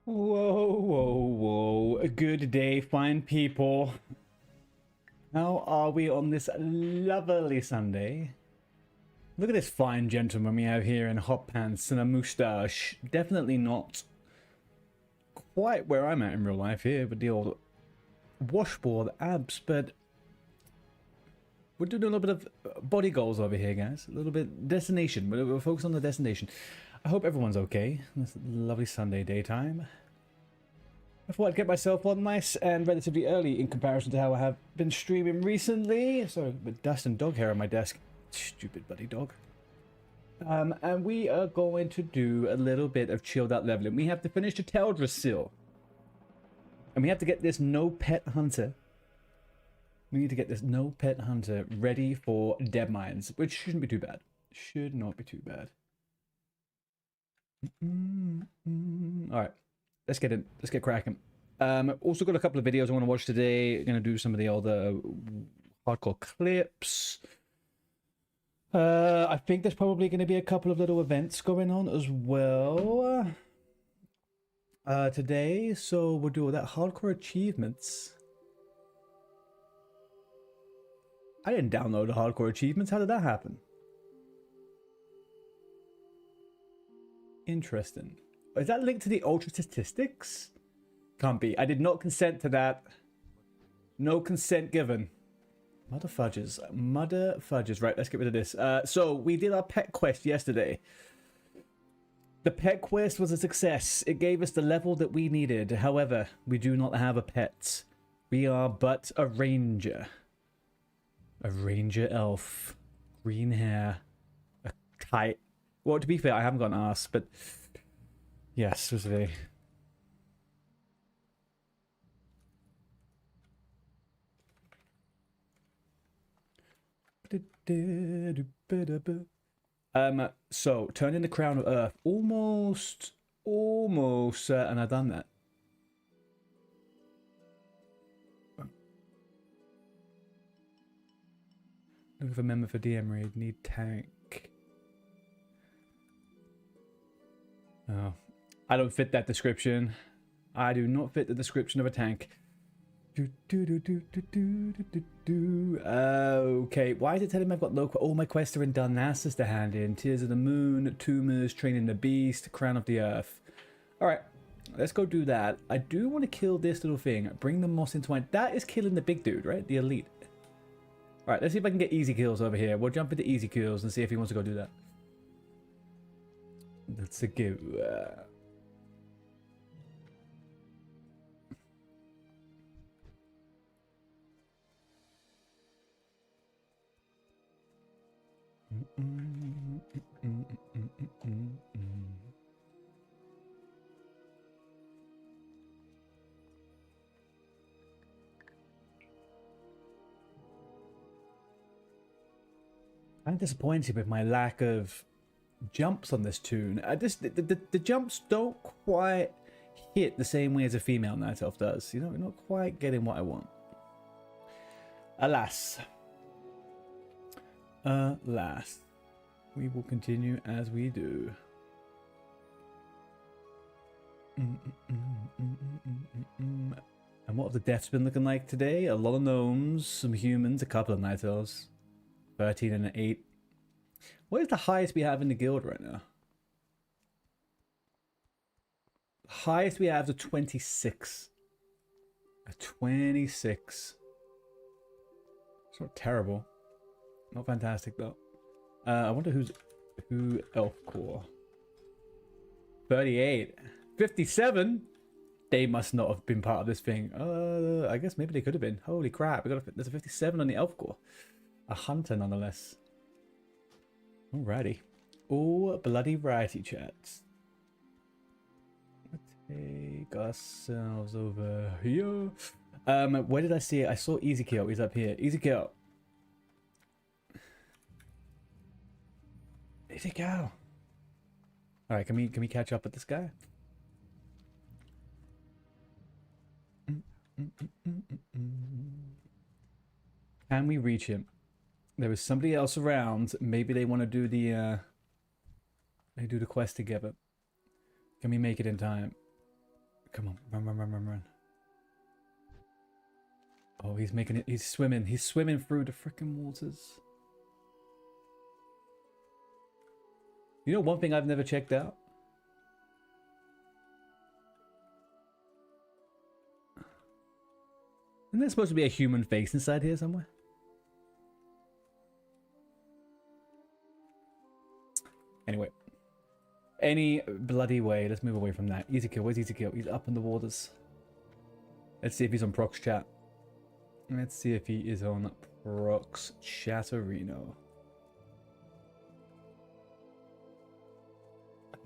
Whoa, whoa, whoa. A good day, fine people. How are we on this lovely Sunday? Look at this fine gentleman we have here in hot pants and a moustache. Definitely not quite where I'm at in real life here with the old washboard abs, but we're doing a little bit of body goals over here, guys. A little bit destination. We're focused on the destination. I hope everyone's okay. This lovely Sunday daytime. I thought I'd get myself on nice and relatively early in comparison to how I have been streaming recently. So, with dust and dog hair on my desk. Stupid bloody dog. And we are going to do a little bit of chilled out leveling. We have to finish the Teldrassil. And we have to get this no pet hunter. We need to get this no pet hunter ready for dead mines, which shouldn't be too bad. Should not be too bad. Alright. Let's get in. Let's get cracking. Also got a couple of videos I want to watch today. Going to do some of the other hardcore clips. I think there's probably going to be a couple of little events going on as well today. So we'll do all that hardcore achievements. I didn't download the hardcore achievements. How did that happen? Interesting. Is that linked to the ultra statistics? Can't be. I did not consent to that. No consent given. Mother fudges. Mother fudges. Right, let's get rid of this. So, we did our pet quest yesterday. The pet quest was a success. It gave us the level that we needed. However, we do not have a pet. We are but a ranger. A ranger elf. Green hair. A tight... Well, to be fair, I haven't got an ass, but... Yes, was a... So, turn in the crown of earth. Almost certain I've done that. Looking for a member for DM raid. Need tank. Oh. I don't fit that description. I do not fit the description of a tank. Okay, why is it telling me I've got low... All my quests are in Darnassus to hand in. Tears of the Moon, Tumors, Training the Beast, Crown of the Earth. Alright, let's go do that. I do want to kill this little thing. Bring the moss into mine. That is killing the big dude, right? The elite. Alright, let's see if I can get easy kills over here. We'll jump into easy kills and see if he wants to go do that. Let's go. I'm disappointed with my lack of jumps on this tune. The jumps don't quite hit the same way as a female night elf does. You know, we're not quite getting what I want. Alas. Alas. We will continue as we do. And what have the deaths been looking like today? A lot of gnomes, some humans, a couple of night elves. 13 and an 8. What is the highest we have in the guild right now? The highest we have is a 26. A 26. It's not terrible. Not fantastic though. I wonder who elf core. 38. 57. They must not have been part of this thing. I guess maybe they could have been. Holy crap! There's a 57 on the elf core. A hunter nonetheless. Alrighty. Oh bloody righty, chats. Let's take ourselves over here. Where did I see it? I saw Easy Kill. He's up here. Easy Kill. Easy Kill. Alright, can we catch up with this guy? Can we reach him? There is somebody else around. Maybe they want to do the they do the quest together. Can we make it in time? Come on, run, run, run, run, run. Oh, he's making it. He's swimming. He's swimming through the freaking waters. You know one thing I've never checked out? Isn't there supposed to be a human face inside here somewhere? Anyway. Any bloody way. Let's move away from that. Easy kill. Where's Easy Kill? He's up in the waters. Let's see if he's on Prox Chat. Let's see if he is on Prox Chatterino.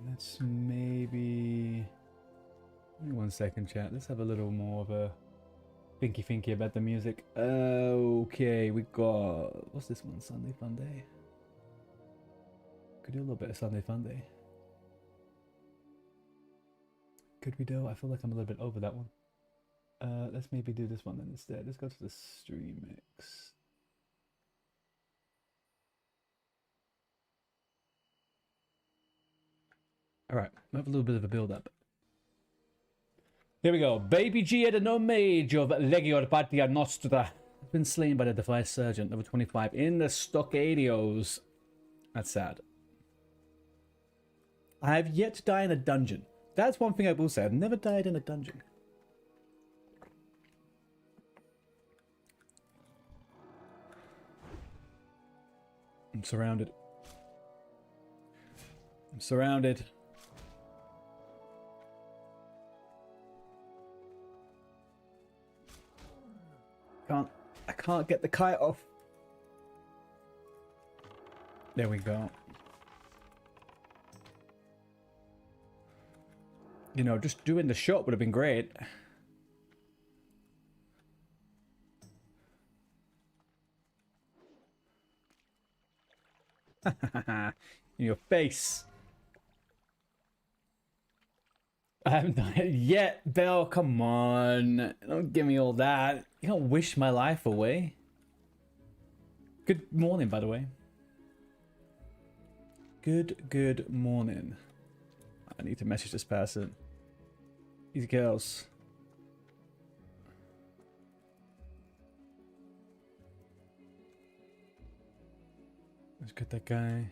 Let's maybe... Give me 1 second, chat. Let's have a little more of a thinky about the music. Okay, we got... What's this one? Sunday Fun Day. Could do a little bit of Sunday Fun Day. Could we do? I feel like I'm a little bit over that one. Let's maybe do this one then instead. Let's go to the stream mix. Alright, we have a little bit of a build up. Here we go. Baby G the no mage of Legio Patria Nostra has been slain by the Defiant Sergeant, level 25, in the Stockadios. That's sad. I have yet to die in a dungeon. That's one thing I will say. I've never died in a dungeon. I'm surrounded. I'm surrounded. I can't get the kite off. There we go. You know, just doing the shot would have been great. In your face. I haven't done it yet, Belle. Come on. Don't give me all that. You don't wish my life away. Good morning, by the way. Good morning. I need to message this person. These girls. Let's get that guy.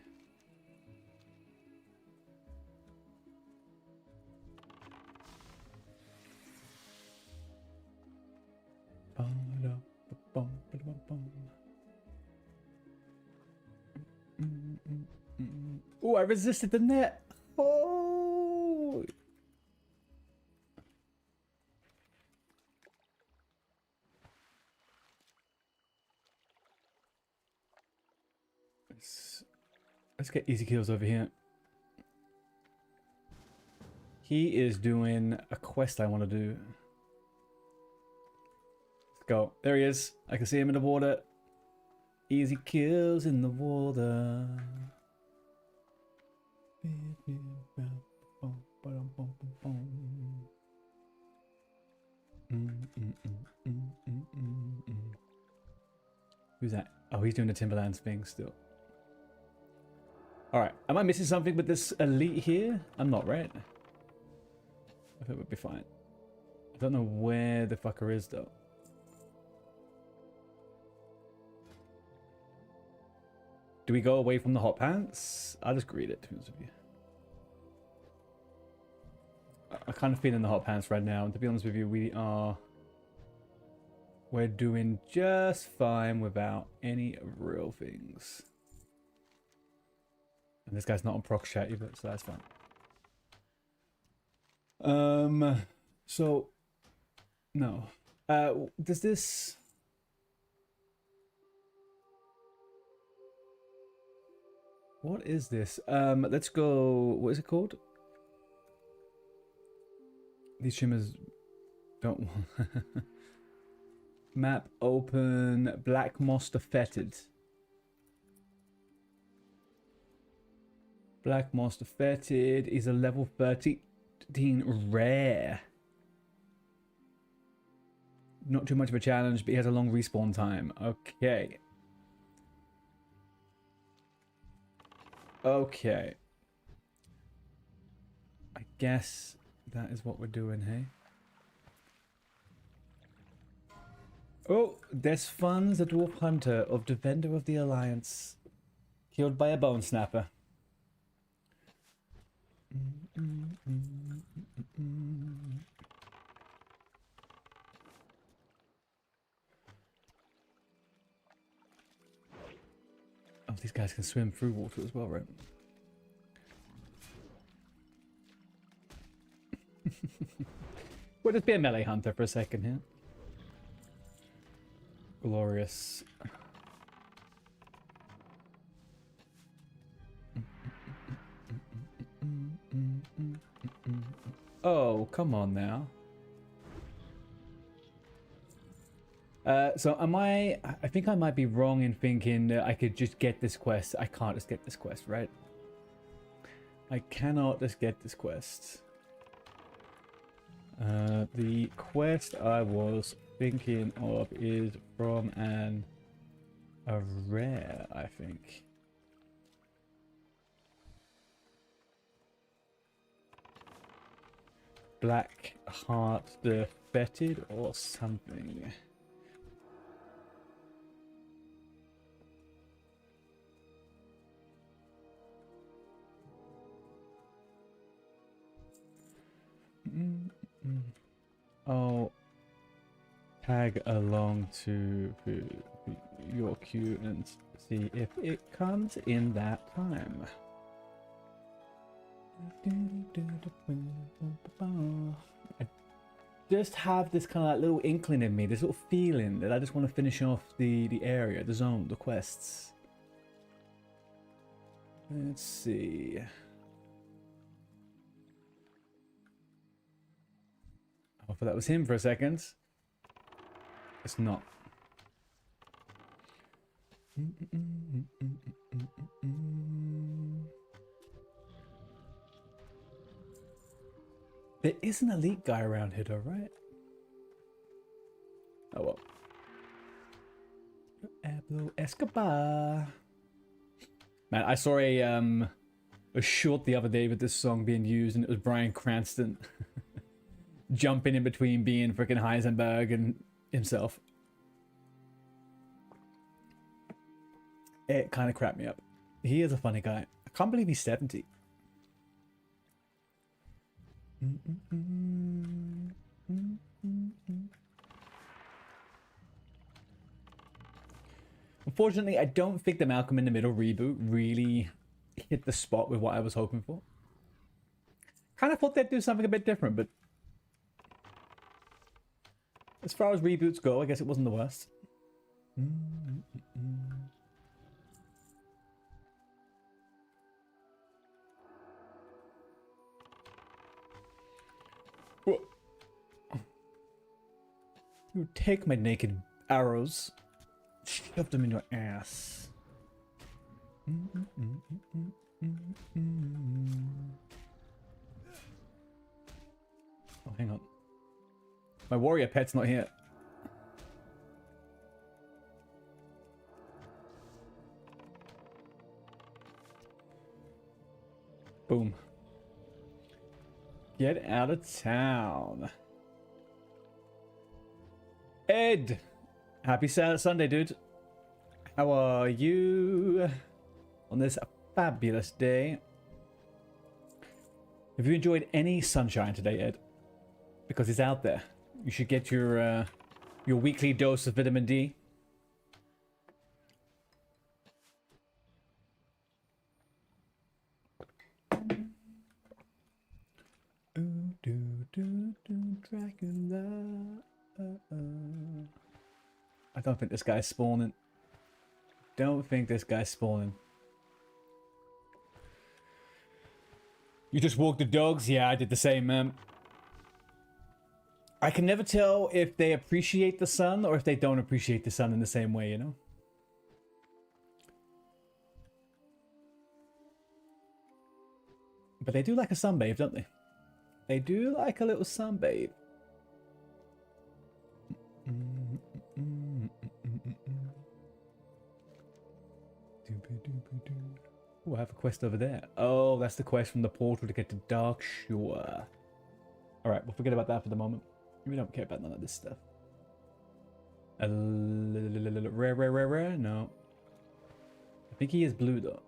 Oh, I resisted the net. Oh. Let's get Easy Kills over here. He is doing a quest I want to do. Let's go. There he is. I can see him in the water. Easy Kills in the water. Who's that? Oh, he's doing the Timberlands thing still. Alright, am I missing something with this elite here? I'm not, right? I think we'll be fine. I don't know where the fucker is though. Do we go away from the hot pants? I'll just greet it, to be honest with you. I kind of feel in the hot pants right now, and to be honest with you, we're doing just fine without any real things. And this guy's not on proc chat either, so that's fine. So no. Does this... What is this? Let's go... What is it called? These shimmers don't want... Map open. Black Monster Fetid. Black Monster Fetid is a level 13 rare. Not too much of a challenge, but he has a long respawn time. Okay. Okay. I guess that is what we're doing, hey? Oh, there's Fun's the dwarf hunter of Defender of the Alliance. Killed by a bone snapper. Oh, these guys can swim through water as well, right? We'll just be a melee hunter for a second here. Glorious. Oh, come on now. So am I think I might be wrong in thinking that I could just get this quest. I can't just get this quest, right? I cannot just get this quest. The quest I was thinking of is from a rare, I think. Black Heart the Fetid or something. Oh, tag along to your queue and see if it comes in that time. I just have this kind of like little inkling in me, this little feeling that I just want to finish off the area, the zone, the quests. Let's see. I thought that was him for a second. It's not. There is an elite guy around here though, right? Oh well. Pablo Escobar. Man, I saw a short the other day with this song being used, and it was Bryan Cranston jumping in between being freaking Heisenberg and himself. It kind of cracked me up. He is a funny guy. I can't believe he's 70. Unfortunately, I don't think the Malcolm in the Middle reboot really hit the spot with what I was hoping for. Kind of thought they'd do something a bit different, but as far as reboots go, I guess it wasn't the worst. You take my naked arrows, shove them in your ass. Oh, hang on. My warrior pet's not here. Boom. Get out of town. Ed! Happy Sunday, dude. How are you on this fabulous day? Have you enjoyed any sunshine today, Ed? Because it's out there. You should get your weekly dose of vitamin D. Ooh, Dracula. I don't think this guy's spawning. Don't think this guy's spawning. You just walk the dogs? Yeah, I did the same, man. I can never tell if they appreciate the sun or if they don't appreciate the sun in the same way, you know? But they do like a sunbathe, don't they? They do like a little sunbathe. Oh, I have a quest over there. Oh, that's the quest from the portal to get to Darkshore. Alright, we'll forget about that for the moment. We don't care about none of this stuff. Rare. No. I think he is blue though.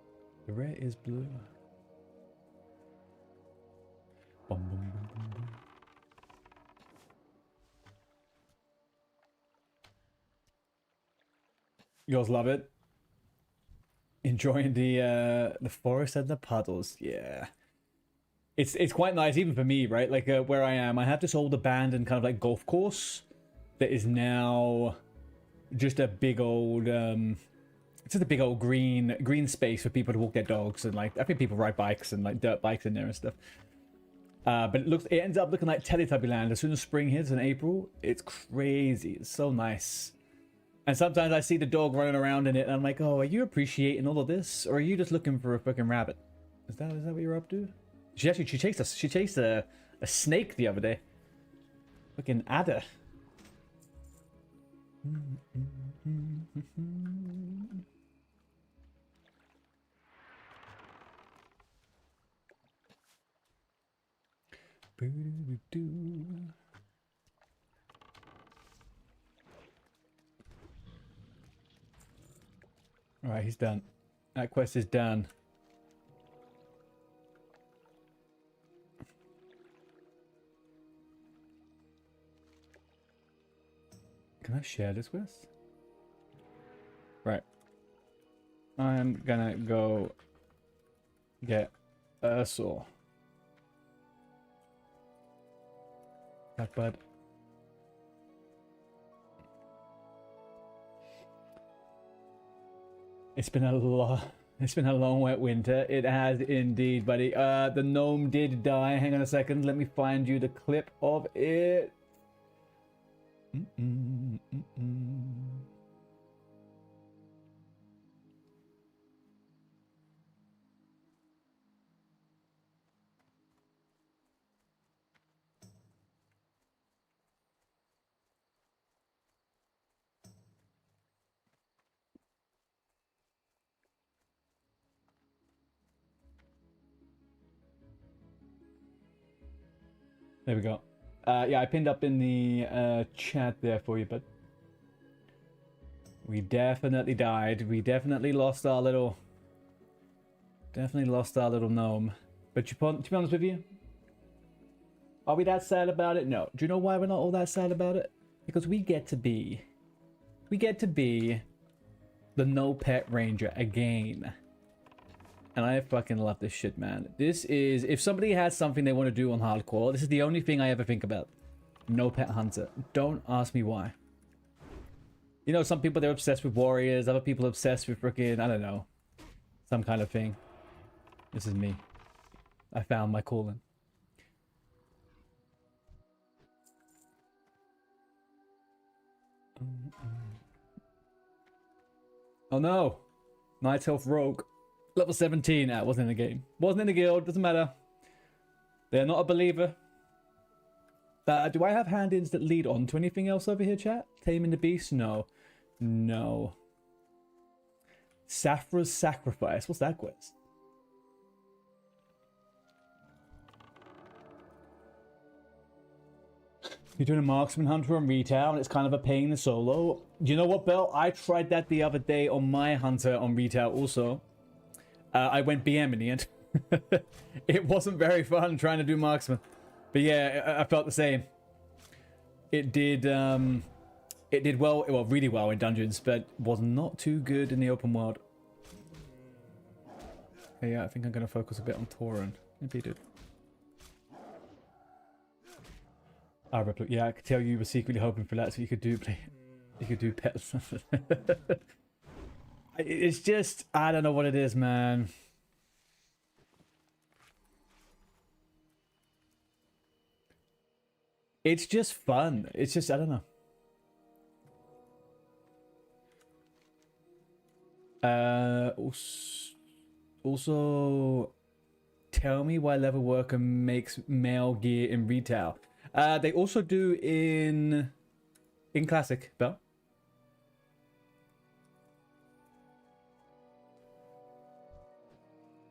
The rare is blue. Bum, bum, bum, bum, bum. You guys love it. Enjoying the forest and the puddles. Yeah. It's quite nice even for me, right? Like where I am, I have this old abandoned kind of like golf course that is now just a big old it's just a big old green space for people to walk their dogs, and like I think people ride bikes and like dirt bikes in there and stuff. But it ends up looking like Teletubby land as soon as spring hits in April. It's crazy. It's so nice. And sometimes I see the dog running around in it and I'm like, oh, are you appreciating all of this, or are you just looking for a fucking rabbit? Is that what you're up to? She chased a snake the other day. Fucking adder. Alright, he's done. That quest is done. Can I share this quest? Right. I'm gonna go get a saw. That bud. It's been a long wet winter. It has indeed, buddy. The gnome did die. Hang on a second. Let me find you the clip of it. There we go. Yeah, I pinned up in the chat there for you, but we definitely died. We definitely lost our little gnome. But to be honest with you, are we that sad about it? No. Do you know why we're not all that sad about it? Because we get to be the no pet ranger again. And I fucking love this shit, man. This is, if somebody has something they want to do on hardcore, this is the only thing I ever think about. No pet hunter. Don't ask me why. You know, some people, they're obsessed with warriors. Other people are obsessed with freaking, I don't know, some kind of thing. This is me. I found my calling. Oh no. Knight's Health Rogue. Level 17. That wasn't in the game. Wasn't in the guild. Doesn't matter. They're not a believer. Do I have hand-ins that lead on to anything else over here, chat? Taming the Beast? No. No. Saphra's Sacrifice. What's that quest? You're doing a marksman hunter on retail and it's kind of a pain in solo. You know what, Bell? I tried that the other day on my hunter on retail also. I went BM in the end. It wasn't very fun trying to do marksman. But yeah, I felt the same. It did well, really well in dungeons, but was not too good in the open world. Okay, yeah, I think I'm going to focus a bit on Tauren. Maybe he did. Yeah, I could tell you were secretly hoping for that so you could do pets. It's just, I don't know what it is, man. It's just fun. It's just, I don't know. Also, tell me why Level Worker makes male gear in retail. They also do in Classic, Bell.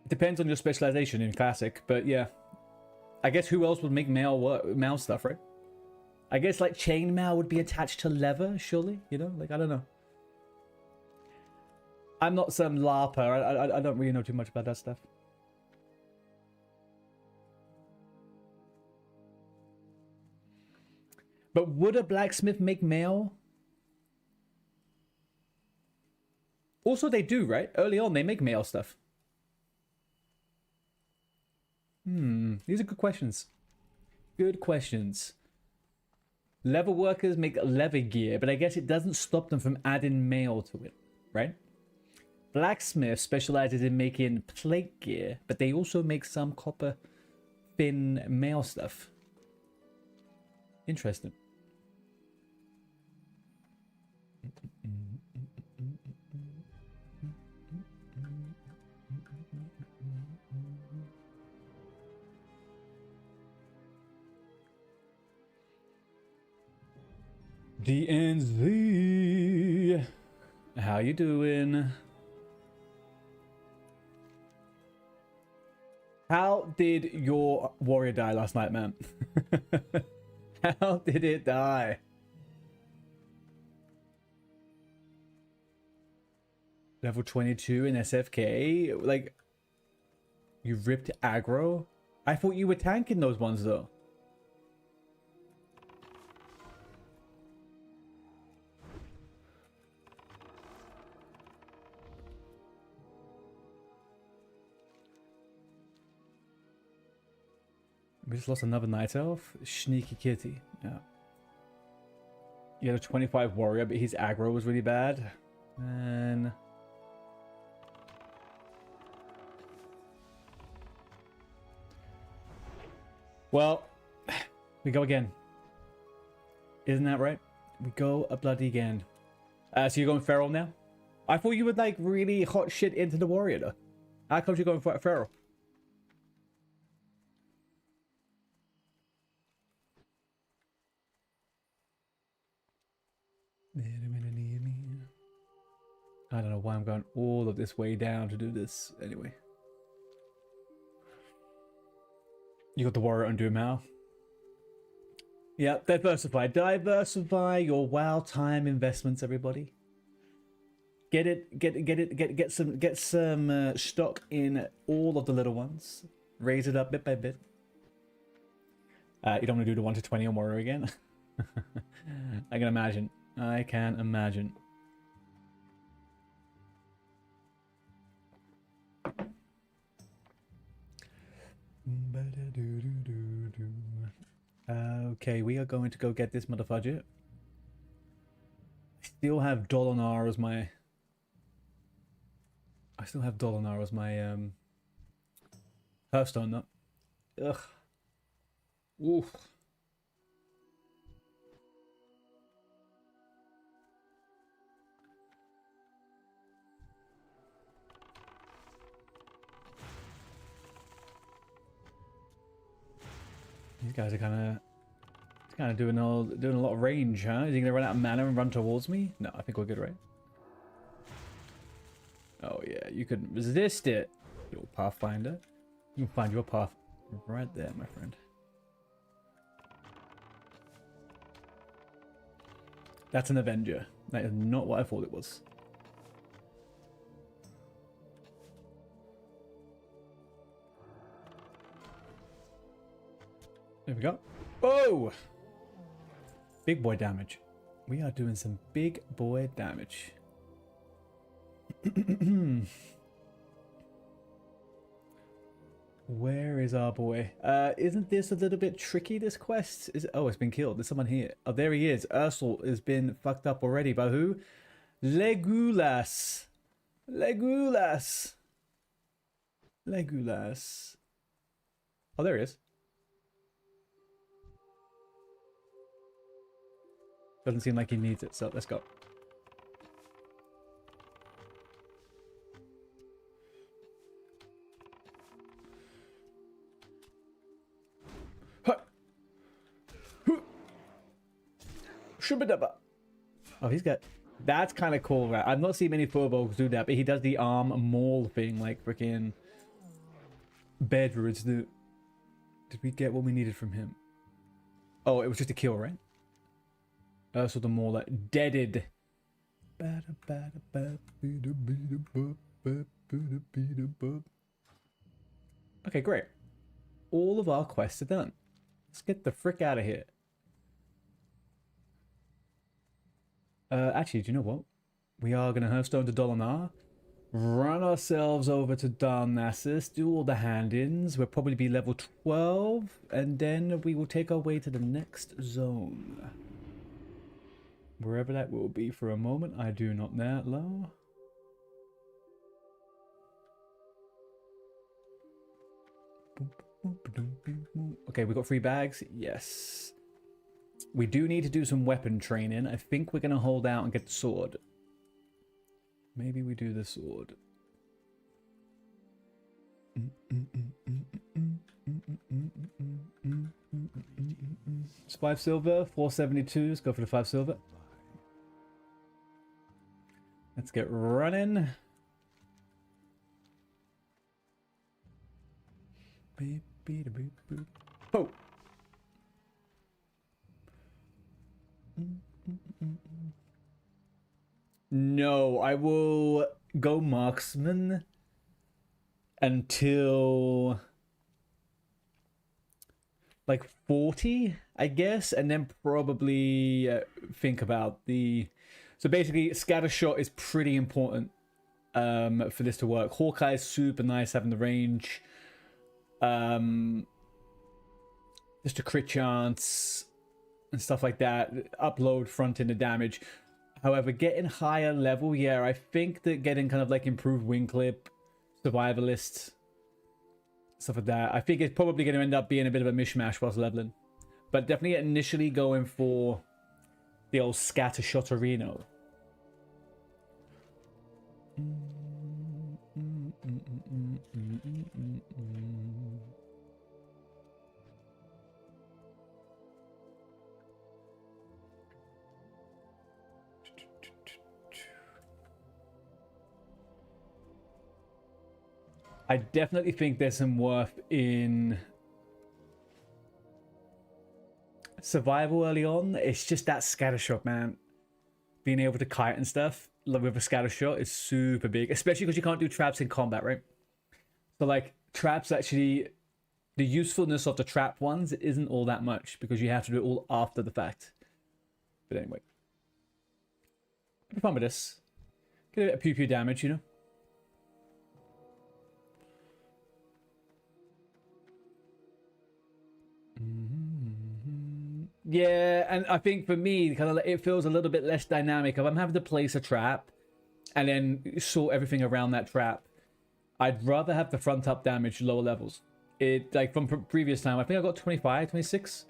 It depends on your specialization in Classic, but yeah. I guess who else would make male stuff, right? I guess like chainmail would be attached to leather, surely. You know, like I don't know. I'm not some LARPer. I don't really know too much about that stuff. But would a blacksmith make mail? Also, they do, right? Early on, they make mail stuff. These are good questions. Good questions. Leather workers make leather gear, but I guess it doesn't stop them from adding mail to it, right? Blacksmith specializes in making plate gear, but they also make some copper thin mail stuff. Interesting. DNZ, how you doing? How did your warrior die last night, man? How did it die? Level 22 in SFK? Like, you ripped aggro? I thought you were tanking those ones, though. We just lost another night elf. Sneaky kitty. Yeah. You had a 25 warrior, but his aggro was really bad. And... well, we go again. Isn't that right? We go a bloody again. So you're going feral now? I thought you would like really hot shit into the warrior though. How come you're going for feral? I don't know why I'm going all of this way down to do this. Anyway. You got the warrior undo now. Yeah, diversify. Diversify your WoW time investments, everybody. Get some stock in all of the little ones. Raise it up bit by bit. You don't want to do the 1 to 20 or more again. I can imagine. I can imagine. Okay, we are going to go get this motherfucker. I still have Dolinar as my... Hearthstone, though. Ugh. Oof. These guys are kind of doing a lot of range, huh? Is he gonna run out of mana and run towards me? No, I think we're good, right? Oh yeah, you could resist it, little pathfinder. You can find your path right there, my friend. That's an Avenger. That is not what I thought it was. There we go. Oh! Big boy damage. We are doing some big boy damage. Where is our boy? Isn't this a little bit tricky, this quest? Is it... oh, it's been killed. There's someone here. Oh, there he is. Ursel has been fucked up already by who? Legolas. Legolas. Legolas. Oh, there he is. Doesn't seem like he needs it, so let's go. Oh, he's got... that's kind of cool, right? I've not seen many Furbolgs do that, but he does the arm maul thing like freaking Bedwards do. Did we get what we needed from him? Oh, it was just a kill, right? So the more like deaded. Okay, great. All of our quests are done. Let's get the frick out of here. Actually, do you know what? We are going to Hearthstone to Dolinar, run ourselves over to Darnassus, do all the hand-ins. We'll probably be level 12, and then we will take our way to the next zone. Wherever that will be for a moment, I do not know. Okay, we got 3 bags. Yes. We do need to do some weapon training. I think we're going to hold out and get the sword. Maybe we do the sword. It's 5 silver, 472. Let's go for the 5 silver. Let's get running. Oh. No, I will go marksman until like 40, I guess, and then probably think about the... So basically, scatter shot is pretty important for this to work. Hawkeye is super nice having the range. Just a crit chance and stuff like that. Upload front end of damage. However, getting higher level, yeah, I think that getting kind of like improved wing clip, survivalist, stuff like that, I think it's probably going to end up being a bit of a mishmash whilst leveling. But definitely initially going for the old scatter shotterino. I definitely think there's some worth in survival early on. It's just that scatter shot, man. Being able to kite and stuff with a scatter shot is super big, especially because you can't do traps in combat, right? So like traps, actually, the usefulness of the trap ones isn't all that much because you have to do it all after the fact. But anyway, have fun with this. Get a bit of pew damage, you know. Yeah, and I think for me, kind of, it feels a little bit less dynamic. If I'm having to place a trap and then sort everything around that trap, I'd rather have the front up damage lower levels. It, like from previous time, I think I got 25, 26.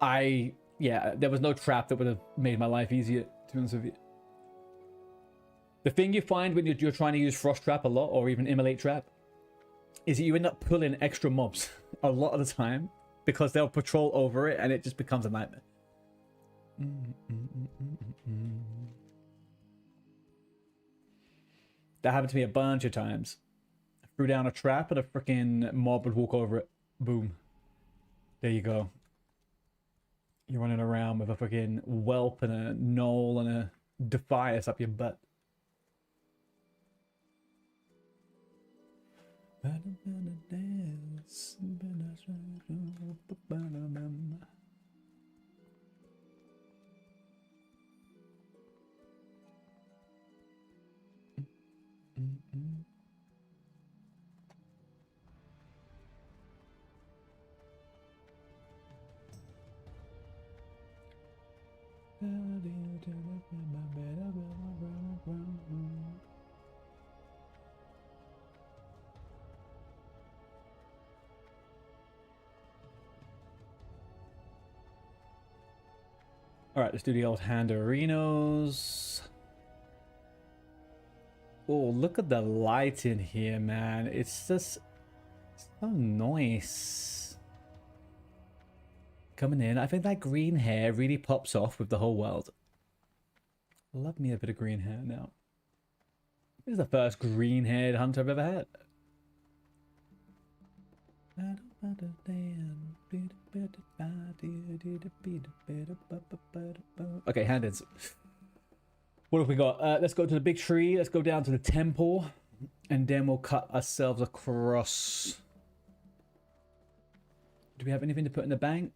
Yeah, there was no trap that would have made my life easier, to be honest with you. The thing you find when you're trying to use Frost Trap a lot, or even Immolate Trap, is that you end up pulling extra mobs a lot of the time because they'll patrol over it and it just becomes a nightmare. That happened to me a bunch of times. I threw down a trap and a freaking mob would walk over it. Boom. There you go. You're running around with a freaking whelp and a gnoll and a defias up your butt. All right, let's do the old handerinos. Oh, look at the light in here, man. It's just so nice. Coming in. I think that green hair really pops off with the whole world. Love me a bit of green hair now. This is the first green-haired hunter I've ever had. Okay, hand-ins. What have we got? Let's go to the big tree. Let's go down to the temple. And then we'll cut ourselves across. Do we have anything to put in the bank?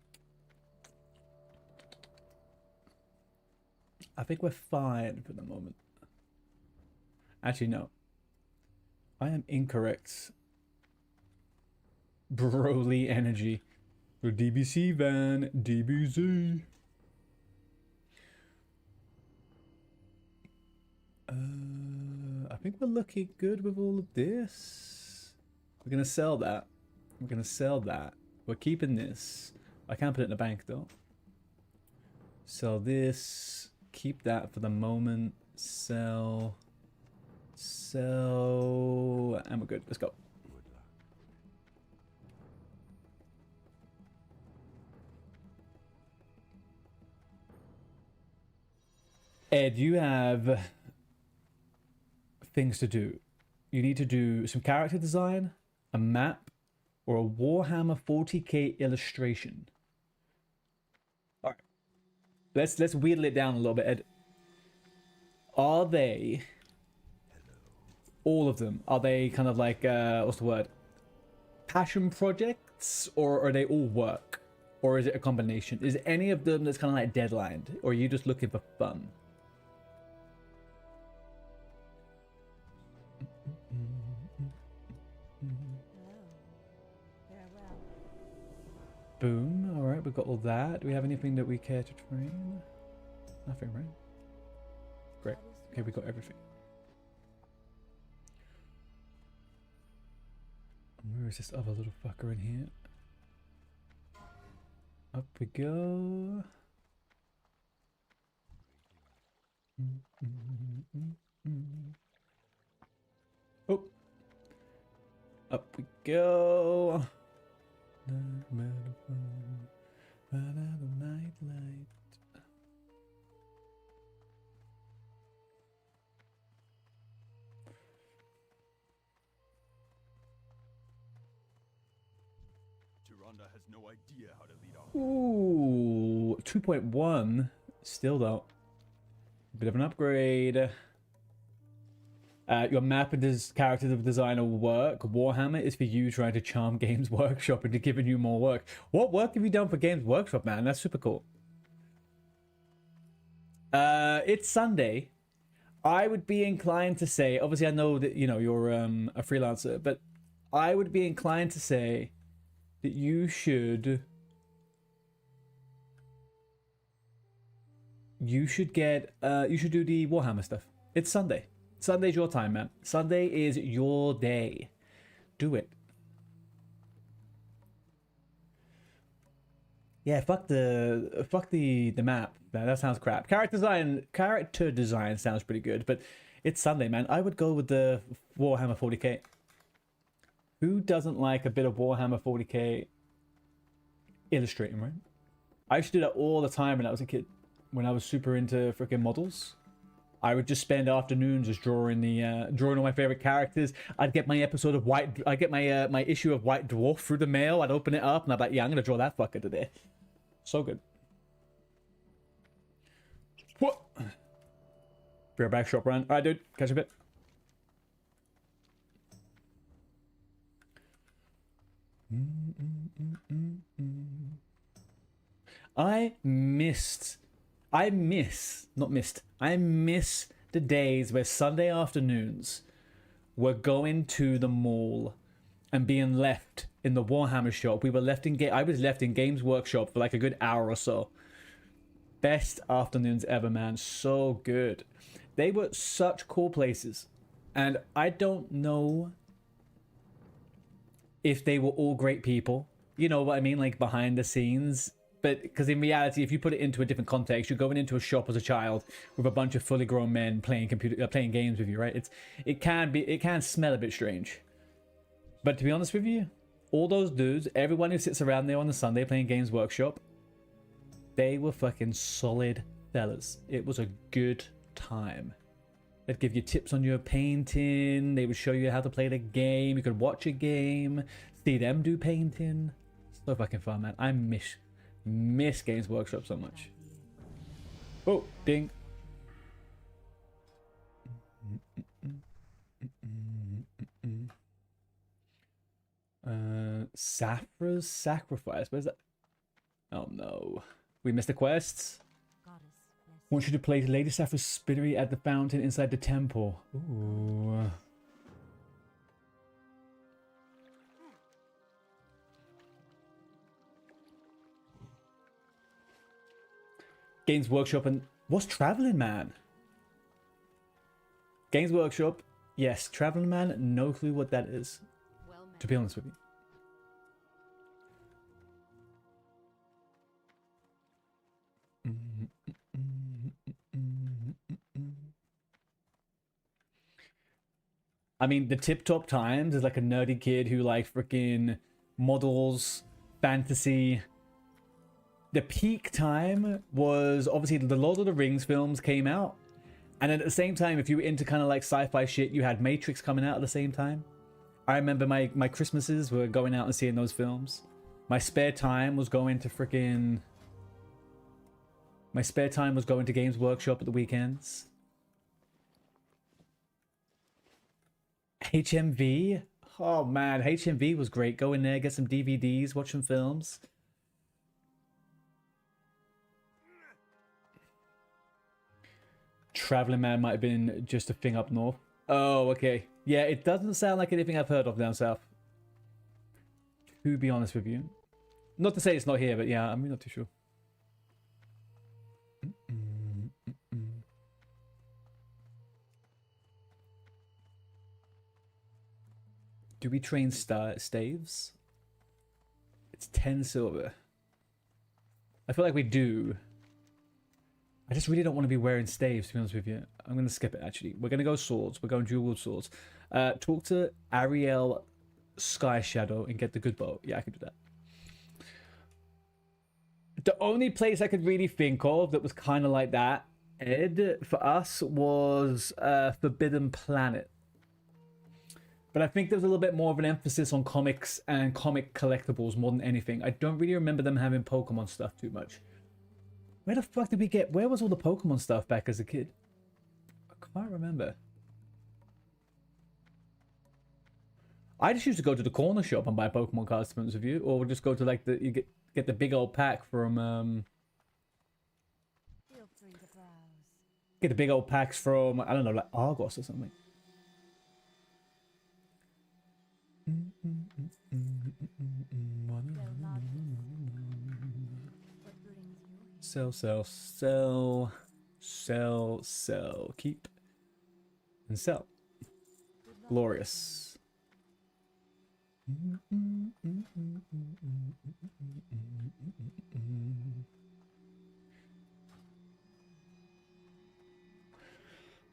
I think we're fine for the moment. Actually, no. I am incorrect. Broly energy. For DBC van. DBC. I think we're looking good with all of this. We're gonna sell that. We're gonna sell that. We're keeping this. I can't put it in the bank though. Sell this. Keep that for the moment. Sell. Sell. And we're good. Let's go. Ed, you have things to do. You need to do some character design, a map, or a Warhammer 40k illustration. All right. Let's wheedle it down a little bit, Ed. Are they all of them? Are they kind of like what's the word? Passion projects, or are they all work? Or is it a combination? Is any of them that's kind of like deadlined, or are you just looking for fun? Boom. All right, we've got all that. Do we have anything that we care to train? Nothing, right? Great. Okay, we got everything. Where is this other little fucker in here? Up we go. Oh. Up we go. Night light. Tyrande has no idea how to lead our... Ooh, 2.1. Still though, bit of an upgrade. Your map and character designer work. Warhammer is for you trying to charm Games Workshop into giving you more work. What work have you done for Games Workshop, man? That's super cool. It's Sunday. I would be inclined to say, obviously I know that, you know, you're a freelancer, but I would be inclined to say that you should get you should do the Warhammer stuff. It's Sunday. Sunday's your time, man. Sunday is your day. Do it. Yeah, fuck the map. That sounds crap. Character design sounds pretty good, but it's Sunday, man. I would go with the Warhammer 40k. Who doesn't like a bit of Warhammer 40k illustrating, right? I used to do that all the time when I was a kid. When I was super into freaking models, I would just spend afternoons just drawing all my favorite characters. I'd get my episode of I'd get my my issue of White Dwarf through the mail. I'd open it up and I'd be like, yeah, I'm gonna draw that fucker today. So good. What? Be right back, shop run. All right, dude. Catch you a bit. I miss the days where Sunday afternoons were going to the mall and being left in the Warhammer shop. I was left in Games Workshop for like a good hour or so. Best afternoons ever, man. So good. They were such cool places. And I don't know if they were all great people. You know what I mean? Like behind the scenes. But because in reality, if you put it into a different context, you're going into a shop as a child with a bunch of fully grown men playing games with you, right? It can smell a bit strange. But to be honest with you, all those dudes, everyone who sits around there on a Sunday playing Games Workshop, they were fucking solid fellas. It was a good time. They'd give you tips on your painting. They would show you how to play the game. You could watch a game. see them do painting. Stuff I can find, man. I miss Games Workshop so much. Oh, ding. Saphra's Sacrifice. Where's that? Oh no. We missed the quest. Want you to place Lady Saphra's spinnery at the fountain inside the temple. Ooh. Games Workshop and... What's Traveling Man? Games Workshop. Yes, Traveling Man. No clue what that is. To be honest with you. I mean, the Tip Top Times is like a nerdy kid who like freaking models, fantasy. The peak time was obviously the Lord of the Rings films came out. And at the same time, if you were into kind of like sci-fi shit, you had Matrix coming out at the same time. I remember my Christmases were going out and seeing those films. My spare time was going to freaking... My spare time was going to Games Workshop at the weekends. HMV? Oh man, HMV was great. Go in there, get some DVDs, watch some films. Traveling Man might have been just a thing up north. Oh, okay. Yeah, it doesn't sound like anything I've heard of down south. To be honest with you. Not to say it's not here, but yeah, I'm not too sure. Do we train staves? It's 10 silver. I feel like we do. I just really don't want to be wearing staves, to be honest with you. I'm going to skip it, actually. We're going to go swords. We're going dual swords. Talk to Ariel Sky Shadow and get the good bow. Yeah, I can do that. The only place I could really think of that was kind of like that, Ed, for us, was Forbidden Planet. But I think there was a little bit more of an emphasis on comics and comic collectibles more than anything. I don't really remember them having Pokemon stuff too much. Where the fuck did we get... Where was all the Pokemon stuff back as a kid? I can't remember. I just used to go to the corner shop and buy Pokemon cards, to be honest with you. Or just go to like the... You get the big old pack from... Get the big old packs from, I don't know, like Argos or something. Sell, sell, sell, sell, sell, keep, and sell. Glorious.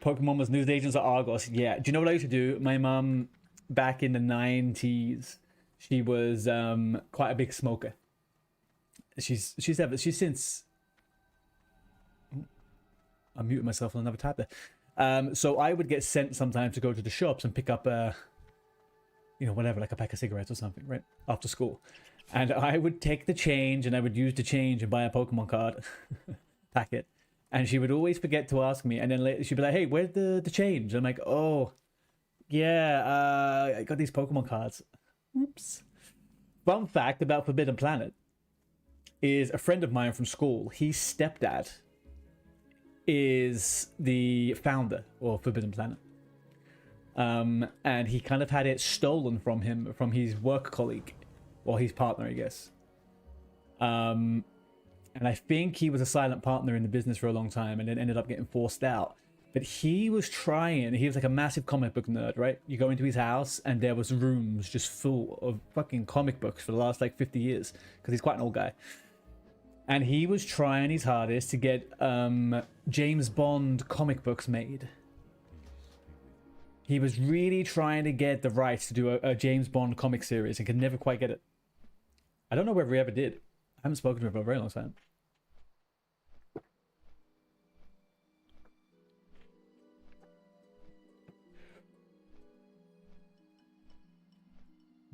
Pokemon was news agents at Argos. Yeah. Do you know what I used to do? My mum, back in the 90s, she was quite a big smoker. She's since... I'm muting myself on another tab there. So I would get sent sometimes to go to the shops and pick up you know, whatever, like a pack of cigarettes or something, right? After school. And I would take the change and I would use the change and buy a Pokemon card packet. And she would always forget to ask me. And then later she'd be like, hey, where's the change? And I'm like, oh, yeah, I got these Pokemon cards. Oops. Fun fact about Forbidden Planet is a friend of mine from school, his stepdad is the founder of Forbidden Planet. And he kind of had it stolen from him, from his work colleague, or his partner, I guess. And I think he was a silent partner in the business for a long time and then ended up getting forced out. But he was trying, he was like a massive comic book nerd, right? You go into his house and there was rooms just full of fucking comic books for the last like 50 years, because he's quite an old guy. And he was trying his hardest to get James Bond comic books made. He was really trying to get the rights to do a James Bond comic series and could never quite get it. I don't know whether he ever did. I haven't spoken to him for a very long time.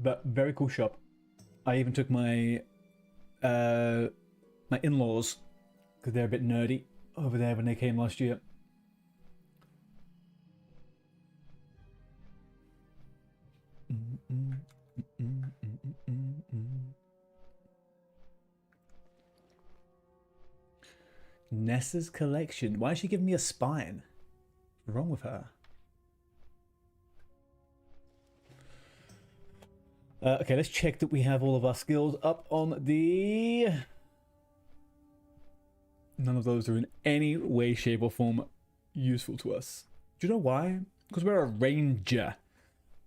But very cool shop. I even took my my in-laws, because they're a bit nerdy, over there when they came last year. Nessa's collection. Why is she giving me a spine? What's wrong with her? Okay, let's check that we have all of our skills up on the... None of those are in any way, shape, or form useful to us. Do you know why? Because we're a ranger,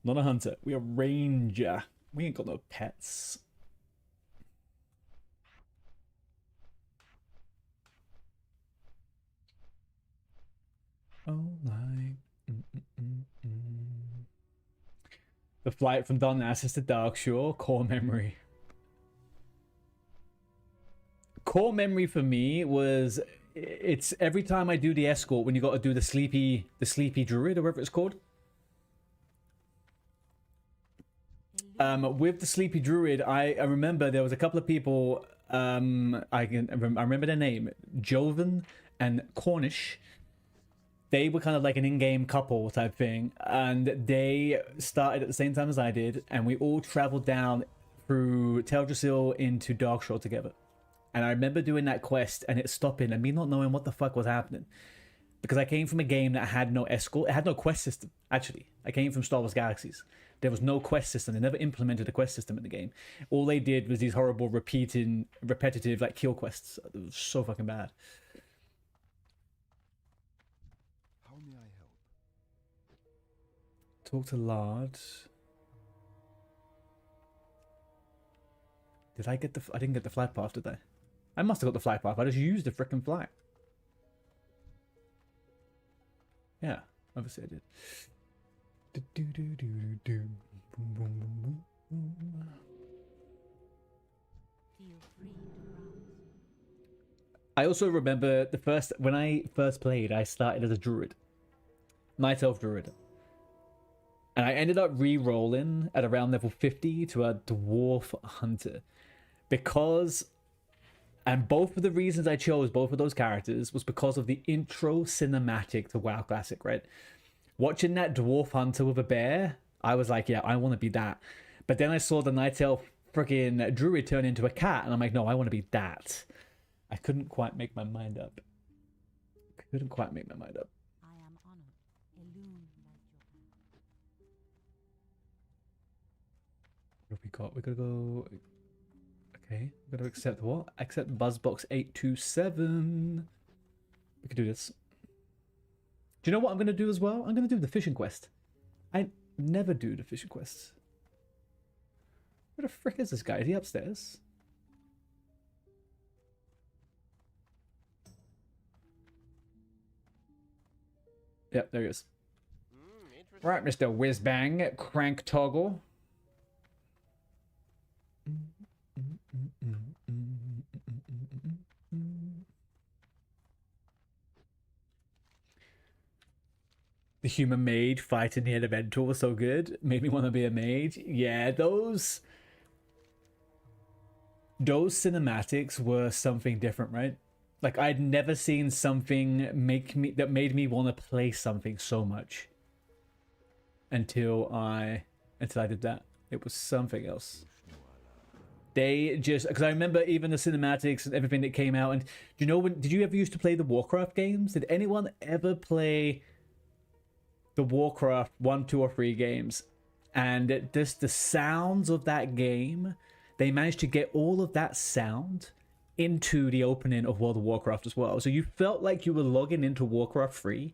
not a hunter. We're a ranger. We ain't got no pets. Oh my... The flight from Darnassus to Darkshore, core memory. Core memory for me was, it's every time I do the escort when you got to do the sleepy druid or whatever it's called. With the sleepy druid, I remember there was a couple of people. I remember their name, Joven and Cornish. They were kind of like an in-game couple type thing, and they started at the same time as I did, and we all traveled down through Teldrassil into Darkshore together. And I remember doing that quest and it stopping and me not knowing what the fuck was happening, because I came from a game that had no escort. It had no quest system, actually. I came from Star Wars Galaxies. There was no quest system. They never implemented a quest system in the game. All they did was these horrible repetitive like kill quests. It was so fucking bad. Talk to Lard. Did I get the... I didn't get the flight path, did I? I must have got the flight path. I just used the frickin' flight. Yeah, obviously I did. I also remember when I first played, I started as a druid. Night Elf druid. And I ended up re-rolling at around level 50 to a dwarf hunter. Because, and both of the reasons I chose both of those characters was because of the intro cinematic to WoW Classic, right? Watching that dwarf hunter with a bear, I was like, yeah, I want to be that. But then I saw the Night Elf freaking druid turn into a cat, and I'm like, no, I want to be that. I couldn't quite make my mind up. Couldn't quite make my mind up. What have we got? We're gonna go... Okay, we're gonna accept what? Accept Buzzbox 827. We can do this. Do you know what I'm gonna do as well? I'm gonna do the fishing quest. I never do the fishing quests. Where the frick is this guy? Is he upstairs? Yep, there he is. Right, Mr. Whizbang, Crank Toggle. The human mage fighting the elemental was so good. Made me want to be a mage. Yeah, those cinematics were something different, right? Like, I'd never seen something that made me want to play something so much until I did that. It was something else. They just, because I remember even the cinematics and everything that came out. And do you know did you ever used to play the Warcraft games? Did anyone ever play the Warcraft 1, 2, or 3 games? And just the sounds of that game, they managed to get all of that sound into the opening of World of Warcraft as well. So you felt like you were logging into Warcraft 3,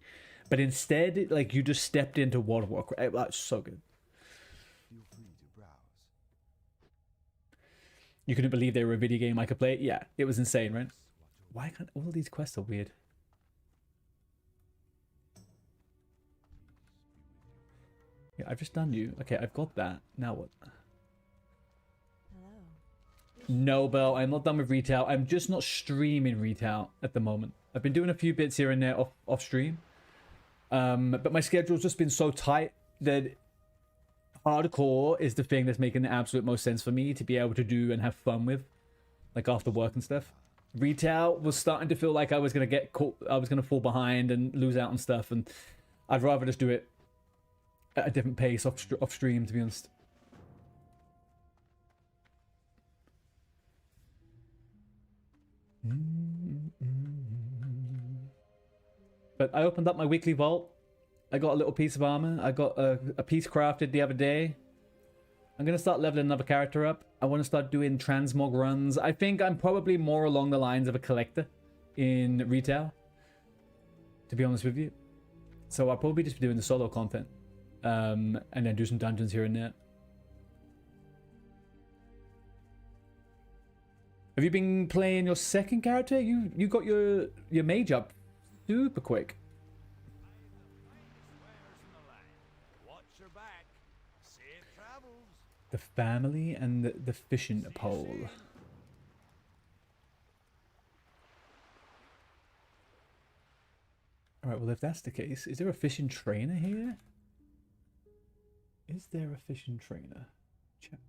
but instead, like, you just stepped into World of Warcraft. That's so good. You couldn't believe they were a video game I could play it? Yeah, it was insane, right? Why can't all of these quests are weird? Yeah, I've just done you. Okay, I've got that. Now what? No, Belle, I'm not done with retail. I'm just not streaming retail at the moment. I've been doing a few bits here and there off stream. But my schedule's just been so tight that hardcore is the thing that's making the absolute most sense for me to be able to do and have fun with, like after work and stuff. Retail was starting to feel like I was gonna get caught, I was gonna fall behind and lose out on stuff, and I'd rather just do it at a different pace off stream, to be honest. But I opened up my weekly vault. I got a little piece of armor. I got a piece crafted the other day. I'm going to start leveling another character up. I want to start doing transmog runs. I think I'm probably more along the lines of a collector in retail, to be honest with you. So I'll probably just be doing the solo content. And then do some dungeons here and there. Have you been playing your second character? You got your mage up super quick. The family and the fishing pole. Alright, well if that's the case, is there a fishing trainer here? Is there a fishing trainer? Check.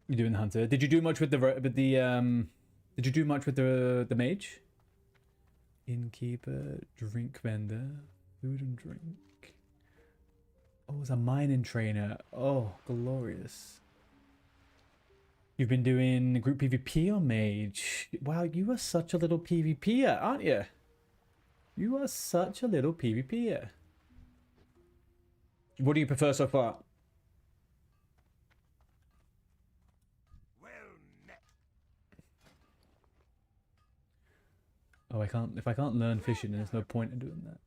You're doing the hunter. Did you do much with the did you do much with the mage? Innkeeper, drink vendor, food and drink. Oh, it's a mining trainer. Oh, glorious. You've been doing group PvP on mage. Wow, you are such a little PvPer, aren't you? You are such a little PvPer. What do you prefer so far? Oh, I can't. If I can't learn fishing, then there's no point in doing that.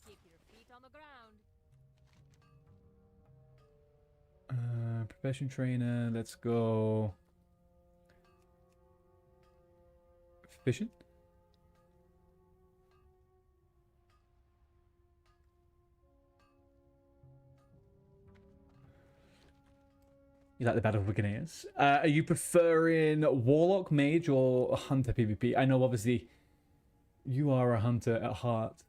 Keep your feet on the ground. Profession trainer. Let's go. Fishing. You like the Battle of Wiganeers? Are you preferring Warlock, Mage, or Hunter PvP? I know, obviously, you are a hunter at heart.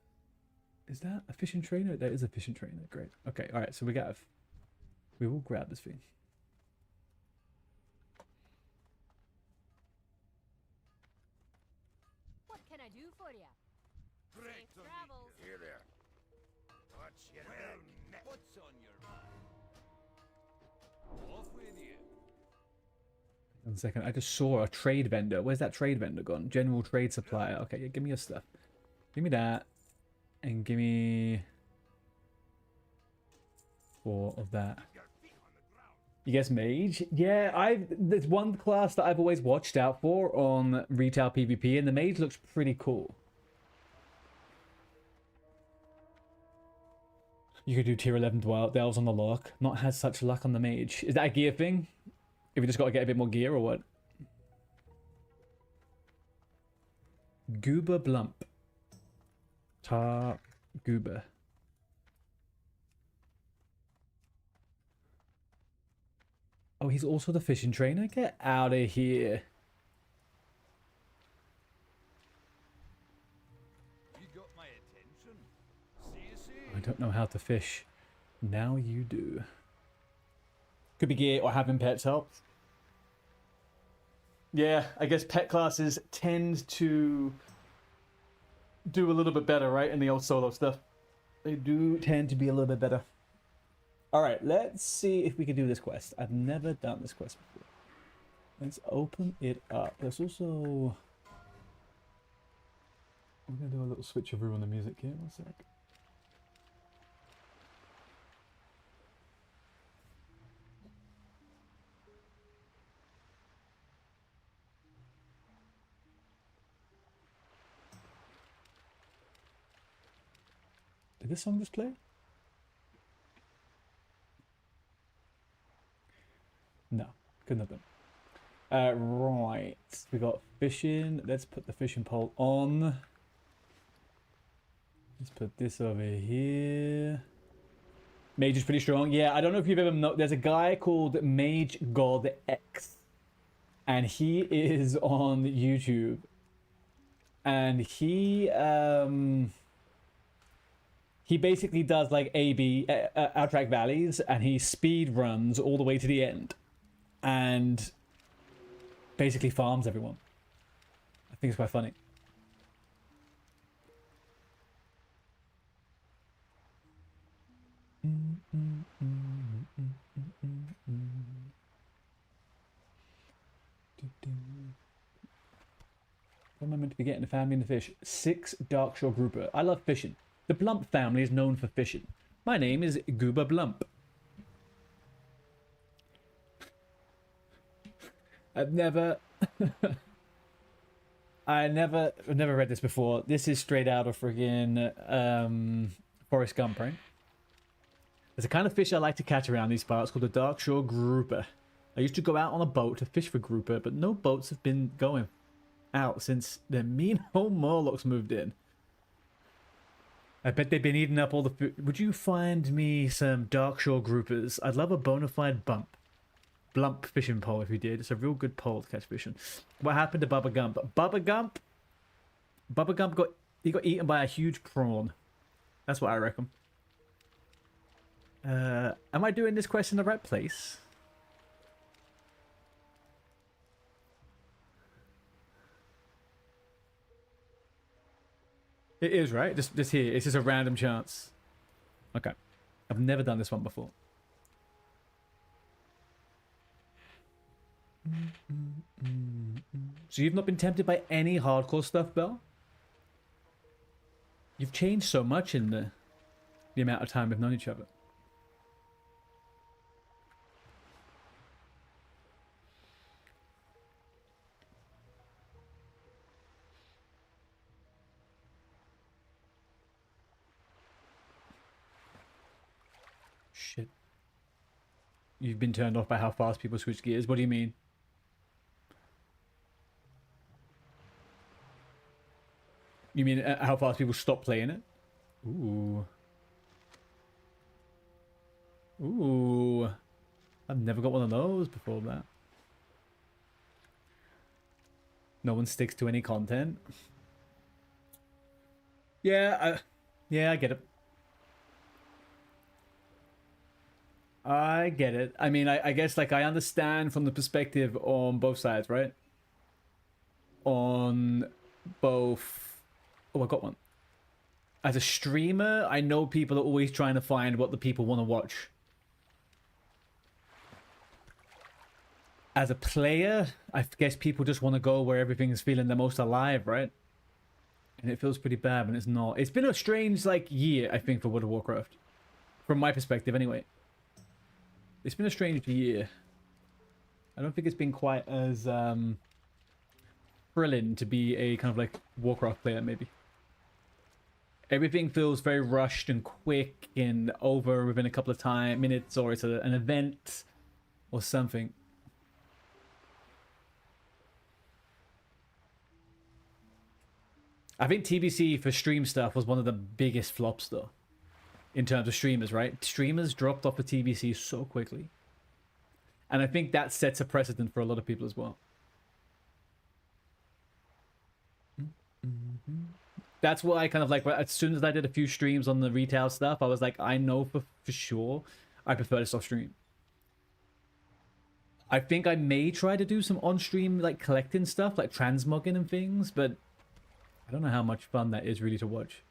Is that a fishing trainer? That is a fishing trainer. Great. Okay, alright, so we will grab this thing. What can I do for you? Safe travels. Here there. What's your name? What's on your mind? Off with you. 1 second, I just saw a trade vendor. Where's that trade vendor gone? General trade supplier. Okay, yeah, give me your stuff. Give me that. And give me 4 of that. You guess mage? Yeah, there's one class that I've always watched out for on retail PvP, and the mage looks pretty cool. You could do tier 11 delves on the lock. Not had such luck on the mage. Is that a gear thing? If we just got to get a bit more gear or what? Goober Blump. Tar Goober. Oh, he's also the fishing trainer? Get out of here. You got my attention. See. I don't know how to fish. Now you do. Could be gear or having pets helps. Yeah, I guess pet classes tend to do a little bit better, right? In the old solo stuff. They do tend to be a little bit better. Alright, let's see if we can do this quest. I've never done this quest before. Let's open it up. There's also... I'm going to do a little switcheroo on the music here. 1 sec. Did this song just play? No, couldn't have been. Right, we got fishing. Let's put the fishing pole on. Let's put this over here. Mage is pretty strong. Yeah, I don't know if you've ever known. There's a guy called Mage God X, and he is on YouTube. and he basically does like Outtrack Valleys, and he speed runs all the way to the end, and basically farms everyone. I think it's quite funny. What am I meant to be getting? The family and the fish. 6 Darkshore grouper. I love fishing. The Blump family is known for fishing. My name is Gooba Blump. I've never read this before. This is straight out of friggin' Forrest Gump, right? There's a kind of fish I like to catch around these parts called the Darkshore grouper. I used to go out on a boat to fish for grouper, but no boats have been going out since the mean old Morlocks moved in. I bet they've been eating up all the food. Would you find me some Darkshore groupers? I'd love a bona fide Blump fishing pole if you did. It's a real good pole to catch fishing. What happened to Bubba Gump? Bubba Gump got eaten by a huge prawn. That's what I reckon. Am I doing this quest in the right place? It is, right? Just here. It's just a random chance. Okay. I've never done this one before. So you've not been tempted by any hardcore stuff, Belle? You've changed so much in the amount of time we've known each other. Shit. You've been turned off by how fast people switch gears? What do you mean? You mean how fast people stop playing it? Ooh. Ooh. I've never got one of those before that. No one sticks to any content. Yeah, I get it. I get it. I mean, I guess, like, I understand from the perspective on both sides, right? On both... Oh, I got one. As a streamer, I know people are always trying to find what the people want to watch. As a player, I guess people just want to go where everything is feeling the most alive, right? And it feels pretty bad when it's not. It's been a strange, like, year, I think, for World of Warcraft. From my perspective, anyway. It's been a strange year. I don't think it's been quite as thrilling to be a kind of like Warcraft player, maybe. Everything feels very rushed and quick and over within a couple of minutes, or it's an event or something. I think TBC for stream stuff was one of the biggest flops, though. In terms of streamers, right? Streamers dropped off of TBC so quickly. And I think that sets a precedent for a lot of people as well. That's what I kind of like. As soon as I did a few streams on the retail stuff, I was like, I know for sure I prefer to stop stream. I think I may try to do some on-stream, like, collecting stuff, like transmogging and things, but I don't know how much fun that is really to watch.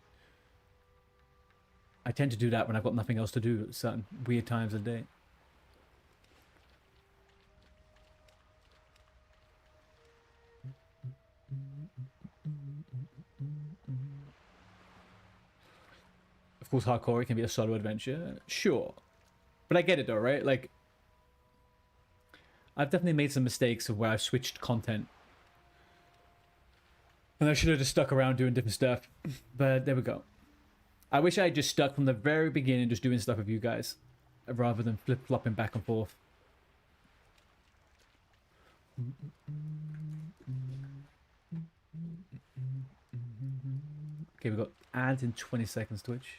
I tend to do that when I've got nothing else to do at certain weird times of the day. Of course, hardcore, it can be a solo adventure. Sure. But I get it though, right? Like, I've definitely made some mistakes of where I've switched content. And I should have just stuck around doing different stuff. But there we go. I wish I had just stuck from the very beginning just doing stuff with you guys. Rather than flip-flopping back and forth. Okay, we've got ads in 20 seconds, Twitch.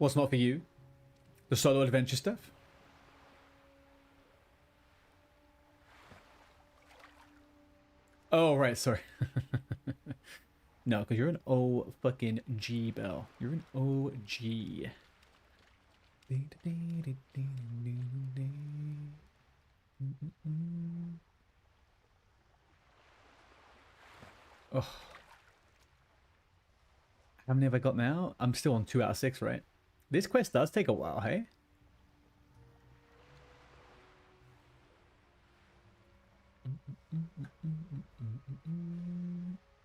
What's not for you? The solo adventure stuff? Oh, right, sorry. No, because you're an O fucking G, Bell. You're an OG. Oh. How many have I got now? I'm still on 2 out of 6, right? This quest does take a while, hey?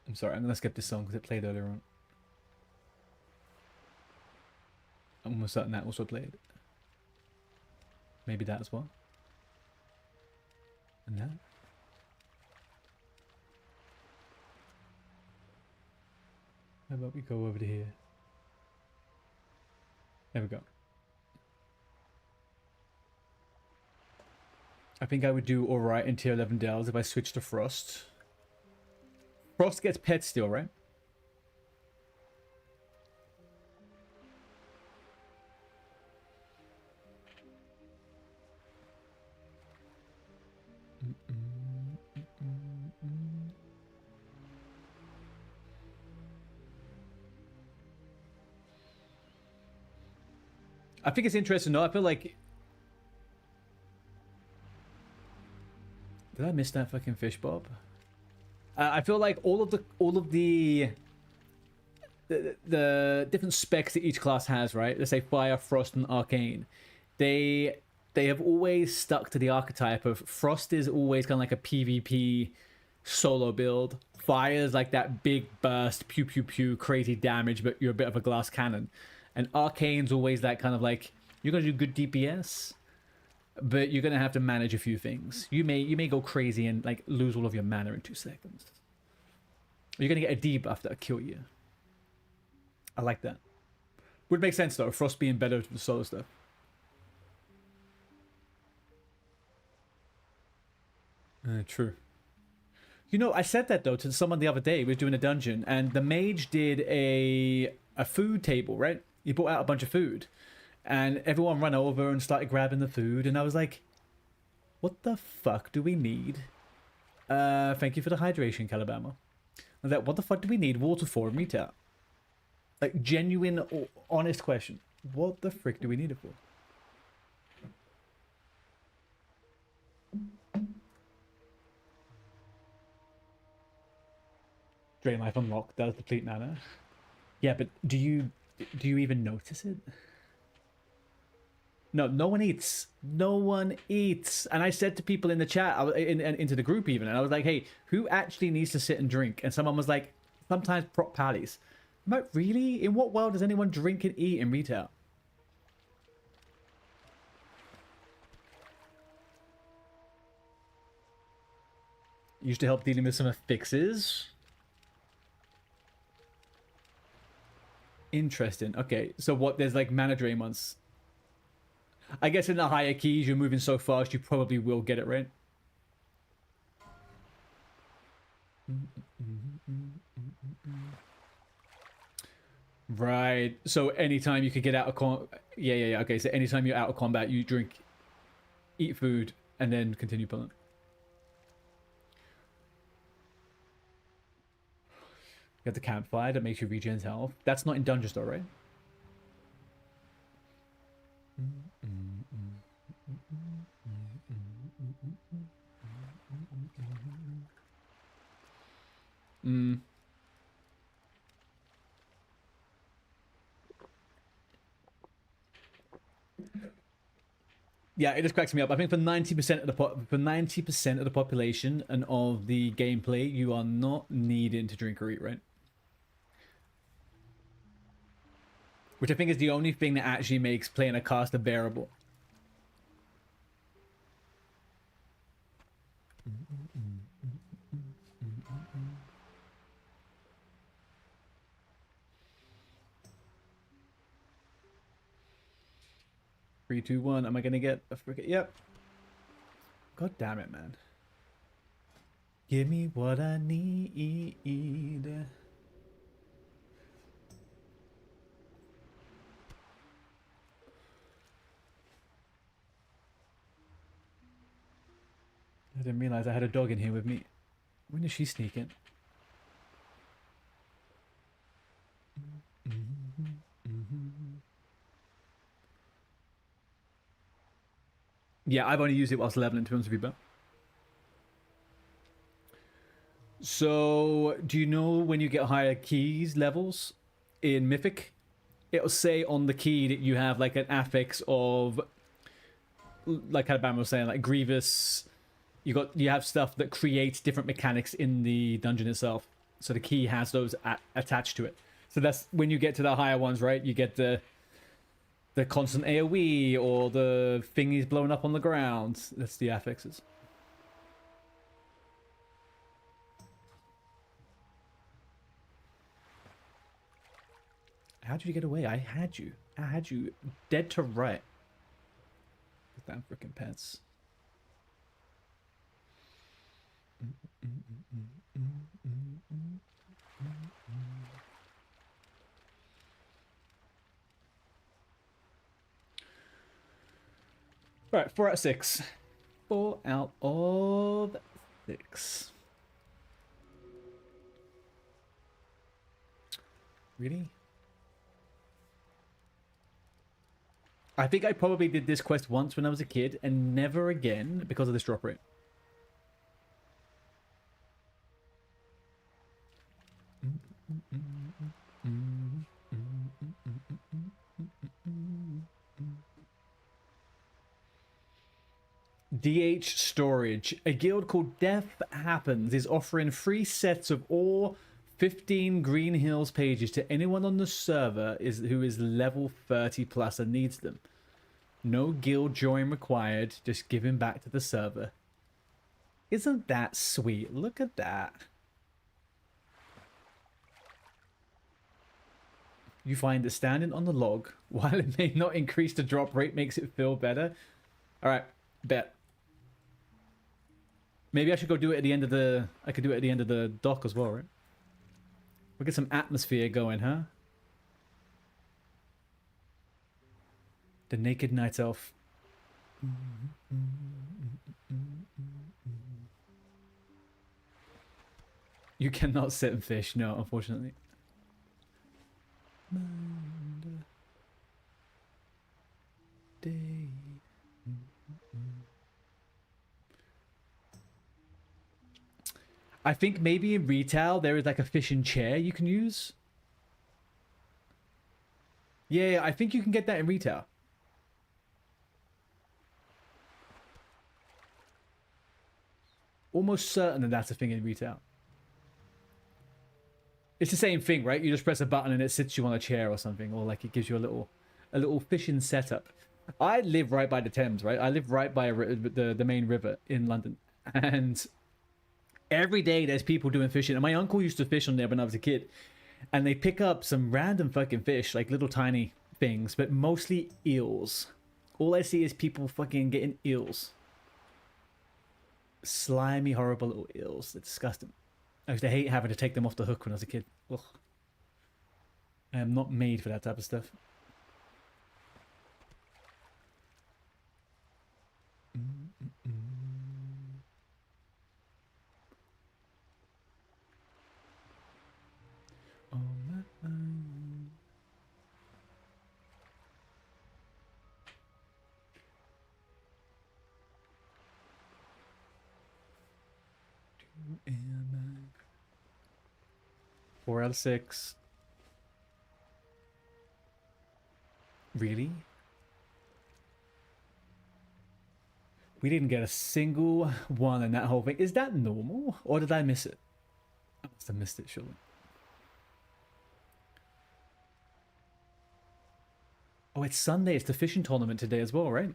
I'm sorry, I'm gonna skip this song because it played earlier on. I'm almost certain that also played. Maybe that as well. And that. How about we go over to here? There we go. I think I would do alright in tier 11 delves if I switch to Frost. Frost gets pet still, right? I think it's interesting though. I feel like... Did I miss that fucking fish, Bob? I feel like all of the different specs that each class has, right? Let's say Fire, Frost, and Arcane. They have always stuck to the archetype of Frost is always kind of like a PvP solo build. Fire is like that big burst, pew pew pew, crazy damage, but you're a bit of a glass cannon. And Arcane's always that kind of like, you're gonna do good DPS, but you're gonna have to manage a few things. You may go crazy and like lose all of your mana in 2 seconds. You're gonna get a debuff that'll kill you. I like that. Would make sense though, Frost being better with the solo stuff. True. You know, I said that though to someone the other day. We were doing a dungeon, and the mage did a food table, right? He brought out a bunch of food, and everyone ran over and started grabbing the food, and I was like, what the fuck do we need? Thank you for the hydration, Calabama. I was like, what the fuck do we need water for in retail? Like, genuine, honest question. What the frick do we need it for? Drain life unlocked, does deplete mana. Yeah, but do you even notice it? No one eats. No one eats. And I said to people in the chat, into the group even, and I was like, hey, who actually needs to sit and drink? And someone was like, sometimes prop pallies. I'm like, really? In what world does anyone drink and eat in retail? Used to help dealing with some fixes. Interesting. Okay, so what? There's like mana drain months. I guess in the higher keys, you're moving so fast, you probably will get it right. Right. So anytime you could get out of yeah. Okay. So anytime you're out of combat, you drink, eat food, and then continue pulling. You have the campfire that makes you regen health. That's not in dungeons though, right? Yeah, it just cracks me up. I think for 90% of the population and of the gameplay, you are not needing to drink or eat, right? Which I think is the only thing that actually makes playing a caster bearable. Three, two, one. Am I gonna get a freaking? Yep. God damn it, man. Give me what I need. I didn't realize I had a dog in here with me. When is she sneaking? Yeah, I've only used it whilst leveling, to be honest with you, but. So, do you know when you get higher keys levels in Mythic? It'll say on the key that you have like an affix of, like Alabama was saying, like Grievous. You have stuff that creates different mechanics in the dungeon itself. So the key has those attached to it. So that's when you get to the higher ones, right? You get the constant AoE or the thingies blowing up on the ground. That's the affixes. How did you get away? I had you. I had you dead to right. Damn freaking pets. Right, 4 out of 6. 4 out of 6. Really? I think I probably did this quest once when I was a kid and never again because of this drop rate. DH Storage. A guild called Death Happens is offering free sets of all 15 Green Hills pages to anyone on the server who is level 30 plus and needs them. No guild join required, just give him back to the server. Isn't that sweet? Look at that. You find that standing on the log, while it may not increase the drop rate, makes it feel better. Alright, bet. Maybe I should go do it at the end of the... I could do it at the end of the dock as well, right? We'll get some atmosphere going, huh? The Naked Night Elf. You cannot sit and fish, no, unfortunately. Day. I think maybe in retail there is like a fishing chair you can use. Yeah, I think you can get that in retail. Almost certain that that's a thing in retail. It's the same thing, right? You just press a button and it sits you on a chair or something, or like it gives you a little fishing setup. I live right by the Thames, right? I live right by the main river in London, and every day there's people doing fishing. And my uncle used to fish on there when I was a kid, and they pick up some random fucking fish, like little tiny things, but mostly eels. All I see is people fucking getting eels. Slimy, horrible little eels. They're disgusting. I used to hate having to take them off the hook when I was a kid. Ugh. I am not made for that type of stuff. Oh my. Am I? 4 out of 6. Really? We didn't get a single one in that whole thing. Is that normal? Or did I miss it? I must have missed it, surely. Oh, it's Sunday. It's the fishing tournament today as well, right?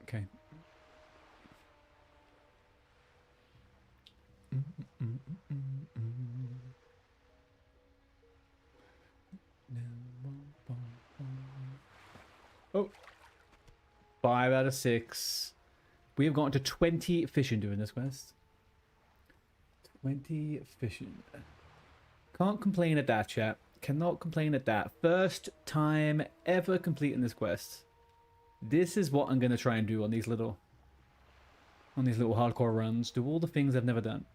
Okay. Oh. 5 out of 6. We have gotten to 20 fishing doing this quest. 20 fishing. Can't complain at that, chat. Cannot complain at that. First time ever completing this quest. This is what I'm going to try and do on these little hardcore runs. Do all the things I've never done.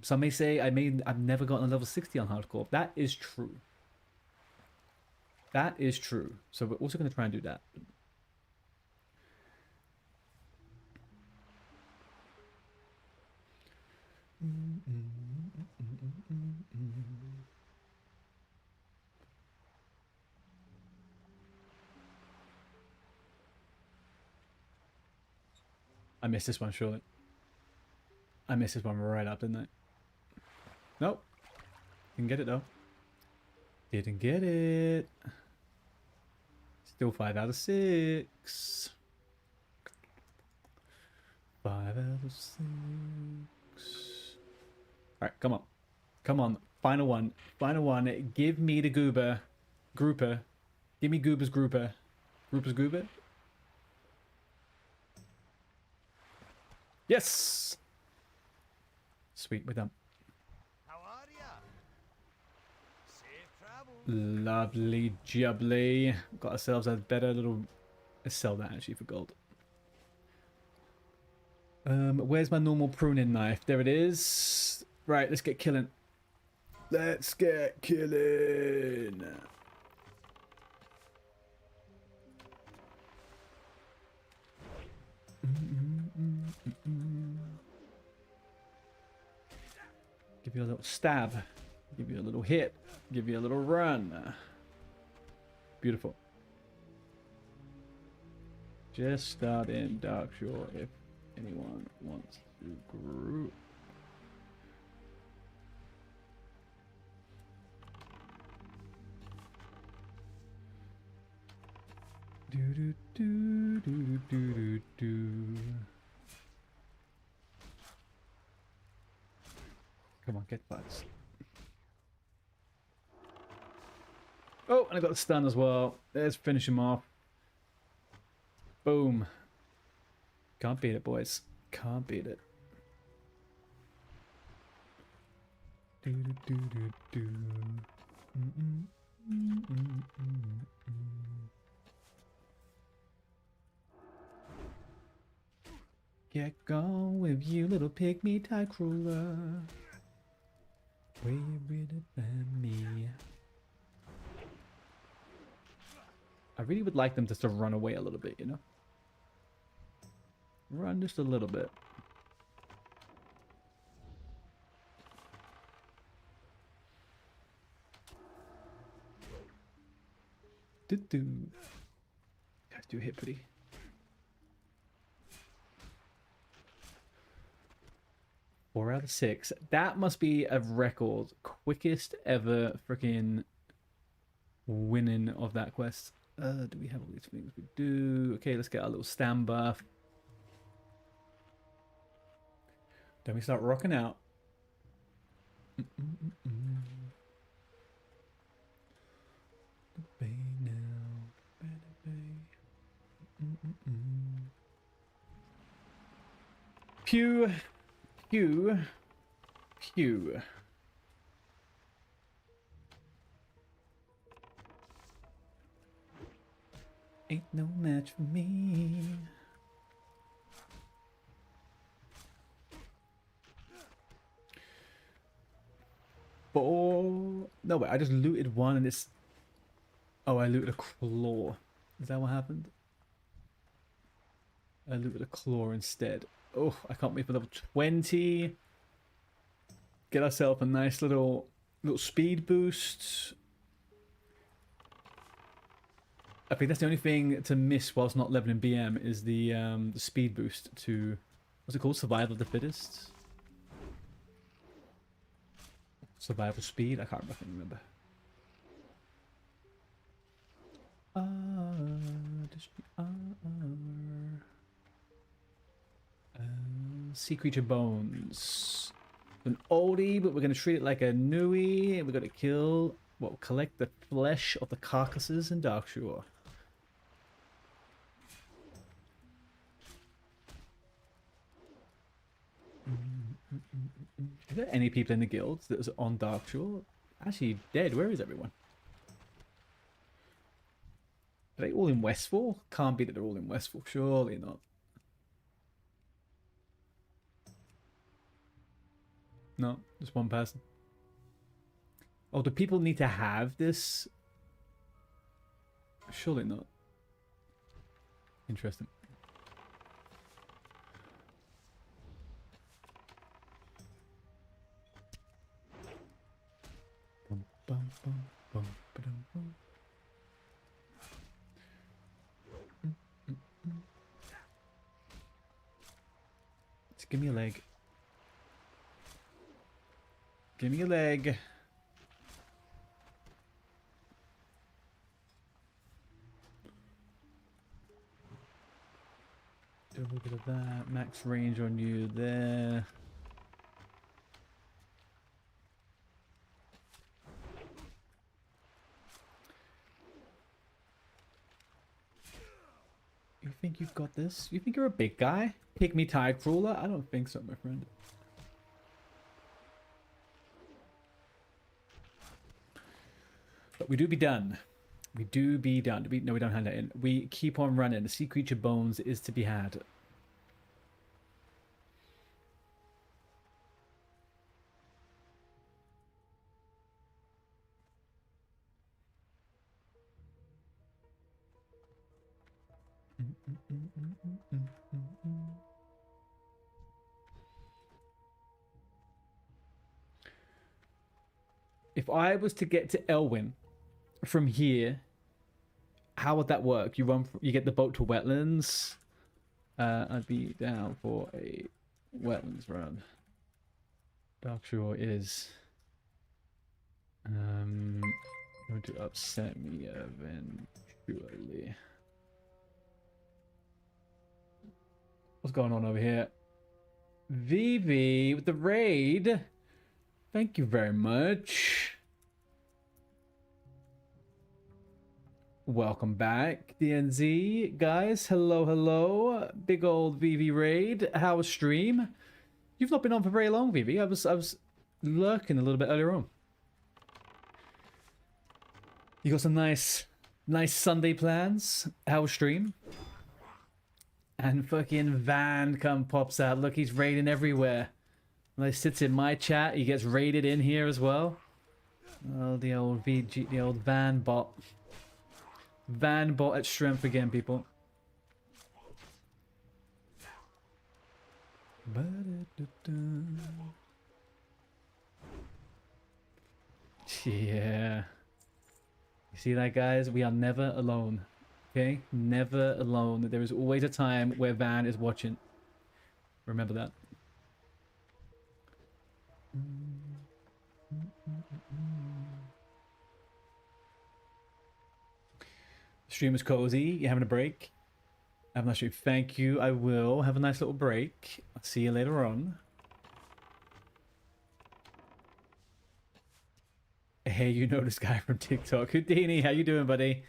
Some may say I've never gotten a level 60 on hardcore. That is true. That is true. So we're also going to try and do that. I missed this one, surely. I missed this one right up, didn't I? Nope. Didn't get it, though. Didn't get it. Still 5 out of 6. 5 out of 6. Alright, come on. Come on. Final one. Final one. Give me the goober. Grouper. Give me Goober's grouper. Grouper's goober. Yes! Sweet, we're done. How are ya? Safe travel. Lovely jubbly. Got ourselves a better little... Let's sell that actually for gold. Where's my normal pruning knife? There it is. Right, let's get killing. Let's get killing. Give you a little stab. Give you a little hit. Give you a little run. Beautiful. Just start in Darkshore if anyone wants to group. Do do do do do do do. Come on, get butts. Oh, and I got the stun as well. Let's finish him off. Boom. Can't beat it, boys. Can't beat it. Do do do do do. Get gone with you, little pygmy tie cruller. Where you really find me? I really would like them just to run away a little bit, you know? Run just a little bit. Do-do. Guys do hit pretty. Four out of 6. That must be a record. Quickest ever freaking winning of that quest. Do we have all these things? We do. Okay, let's get our little stand buff. Then we start rocking out. The bay now. The bay. Pew. Pew. Pew. Ain't no match for me. Four. No, wait, I just looted one and it's... Oh, I looted a claw. Is that what happened? I looted a claw instead. Oh, I can't wait for level 20. Get ourselves a nice little speed boost. I think that's the only thing to miss whilst not leveling BM is the speed boost to... What's it called? Survival of the Fittest? Survival speed? I can't remember. Sea creature bones. An oldie, but we're going to treat it like a newie. And we're going to kill, well, collect the flesh of the carcasses in Darkshore. Are there any people in the guilds that was on Darkshore? Actually dead. Where is everyone? Are they all in Westfall? Can't be that they're all in Westfall. Surely not. No, just one person. Oh, do people need to have this? Surely not. Interesting. Bum, bum, bum, bum, ba-dum, bum. Just give me a leg. Give me a leg. Do a little bit of that. Max range on you there. You think you've got this? You think you're a big guy? Pygmy tide crawler? I don't think so, my friend. But we do be done. We do be done. No, we don't hand that in. We keep on running. The sea creature bones is to be had. If I was to get to Elwyn from here, how would that work? You get the boat to wetlands. I'd be down for a wetlands run. Darkshore is going to upset me eventually. What's going on over here? Vivi with the raid. Thank you very much. Welcome back, DNZ guys. Hello, hello. Big old Vivi raid. How was stream? You've not been on for very long, Vivi. I was lurking a little bit earlier on. You got some nice Sunday plans. How was stream? And fucking Van pops out. Look, he's raiding everywhere. When he sits in my chat, he gets raided in here as well. Oh, the old VG, the old Van bot. Van bot at strength again, people. Yeah. You see that, guys? We are never alone. Okay? Never alone. There is always a time where Van is watching. Remember that. Stream is cozy. You having a break? Have a nice stream. Thank you. I will have a nice little break. I'll see you later on. Hey, you know this guy from TikTok. Houdini, how you doing, buddy?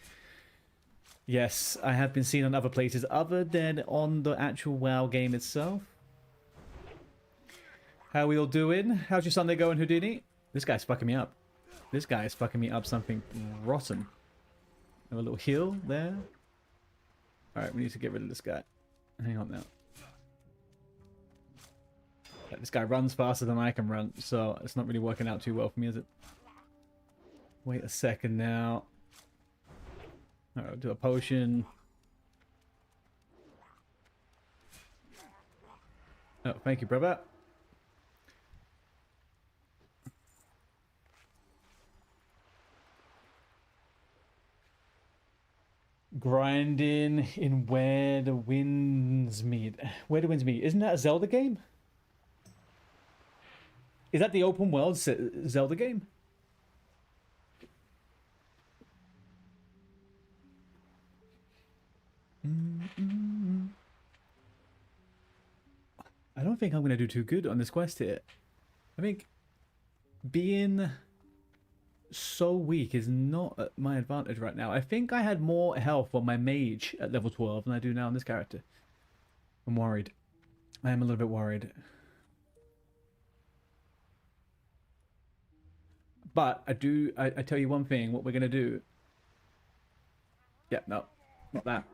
Yes, I have been seen on other places other than on the actual WoW game itself. How we all doing? How's your Sunday going, Houdini? This guy's fucking me up. This guy is fucking me up something rotten. Have a little heal there. Alright, we need to get rid of this guy. Hang on now. This guy runs faster than I can run, so it's not really working out too well for me, is it? Wait a second now. Alright, I'll do a potion. Oh, thank you, brother. Grinding in Where the Winds Meet. Where the Winds Meet. Isn't that a Zelda game? Is that the open world Zelda game? I don't think I'm going to do too good on this quest here. I think being so weak is not at my advantage right now. I think I had more health on my mage at level 12 than I do now on this character. I'm worried. I am a little bit worried. But I tell you one thing, what we're going to do. Yeah, no, not that.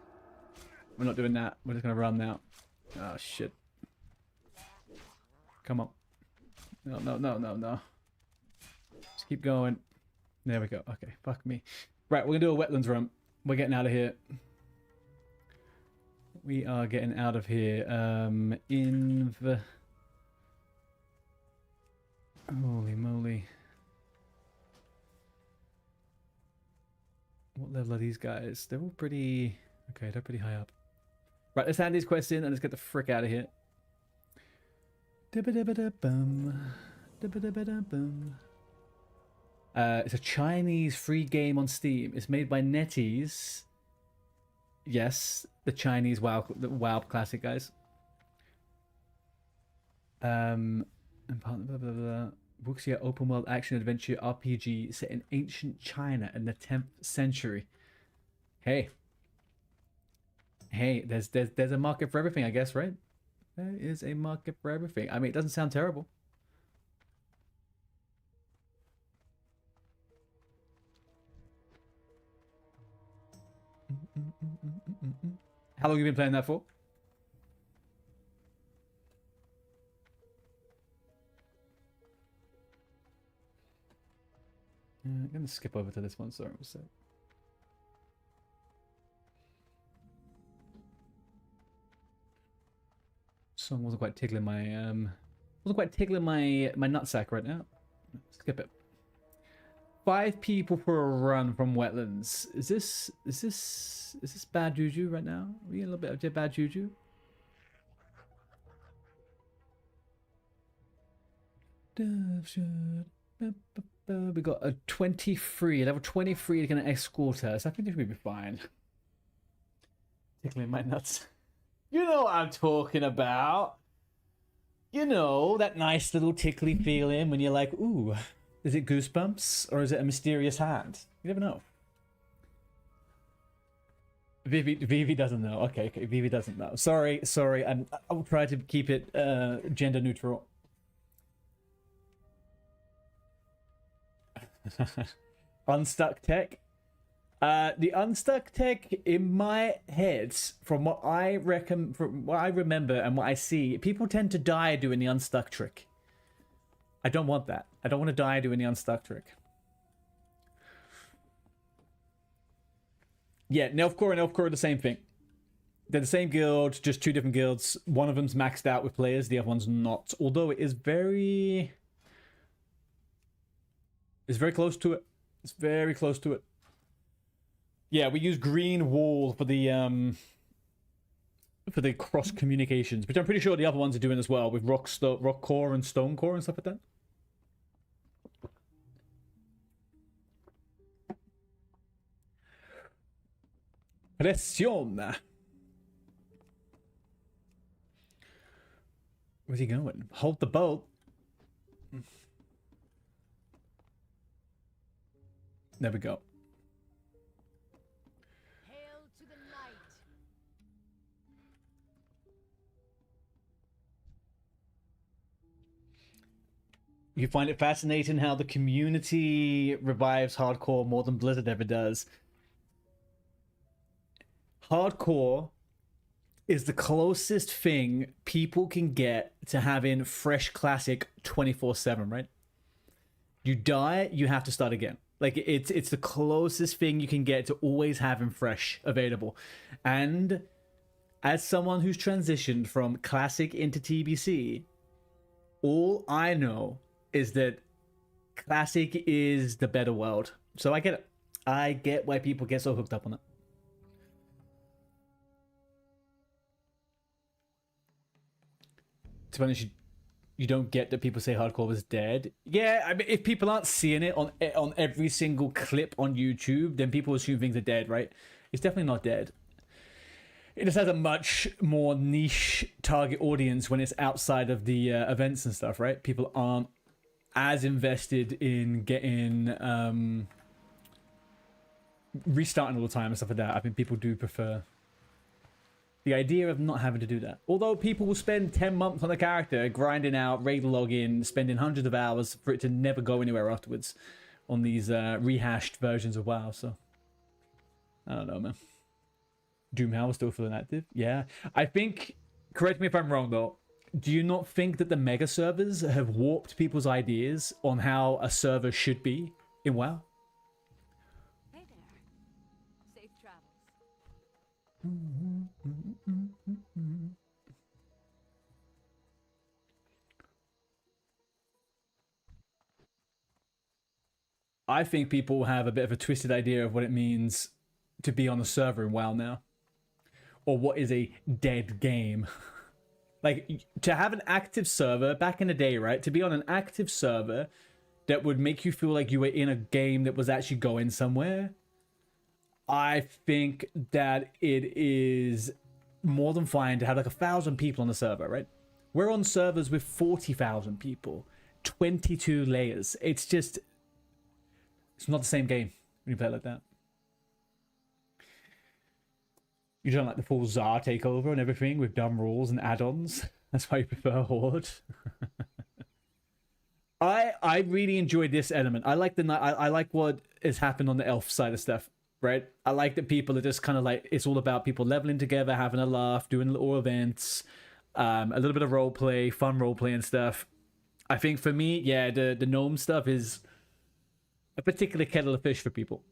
We're not doing that. We're just going to run now. Oh, shit. Come on. No, no, no, no, no. Just keep going. There we go. Okay, fuck me. Right, we're going to do a wetlands run. We're getting out of here. We are getting out of here. Holy moly. What level are these guys? They're all pretty... Okay, they're pretty high up. Right, let's hand these quests in and let's get the frick out of here. It's a Chinese free game on Steam. It's made by NetEase. Yes, the Chinese WoW classic guys. And blah, blah, blah, blah. Wuxia open world action adventure RPG set in ancient China in the 10th century. Hey, there's a market for everything, I guess, right? There is a market for everything. I mean, it doesn't sound terrible. How long have you been playing that for? I'm gonna skip over to this one. Sorry, what's that? Song wasn't quite tickling my my nutsack right now. Skip it. 5 people for a run from wetlands. Is this bad juju right now? Are we getting a little bit of bad juju? We got a 23. Level 23 is going to escort us. I think this will be fine. Tickling my nuts. You know what I'm talking about. You know, that nice little tickly feeling when you're like, ooh, is it goosebumps or is it a mysterious hand? You never know. Vivi doesn't know. Okay, Vivi doesn't know. Sorry. I'll try to keep it gender neutral. Unstuck tech. The unstuck tech in my head, from what I remember and what I see, people tend to die doing the unstuck trick. I don't want that. I don't want to die doing the unstuck trick. Yeah, Nelfcore and Elfcore are the same thing. They're the same guild, just 2 different guilds. One of them's maxed out with players, the other one's not. Although it is very... It's very close to it. It's very close to it. Yeah, we use green wall for the cross communications, which I'm pretty sure the other ones are doing as well with rock core and stone core and stuff like that. Presión. Where's he going? Hold the boat. There we go. Hail to the night. You find it fascinating how the community revives hardcore more than Blizzard ever does. Hardcore is the closest thing people can get to having fresh classic 24/7, right? You die, you have to start again. Like, it's the closest thing you can get to always having fresh available. And as someone who's transitioned from classic into TBC, all I know is that classic is the better world. So I get it. I get why people get so hooked up on it. To be honest, you don't get that people say hardcore was dead. Yeah, I mean, if people aren't seeing it on every single clip on YouTube, then people assume things are dead, right? It's definitely not dead. It just has a much more niche target audience when it's outside of the events and stuff, right? People aren't as invested in getting restarting all the time and stuff like that. I think people do prefer the idea of not having to do that. Although people will spend 10 months on a character grinding out, raid login, spending hundreds of hours for it to never go anywhere afterwards on these rehashed versions of WoW. So I don't know, man. Doomhouse still feeling active. Yeah, I think, correct me if I'm wrong though, do you not think that the mega servers have warped people's ideas on how a server should be in WoW? Hey there. Safe travels. I think people have a bit of a twisted idea of what it means to be on a server in WoW now, or what is a dead game. Like, to have an active server back in the day, right? To be on an active server that would make you feel like you were in a game that was actually going somewhere. I think that it is more than fine to have like 1,000 people on the server, right? We're on servers with 40,000 people, 22 layers. It's just, it's not the same game when you play it like that. You don't like the full Tsar takeover and everything with dumb rules and add-ons. That's why you prefer Horde. I really enjoyed this element. I like I like what has happened on the elf side of stuff, right? I like that people are just kind of like, it's all about people leveling together, having a laugh, doing little events, a little bit of roleplay, fun roleplay and stuff. I think for me, yeah, the gnome stuff is a particular kettle of fish for people.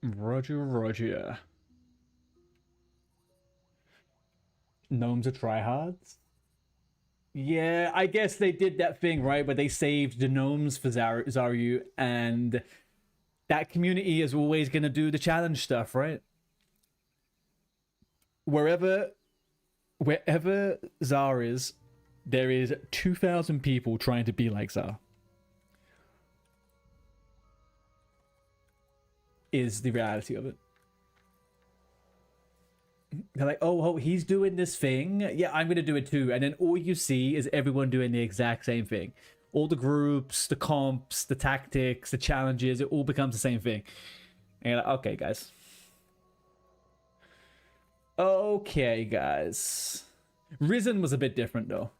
Roger. Gnomes are tryhards. Yeah, I guess they did that thing, right? But they saved the gnomes for Zaryu, and that community is always going to do the challenge stuff, right? Wherever Zar is, there is 2,000 people trying to be like Zar. Is the reality of it. They're like, oh, he's doing this thing. Yeah, I'm going to do it too. And then all you see is everyone doing the exact same thing. All the groups, the comps, the tactics, the challenges, it all becomes the same thing. And you're like, okay, guys. Okay, guys. Risen was a bit different, though.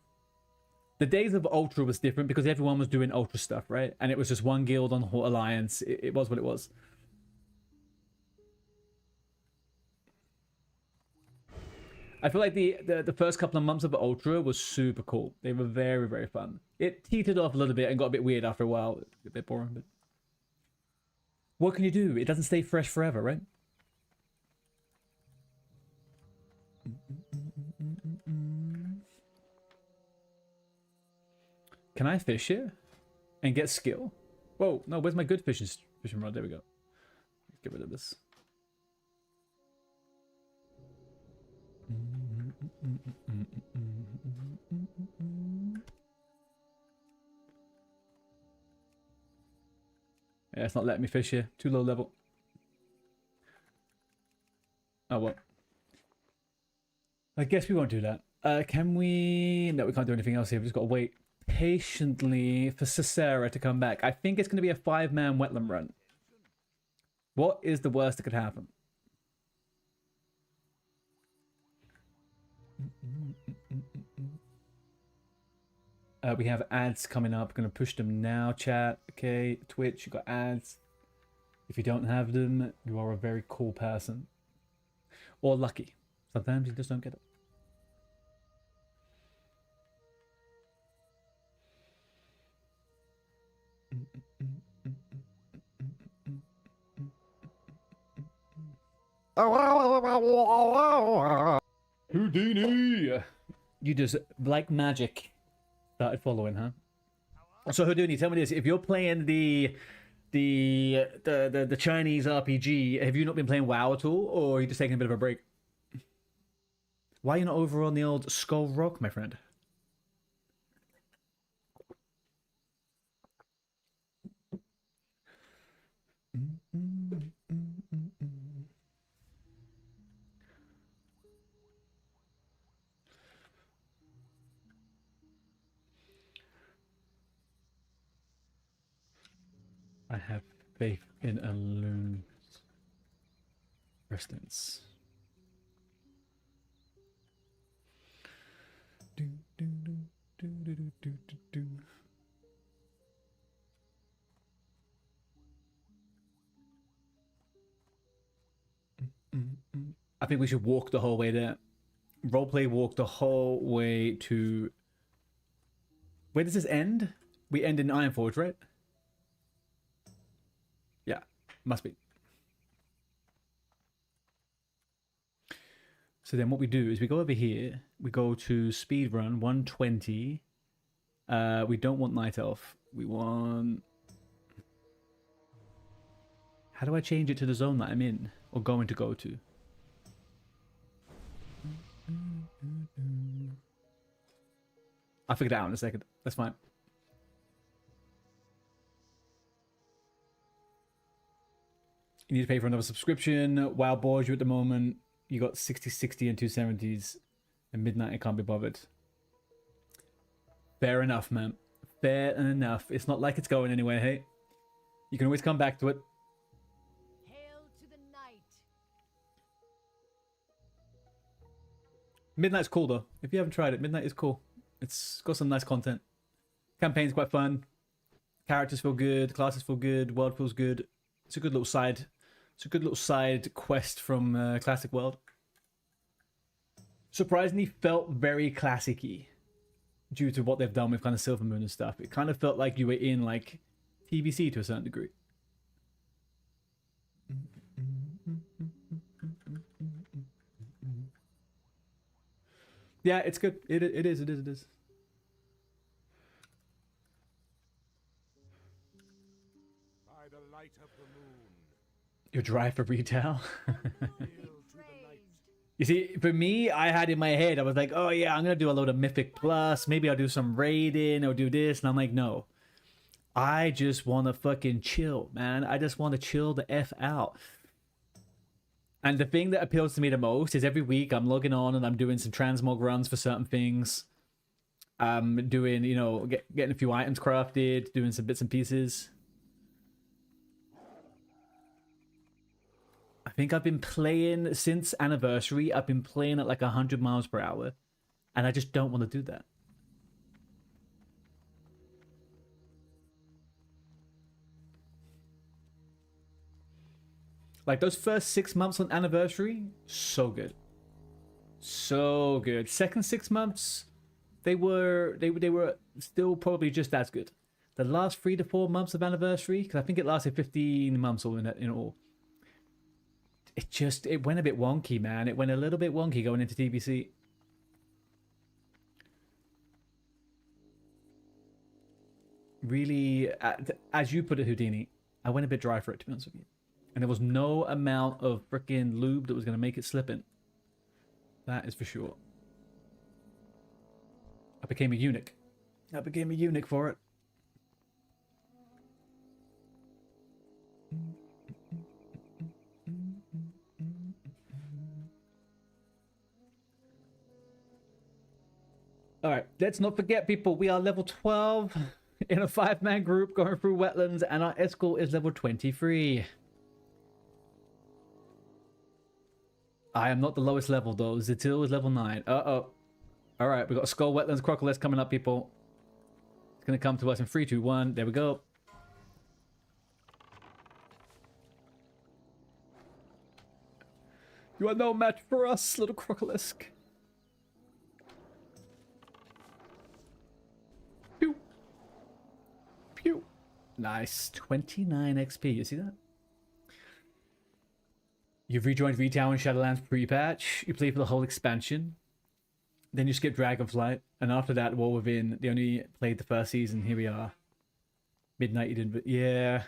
The days of Ultra was different because everyone was doing Ultra stuff, right? And it was just one guild on the whole alliance. It was what it was. I feel like the first couple of months of Ultra was super cool. They were very, very fun. It teetered off a little bit and got a bit weird after a while. A bit boring, but what can you do? It doesn't stay fresh forever, right? Can I fish here and get skill? Whoa, no, where's my good fishing rod? There we go. Let's get rid of this. Yeah, it's not letting me fish here. Too low level. Oh, well. I guess we won't do that. Can we... No, we can't do anything else here. We've just got to wait patiently for Cicera to come back. I think it's going to be a 5-man wetland run. What is the worst that could happen? We have ads coming up. Going to push them now, chat. Okay, Twitch, you got ads. If you don't have them, you are a very cool person. Or lucky. Sometimes you just don't get it. Houdini! You just, like magic, started following, huh? So Houdini, tell me this. If you're playing the the Chinese RPG, have you not been playing WoW at all, or are you just taking a bit of a break? Why are you not over on the old Skull Rock, my friend? I have faith in a loon's resistance. I think we should walk the whole way there. Roleplay walk the whole way to... Where does this end? We end in Ironforge, right? Yeah, must be. So then what we do is we go over here. We go to speedrun 120. We don't want Night Elf. We want... How do I change it to the zone that I'm in? Or going to go to? I'll figure it out in a second. That's fine. You need to pay for another subscription. WoW bores you at the moment. You got 60, 60, and 270s. And midnight, I can't be bothered. Fair enough, man. Fair enough. It's not like it's going anywhere, hey? You can always come back to it. Hail to the night. Midnight's cool, though. If you haven't tried it, Midnight is cool. It's got some nice content. Campaign's quite fun. Characters feel good. Classes feel good. World feels good. It's a good little side... It's a good little side quest from Classic World. Surprisingly felt very classic-y due to what they've done with kind of Silvermoon and stuff. It kind of felt like you were in like TBC to a certain degree. Yeah, it's good. It is. By the light of the moon. Your drive for retail. Hail to the night. You see, for me, I had in my head, I was like, oh yeah, I'm going to do a load of Mythic Plus. Maybe I'll do some raiding or do this. And I'm like, no. I just want to fucking chill, man. I just want to chill the F out. And the thing that appeals to me the most is every week I'm logging on and I'm doing some transmog runs for certain things. I'm doing, you know, getting a few items crafted, doing some bits and pieces. I think I've been playing since Anniversary. I've been playing at like 100 miles per hour. And I just don't want to do that. Like those first 6 months on Anniversary, so good. So good. Second 6 months, they were still probably just as good. The last 3 to 4 months of Anniversary, because I think it lasted 15 months all in all. It went a bit wonky, man. It went a little bit wonky going into TBC. Really, as you put it, Houdini, I went a bit dry for it, to be honest with you. And there was no amount of freaking lube that was going to make it slipping. That is for sure. I became a eunuch. I became a eunuch for it. Alright, let's not forget, people, we are level 12 in a 5-man group going through wetlands, and our escort is level 23. I am not the lowest level, though. Zitil is level 9. Uh-oh. Alright, we got Skull Wetlands Crocodile coming up, people. It's going to come to us in 3, 2, 1. There we go. You are no match for us, little Crocolisk. Pew. Pew. Nice. 29 XP. You see that? You've rejoined Retail and Shadowlands pre-patch. You play for the whole expansion. Then you skip Dragonflight. And after that, War Within, they only played the first season. Here we are. Midnight, you didn't... Yeah.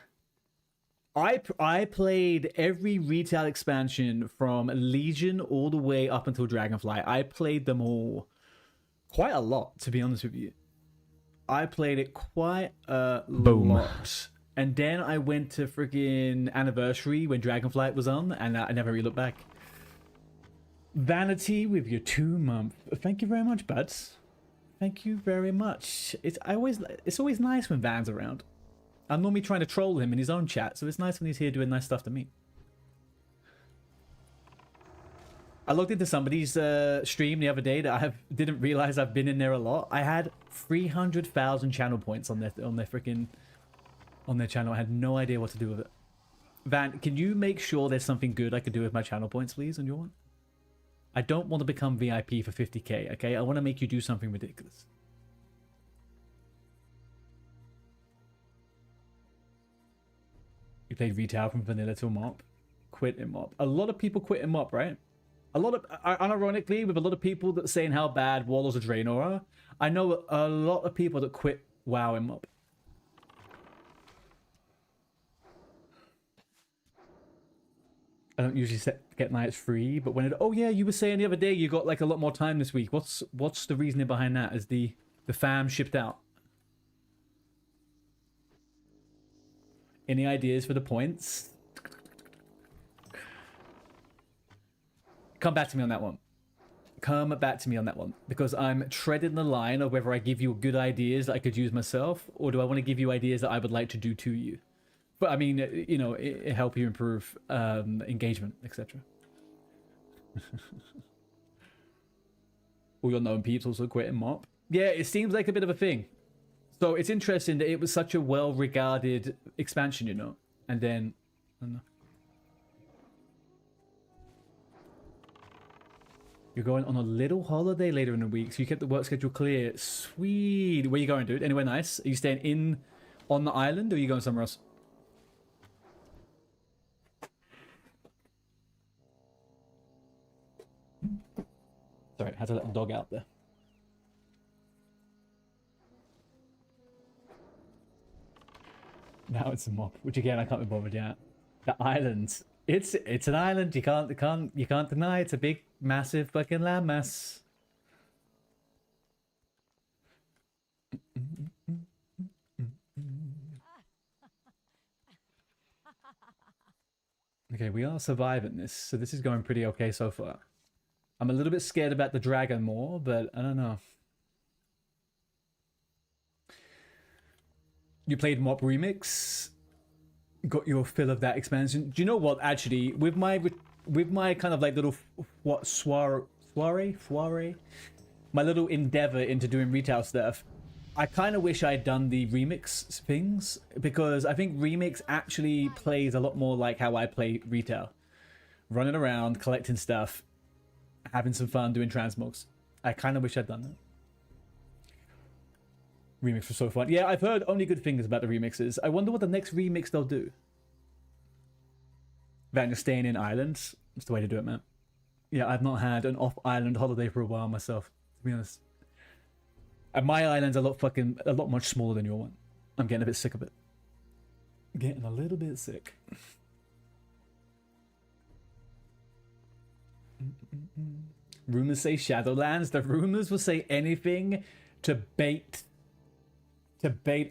I played every retail expansion from Legion all the way up until Dragonflight. I played them all quite a lot, to be honest with you. I played it quite a lot. And then I went to freaking Anniversary when Dragonflight was on, and I never really looked back. Vanity with your 2-month. Thank you very much, buds. Thank you very much. It's always nice when Van's around. I'm normally trying to troll him in his own chat, so it's nice when he's here doing nice stuff to me. I looked into somebody's stream the other day that I didn't realize I've been in there a lot. I had 300,000 channel points on their channel. I had no idea what to do with it. Van, can you make sure there's something good I could do with my channel points, please, on your one? I don't want to become VIP for 50k, okay? I want to make you do something ridiculous. You played retail from vanilla to mop. Quit in mop. A lot of people quit in mop, right? A lot of, unironically, with a lot of people that saying how bad Warlords of Draenor are, I know a lot of people that quit WoW in mop. I don't usually get nights free, but when it... Oh yeah, you were saying the other day you got like a lot more time this week. What's the reasoning behind that? Is the fam shipped out? Any ideas for the points? Come back to me on that one. Come back to me on that one. Because I'm treading the line of whether I give you good ideas that I could use myself, or do I want to give you ideas that I would like to do to you? But I mean, you know, it help you improve engagement, etc. All your known peeps also quit in mop. Yeah, it seems like a bit of a thing. So it's interesting that it was such a well-regarded expansion, you know, and then I don't know. You're going on a little holiday later in the week, so you kept the work schedule clear. Sweet. Where you going, dude? Anywhere nice? Are you staying on the island, or are you going somewhere else? Sorry, I had to let the dog out there. Now it's a mop, which again I can't be bothered yet. The island. It's an island. You can't deny it's a big, massive fucking landmass. Okay, we are surviving this, so this is going pretty okay so far. I'm a little bit scared about the dragon more, but I don't know. You played Mop Remix, got your fill of that expansion. Do you know what? Actually, with my kind of like little soiree, my little endeavor into doing retail stuff, I kind of wish I'd done the remix things, because I think remix actually plays a lot more like how I play retail, running around collecting stuff, having some fun doing transmogs. I kind of wish I'd done that. Remix was so fun. Yeah, I've heard only good things about the remixes. I wonder what the next remix they'll do. Van, you're staying in islands. That's the way to do it, man. Yeah, I've not had an off-island holiday for a while myself, to be honest. And my island's a lot much smaller than your one. I'm getting a bit sick of it. Getting a little bit sick. Rumors say Shadowlands. The rumors will say anything to bait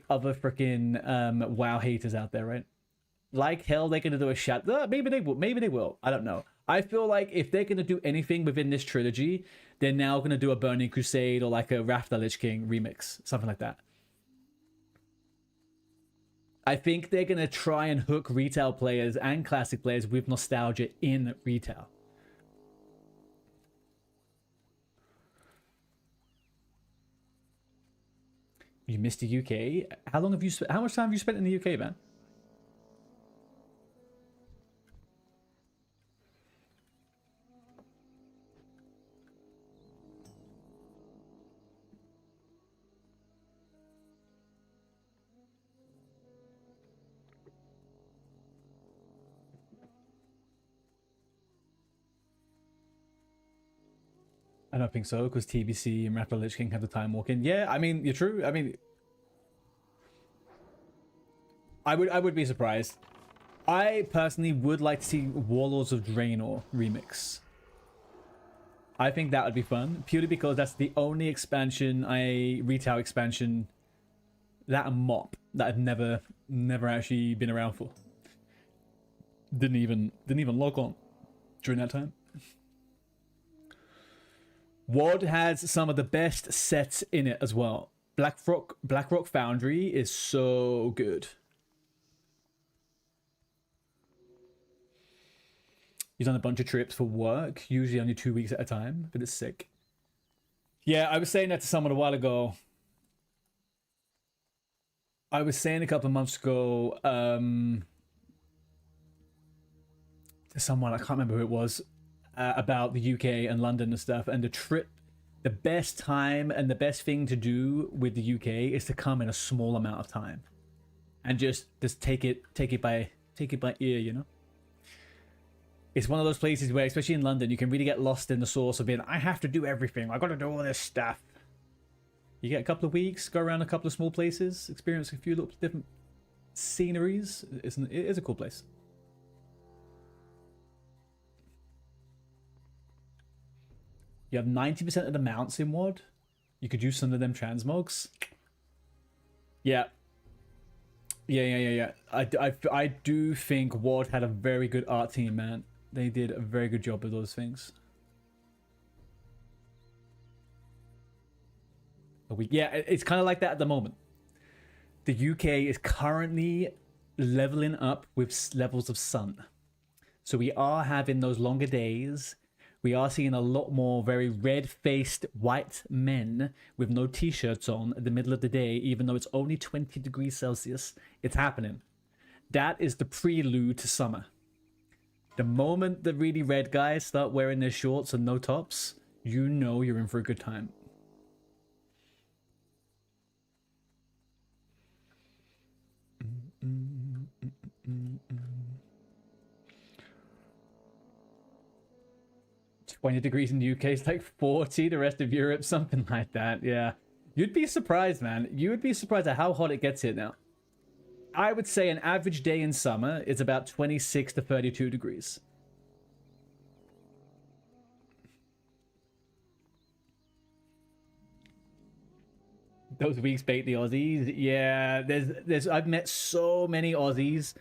other freaking WoW haters out there, right? Like hell, they're gonna do a shadow. Maybe they will. Maybe they will. I don't know. I feel like if they're gonna do anything within this trilogy, they're now gonna do a Burning Crusade or like a Wrath of the Lich King remix, something like that. I think they're gonna try and hook retail players and classic players with nostalgia in retail. You missed the UK. How much time have you spent in the UK, man? I don't think so, because TBC and Wrath of the Lich King have the time walking. Yeah, I mean, you're true. I mean, I would be surprised. I personally would like to see Warlords of Draenor remix. I think that would be fun, purely because that's the only expansion, retail expansion, that and Mop, that I've never actually been around for. Didn't even log on during that time. WoD has some of the best sets in it as well. Blackrock Foundry is so good. He's done a bunch of trips for work, usually only 2 weeks at a time, but it's sick. Yeah, I was saying that to someone a while ago. I was saying a couple of months ago to someone, I can't remember who it was, about the UK and London and stuff, and the trip. The best time and the best thing to do with the UK is to come in a small amount of time, and just take it by ear, you know. It's one of those places where, especially in London, you can really get lost in the source of being, I have to do everything. I got to do all this stuff. You get a couple of weeks, go around a couple of small places, experience a few little different sceneries. It is a cool place. You have 90% of the mounts in WoD. You could use some of them transmogs. Yeah. I do think WoD had a very good art team, man. They did a very good job of those things. Yeah, it's kind of like that at the moment. The UK is currently leveling up with levels of sun. So we are having those longer days. We are seeing a lot more very red-faced white men with no t-shirts on at the middle of the day, even though it's only 20 degrees Celsius. It's happening. That is the prelude to summer. The moment the really red guys start wearing their shorts and no tops, you know you're in for a good time. "20 degrees in the UK is like 40, the rest of Europe," something like that. Yeah, you'd be surprised, man. You would be surprised at how hot it gets here now. I would say an average day in summer is about 26 to 32 degrees. Those weeks bait the Aussies. Yeah, there's I've met so many Aussies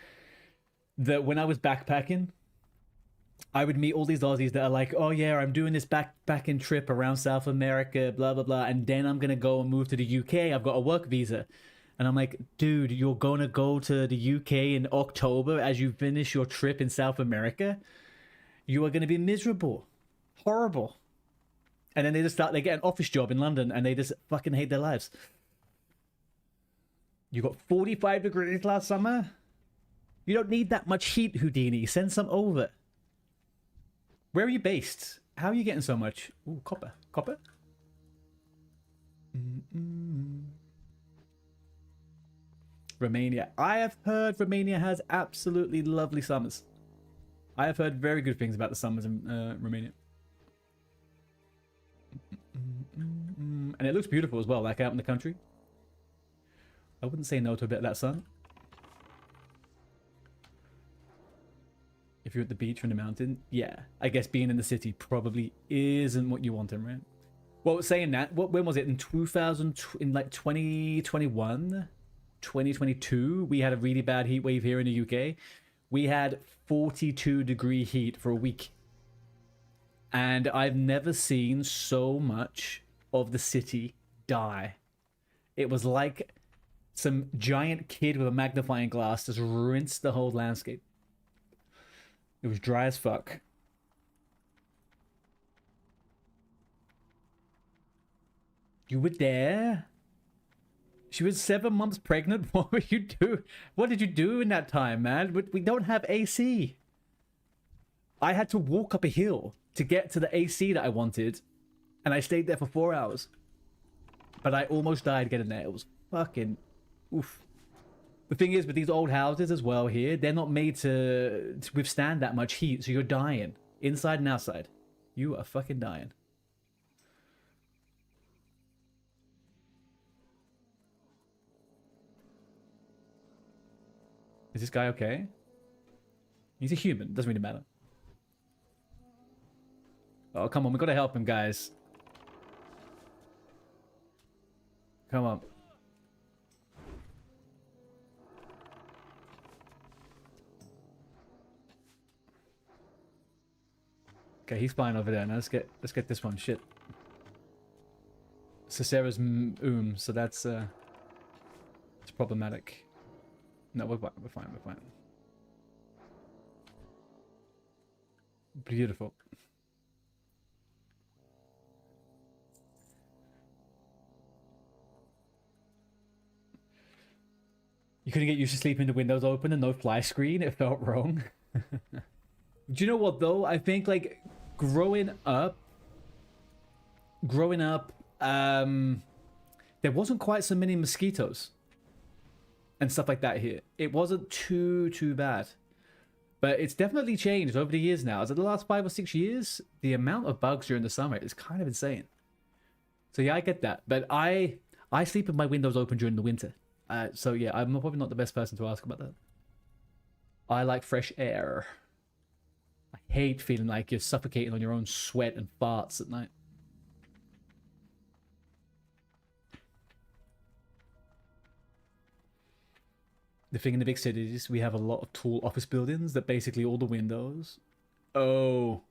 that when I was backpacking, I would meet all these Aussies that are like, oh yeah, I'm doing this backpacking trip around South America, blah blah blah, and then I'm gonna go and move to the UK. I've got a work visa. And I'm like, dude, you're gonna go to the UK in October as you finish your trip in South America? You are gonna be miserable. Horrible. And then they get an office job in London and they just fucking hate their lives. You got 45 degrees last summer? You don't need that much heat, Houdini. Send some over. Where are you based? How are you getting so much? Ooh, copper. Copper? Romania. I have heard Romania has absolutely lovely summers. I have heard very good things about the summers in Romania. And it looks beautiful as well, like out in the country. I wouldn't say no to a bit of that sun. If you're at the beach or in the mountain, yeah. I guess being in the city probably isn't what you want, right? Well, saying that, when was it? In 2021? 2022, we had a really bad heat wave here in the UK. We had 42-degree heat for a week. And I've never seen so much of the city die. It was like some giant kid with a magnifying glass just rinsed the whole landscape. It was dry as fuck. You were there? She was 7 months pregnant? What were you doing? What did you do in that time, man? We don't have AC. I had to walk up a hill to get to the AC that I wanted, and I stayed there for 4 hours. But I almost died getting there. It was fucking oof. The thing is, with these old houses as well here, they're not made to withstand that much heat, so you're dying. Inside and outside. You are fucking dying. Is this guy okay? He's a human. Doesn't really matter. Oh, come on. We gotta help him, guys. Come on. Okay, he's fine over there. Now let's get this one. Shit. Sarah's so that's it's problematic. No, we're fine. We're fine. Beautiful. You couldn't get used to sleeping with the windows open and no fly screen. It felt wrong. Do you know what though? I think like growing up, there wasn't quite so many mosquitoes and stuff like that here. It wasn't too bad, but it's definitely changed over the years now. As of the last 5 or 6 years, the amount of bugs during the summer is kind of insane. So yeah, I get that, but I sleep with my windows open during the winter. So yeah, I'm probably not the best person to ask about that. I like fresh air. I hate feeling like you're suffocating on your own sweat and farts at night. The thing in the big cities, we have a lot of tall office buildings that basically all the windows. Oh.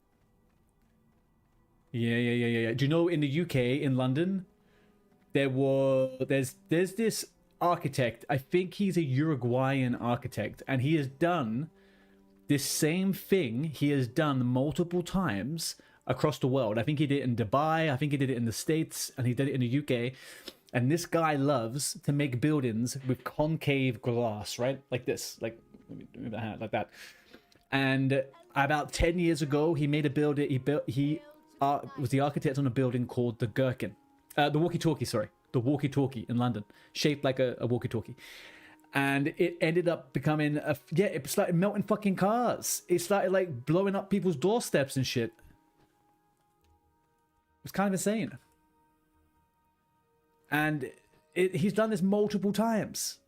Yeah. Do you know in the UK, in London, there's this architect. I think he's a Uruguayan architect, and he has done this same thing. He has done multiple times across the world. I think he did it in Dubai. I think he did it in the States, and he did it in the UK. And this guy loves to make buildings with concave glass, right? Like this, like move that hand like that. And about 10 years ago, he made a building. He was the architect on a building called the Gherkin, the walkie-talkie. Sorry, the walkie-talkie in London, shaped like a walkie-talkie. And it ended up becoming it started melting fucking cars. It started like blowing up people's doorsteps and shit. It was kind of insane. And he's done this multiple times.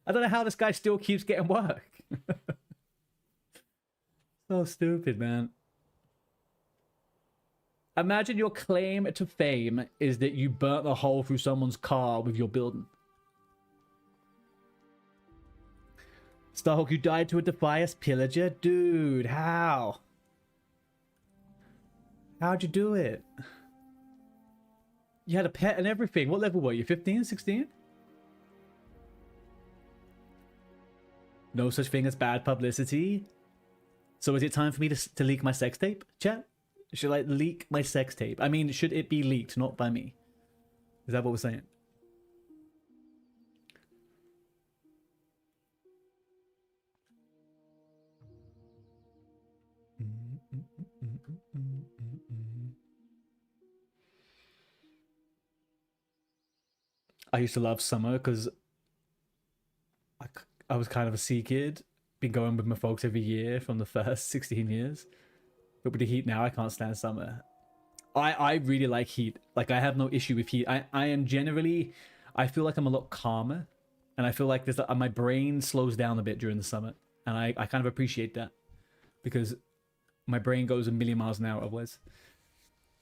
I don't know how this guy still keeps getting work. So stupid, man. Imagine your claim to fame is that you burnt a hole through someone's car with your building. Starhawk, you died to a Defias pillager? Dude, how? How'd you do it? You had a pet and everything. What level were you? 15, 16? No such thing as bad publicity. So is it time for me to leak my sex tape, chat? Should I leak my sex tape? I mean, should it be leaked, not by me? Is that what we're saying? I used to love summer because I was kind of a sea kid. Been going with my folks every year from the first 16 years. But with the heat now, I can't stand summer. I really like heat. Like, I have no issue with heat. I am generally... I feel like I'm a lot calmer. And I feel like there's my brain slows down a bit during the summer. And I kind of appreciate that. Because my brain goes a million miles an hour otherwise.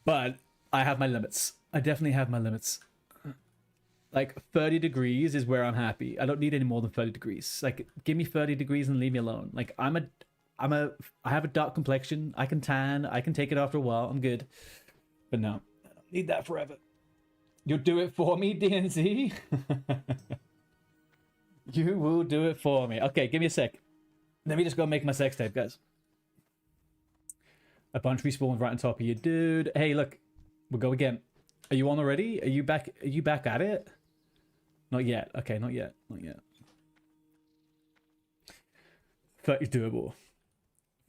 But I have my limits. I definitely have my limits. Like 30 degrees is where I'm happy. I don't need any more than 30 degrees. Like, give me 30 degrees and leave me alone. Like, I have a dark complexion. I can tan. I can take it after a while. I'm good. But no, I don't need that forever. You'll do it for me, DNZ? You will do it for me. Okay, give me a sec. Let me just go make my sex tape, guys. A bunch respawned right on top of you. Dude, hey, look. We'll go again. Are you on already? Are you back at it? Not yet. Okay, not yet. 30 is doable.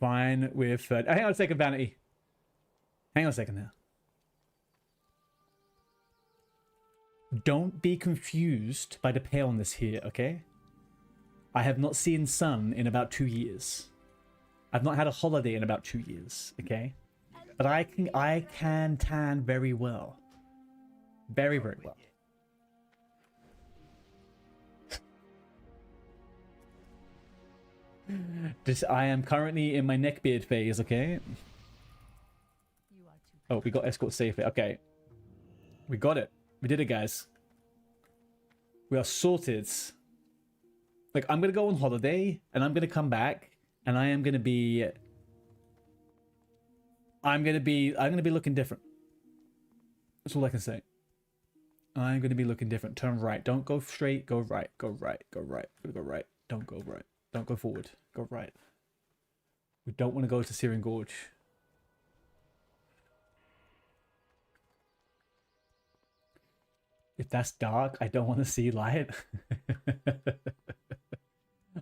Fine with 30. Hang on a second, Vanity. Hang on a second now. Don't be confused by the paleness here, okay? I have not seen sun in about 2 years. I've not had a holiday in about 2 years, okay? But I can tan very well. Very, very well. Just, I am currently in my neckbeard phase, okay? You are too Oh, we got escort safely. Okay. We got it. We did it, guys. We are sorted. Like, I'm gonna go on holiday, and I'm gonna come back, and I'm gonna be looking different. That's all I can say. I'm gonna be looking different. Turn right. Don't go straight. Go right. Go right. Go right. Go right. Don't go right. Don't go forward. Go right. We don't want to go to Syrian Gorge. If that's dark, I don't want to see light.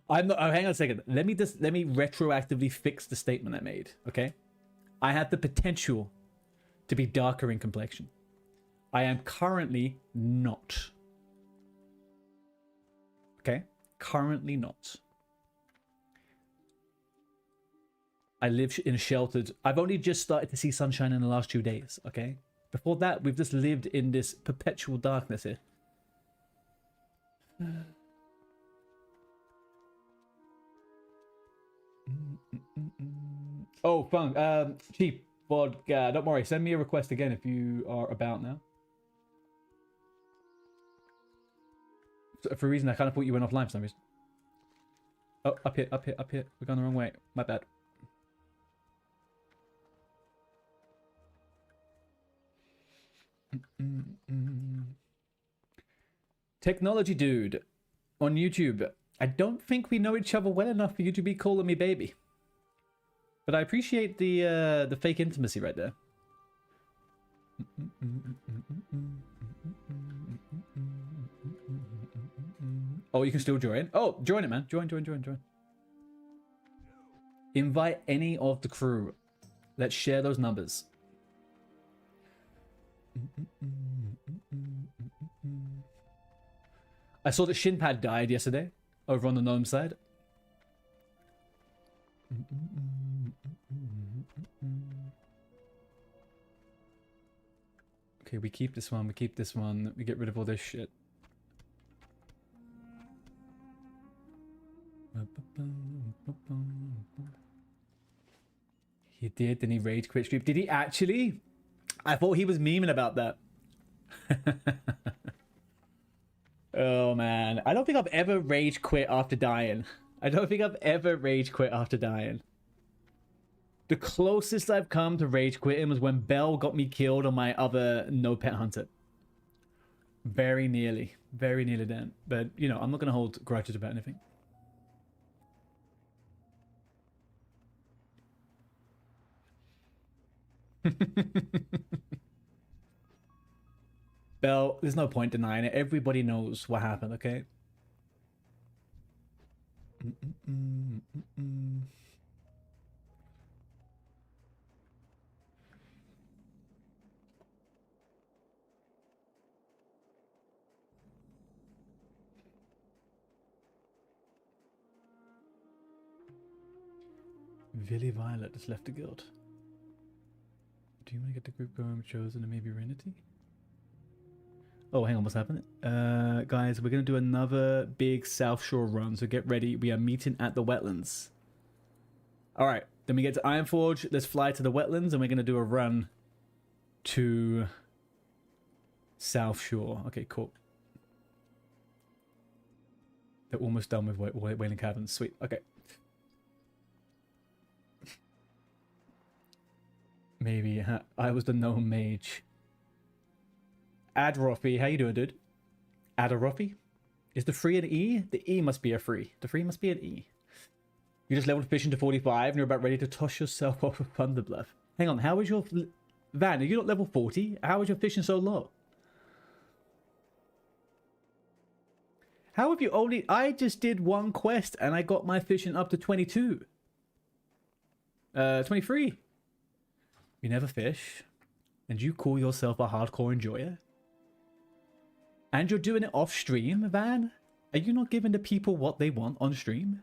I'm not. Oh, hang on a second. Let me retroactively fix the statement I made. Okay, I had the potential to be darker in complexion. I am currently not. Okay, currently not. I live in a sheltered. I've only just started to see sunshine in the last 2 days. Okay. Before that, we've just lived in this perpetual darkness here. Oh, fun. Cheap vodka. Don't worry. Send me a request again if you are about now. For a reason, I kind of thought you went offline for some reason. Oh, up here, up here, up here. We're going the wrong way. My bad. Technology dude on YouTube. I don't think we know each other well enough for you to be calling me baby, but I appreciate the fake intimacy right there. Oh, you can still join. Oh, join it, man. Join. Invite any of the crew. Let's share those numbers. I saw that Shinpad died yesterday over on the gnome side. Okay, we keep this one. We keep this one. We get rid of all this shit. He did, then he rage quit stream. Did he actually? I thought he was memeing about that. Oh man, I don't think I've ever rage quit after dying. I don't think I've ever rage quit after dying. The closest I've come to rage quitting was when Belle got me killed on my other no pet hunter. Very nearly then. But you know, I'm not gonna hold grudges about anything. Belle, there's no point denying it. Everybody knows what happened, okay? Villy Violet has left the guild. Do you want to get the group going with Chosen and maybe Renity? Oh, hang on, what's happening? Guys, we're going to do another big South Shore run, so get ready. We are meeting at the wetlands. Alright, then we get to Ironforge. Let's fly to the wetlands, and we're going to do a run to South Shore. Okay, cool. They're almost done with Wailing Caverns. Sweet, okay. Maybe. I was the gnome mage. Adrofi, how you doing, dude? Adarofi? Is the free an E? The E must be a free. The free must be an E. You just leveled fishing to 45 and you're about ready to toss yourself off of Thunderbluff. Hang on, how is your... Van, are you not level 40? How is your fishing so low? How have you only... I just did one quest and I got my fishing up to 22. 23. You never fish. And you call yourself a hardcore enjoyer? And you're doing it off stream, Van? Are you not giving the people what they want on stream?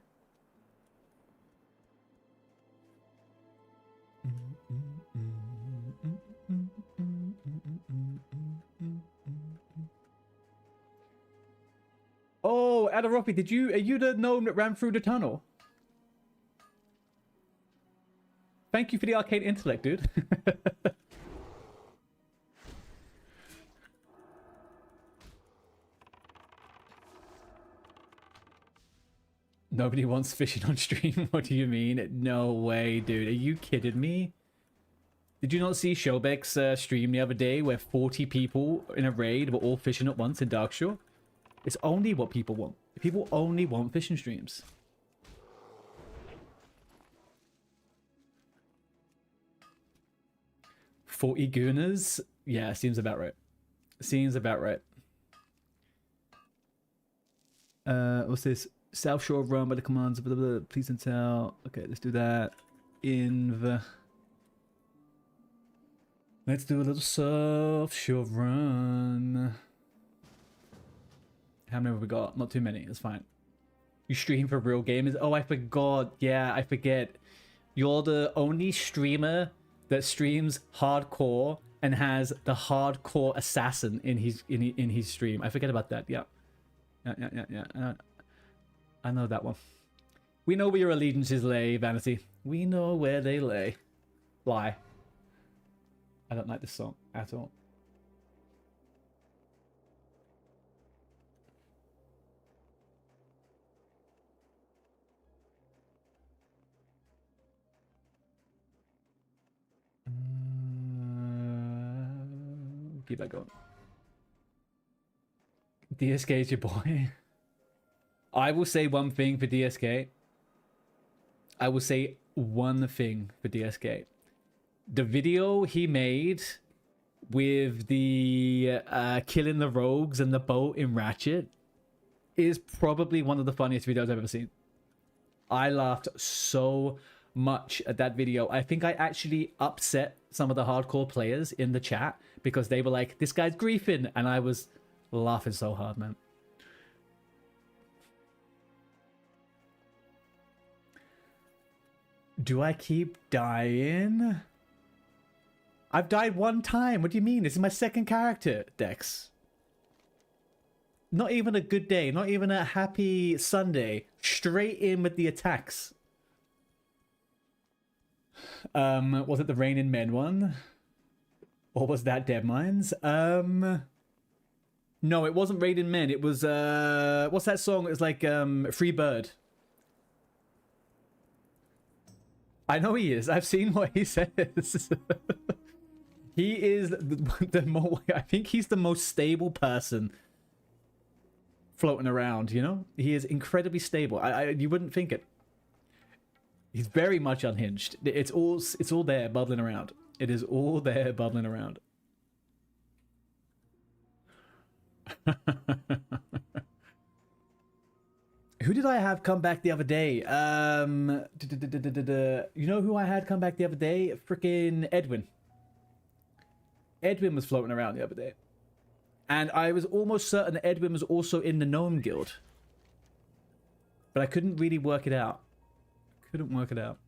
Oh, Adaropi, are you the gnome that ran through the tunnel? thank you for the arcane intellect, dude. Nobody wants fishing on stream. What do you mean? No way, dude. Are you kidding me? Did you not see Shobek's stream the other day where 40 people in a raid were all fishing at once in Darkshore? It's only what people want. People only want fishing streams. "40 gooners?" Yeah, seems about right. Seems about right. What's this? South Shore run by the commands of the please and tell. Okay, let's do that. Let's do a little South Shore run. How many have we got? Not too many. It's fine. You stream for real gamers? Oh, I forgot. Yeah, I forget. You're the only streamer that streams hardcore and has the hardcore assassin in his stream. I forget about that. Yeah. Yeah. I know that one. We know where your allegiances lay, Vanity. We know where they lay. Lie. I don't like this song at all. Keep that going. DSK is your boy. I will say one thing for DSK. I will say one thing for DSK. The video he made with the killing the rogues and the boat in Ratchet is probably one of the funniest videos I've ever seen. I laughed so much at that video. I think I actually upset some of the hardcore players in the chat because they were like, "This guy's griefing," and I was laughing so hard, man. Do I keep dying? I've died one time. What do you mean? This is my second character, Dex. Not even a good day. Not even a happy Sunday. Straight in with the attacks. Was it the Rain in Men one? Or was that Dead Mines? No, it wasn't Rain in Men. It was, what's that song? It was like, Free Bird. I know he is. I've seen what he says. He is the more. I think he's the most stable person floating around. You know, he is incredibly stable. You wouldn't think it. He's very much unhinged. It's all there bubbling around. It is all there bubbling around. Who did I have come back the other day? You know who I had come back the other day? Freaking Edwin. Edwin was floating around the other day. And I was almost certain that Edwin was also in the Gnome Guild. But I couldn't really work it out. Couldn't work it out.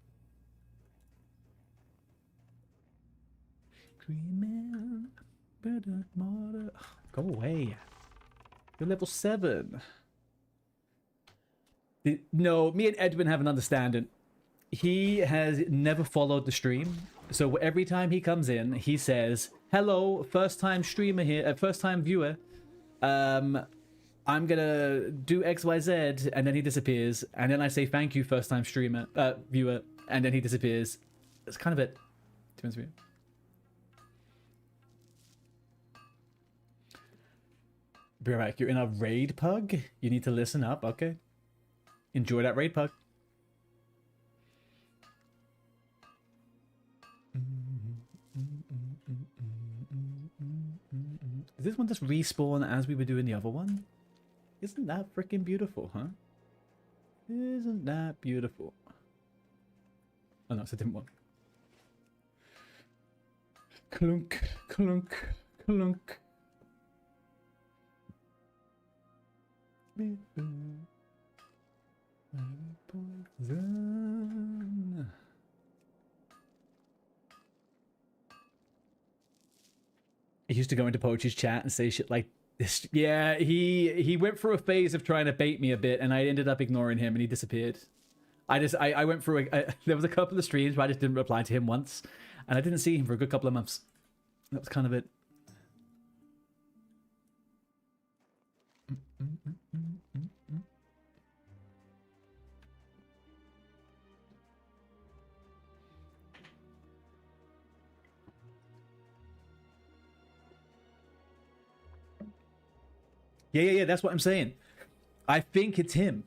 Go away. You're level 7. No, me and Edwin have an understanding. He has never followed the stream. So every time he comes in, he says, "Hello, first time streamer here, first time viewer. I'm gonna do XYZ," and then he disappears. And then I say, "Thank you, first time streamer, viewer," and then he disappears. It's kind of it. To be honest with you. Birak, you're in a raid, Pug? You need to listen up, okay? Enjoy that raid, Pug. Does this one just respawn as we were doing the other one? Isn't that freaking beautiful, huh? Isn't that beautiful? Oh no, it's a different one. Clunk, clunk, clunk. Poison. He used to go into Poach's chat and say shit like this. Yeah, he went through a phase of trying to bait me a bit, and I ended up ignoring him, and he disappeared. I went through, there was a couple of streams where I just didn't reply to him once, and I didn't see him for a good couple of months. That was kind of it. Yeah, that's what I'm saying. I think it's him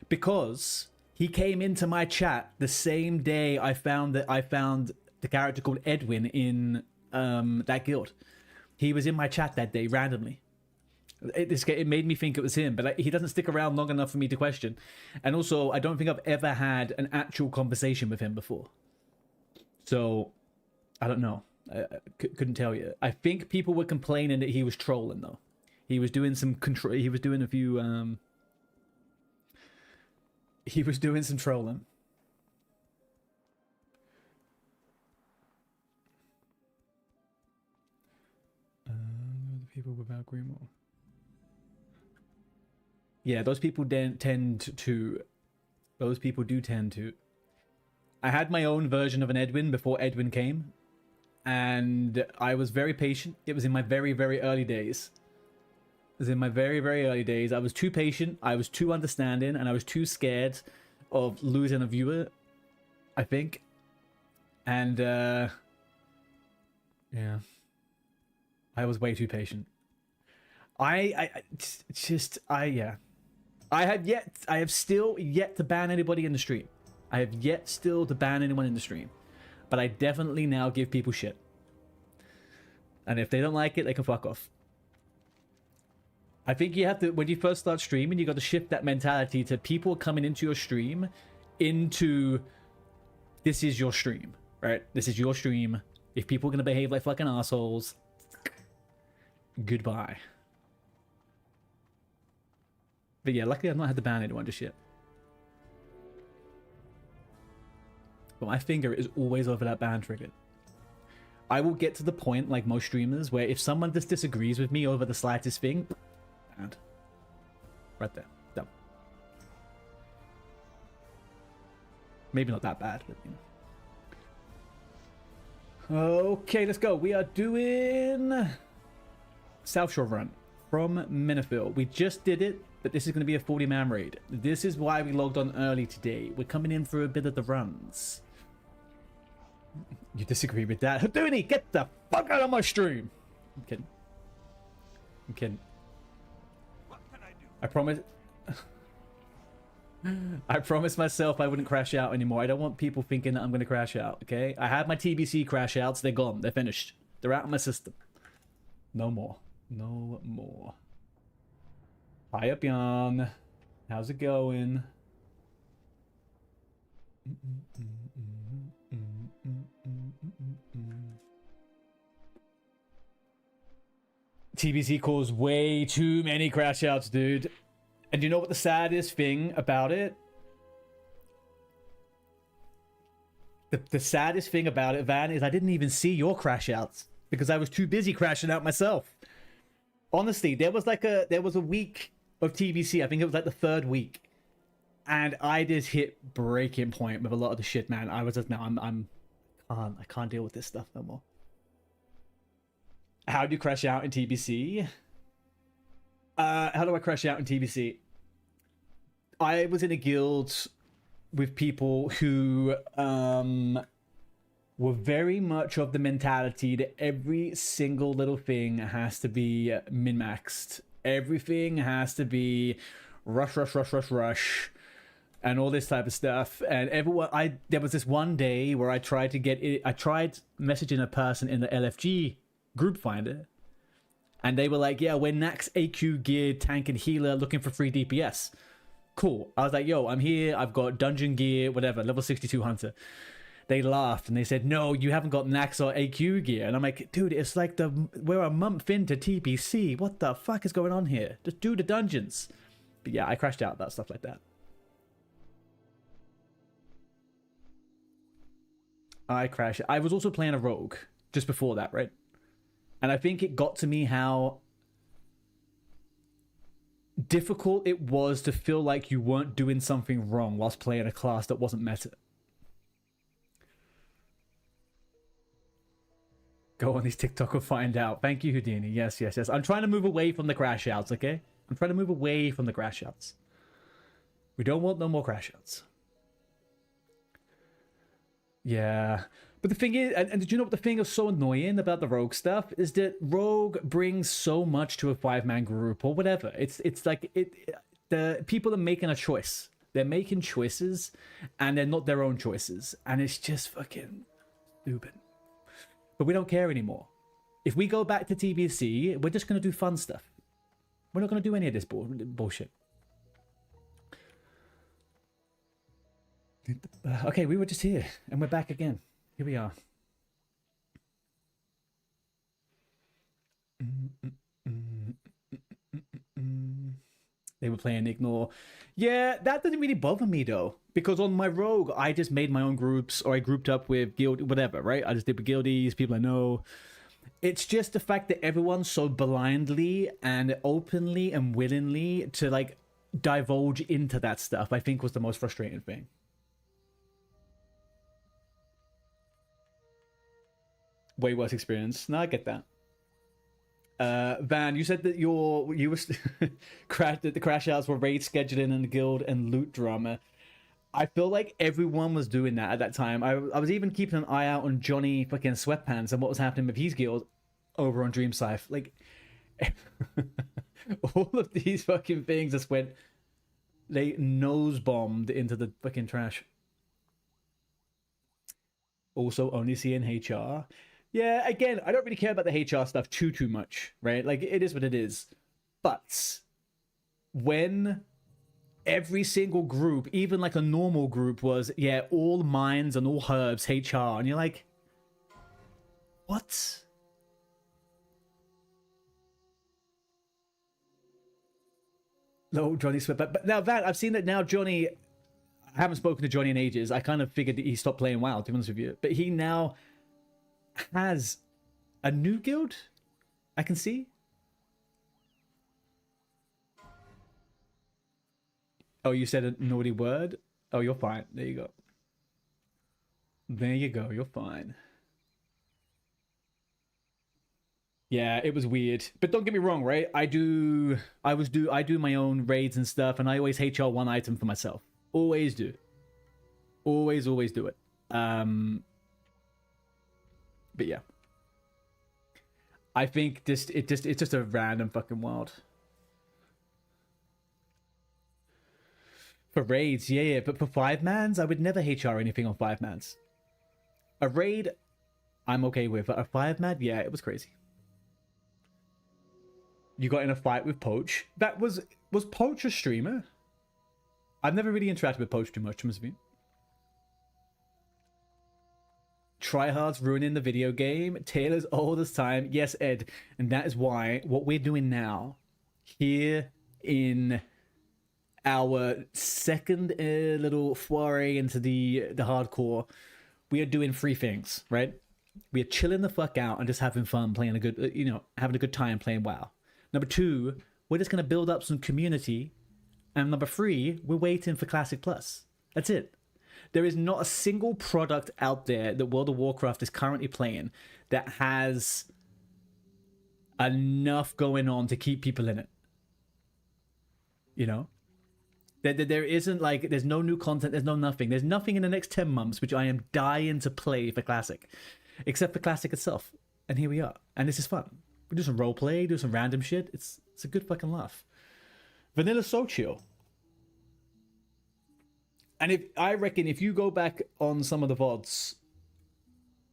because he came into my chat the same day I found the character called Edwin in that guild. He was in my chat that day randomly. It made me think it was him, but he doesn't stick around long enough for me to question. And also, I don't think I've ever had an actual conversation with him before. So, I don't know. I couldn't tell you. I think people were complaining that he was trolling though. He was doing some control. He was doing a few. He was doing some trolling. The people without Greenwall. Yeah, those people tend to. Those people do tend to. I had my own version of an Edwin before Edwin came, and I was very patient. It was in my very, very early days. It was in my very, very early days. I was too patient, I was too understanding, and I was too scared of losing a viewer, I think. And, yeah. I was way too patient. I have still yet to ban anybody in the stream. I have yet still to ban anyone in the stream. But I definitely now give people shit. And if they don't like it, they can fuck off. I think you have to, when you first start streaming, you got to shift that mentality to people coming into your stream into this is your stream, right? This is your stream. If people are going to behave like fucking assholes, goodbye. But yeah, luckily I've not had to ban anyone just yet. But my finger is always over that ban trigger. I will get to the point, like most streamers, where if someone just disagrees with me over the slightest thing, banned. Right there. Done. Maybe not that bad, but you know. Okay, let's go. We are doing South Shore Run from Menifil. We just did it, but this is going to be a 40-man raid. This is why we logged on early today. We're coming in for a bit of the runs. You disagree with that? Houdini, get the fuck out of my stream! I'm kidding. I'm kidding. What can I do? I promise... I promised myself I wouldn't crash out anymore. I don't want people thinking that I'm going to crash out, okay? I had my TBC crash outs. They're gone. They're finished. They're out of my system. No more. No more. Hi up, Jan. How's it going? TBC caused way too many crash outs, dude. And you know what the saddest thing about it? The saddest thing about it, Van, is I didn't even see your crash outs because I was too busy crashing out myself. Honestly, there was a week of TBC. I think it was like the third week, and I just hit breaking point with a lot of the shit, man. I was just I can't deal with this stuff no more. How do you crash out in TBC? How do I crash out in TBC? I was in a guild with people who were very much of the mentality that every single little thing has to be min-maxed. Everything has to be rush, and all this type of stuff. And everyone, there was this one day where I tried to get it. I tried messaging a person in the LFG group finder, and they were like, yeah, we're Nax AQ geared tank and healer looking for free DPS. Cool. I was like, yo, I'm here. I've got dungeon gear, whatever, level 62 hunter. They laughed and they said, no, you haven't got Nax or AQ gear. And I'm like, dude, it's like we're a month into TPC. What the fuck is going on here? Just do the dungeons. But yeah, I crashed out about stuff like that. I was also playing a rogue just before that, right? And I think it got to me how difficult it was to feel like you weren't doing something wrong whilst playing a class that wasn't meta. Go on these TikTok and find out. Thank you, Houdini. Yes, yes, yes. I'm trying to move away from the crash outs, okay? I'm trying to move away from the crash outs. We don't want no more crash outs. Yeah. But the thing is, and did you know what the thing is so annoying about the Rogue stuff is that Rogue brings so much to a 5-man group or whatever. It's like the people are making a choice. They're making choices, and they're not their own choices, and it's just fucking stupid. But we don't care anymore. If we go back to TBC, we're just gonna do fun stuff. We're not gonna do any of this bullshit. Okay, we were just here, and we're back again. Here we are. They were playing Ignore. Yeah, that doesn't really bother me though, because on my Rogue, I just made my own groups, or I grouped up with guild, whatever, right? I just did with guildies, people I know. It's just the fact that everyone's so blindly and openly and willingly to like divulge into that stuff, I think was the most frustrating thing. Way worse experience. No, I get that. Van, you said that you were that the crash outs were raid scheduling in the guild and loot drama. I feel like everyone was doing that at that time. I was even keeping an eye out on Johnny fucking Sweatpants and what was happening with his guild over on Dream Scythe. Like all of these fucking things just went, they nose bombed into the fucking trash. Also only seeing HR. Yeah, again, I don't really care about the HR stuff too much, right? Like, it is what it is. But when every single group, even like a normal group, was, yeah, all mines and all herbs, HR, and you're like, what? No, Johnny Sweat. But now that I've seen that now, Johnny, I haven't spoken to Johnny in ages. I kind of figured that he stopped playing WoW, to be honest with you. But he now has a new guild, I can see. Oh, you said a naughty word? Oh, you're fine. There you go. There you go. You're fine. Yeah, it was weird. But don't get me wrong, right? I do my own raids and stuff, and I always HR one item for myself. Always do. Always do it. But yeah, I think it's just a random fucking wild. For raids, yeah, but for 5-mans, I would never HR anything on 5-mans. A raid, I'm okay with, but a 5-man, yeah, it was crazy. You got in a fight with Poach. That was Poach a streamer? I've never really interacted with Poach too much, must be. Tryhards ruining the video game. Taylor's old as time. Yes, Ed. And that is why what we're doing now, here in our second little foray into the hardcore, we are doing 3 things, right? We are chilling the fuck out and just having fun, playing a good, having a good time playing WoW. Number 2, we're just going to build up some community. And number 3, we're waiting for Classic Plus. That's it. There is not a single product out there that World of Warcraft is currently playing that has enough going on to keep people in it. You know? There isn't like, there's no new content, there's no nothing. There's nothing in the next 10 months which I am dying to play for Classic. Except for Classic itself. And here we are. And this is fun. We do some roleplay, do some random shit. It's a good fucking laugh. Vanilla's so chill. And I reckon if you go back on some of the VODs,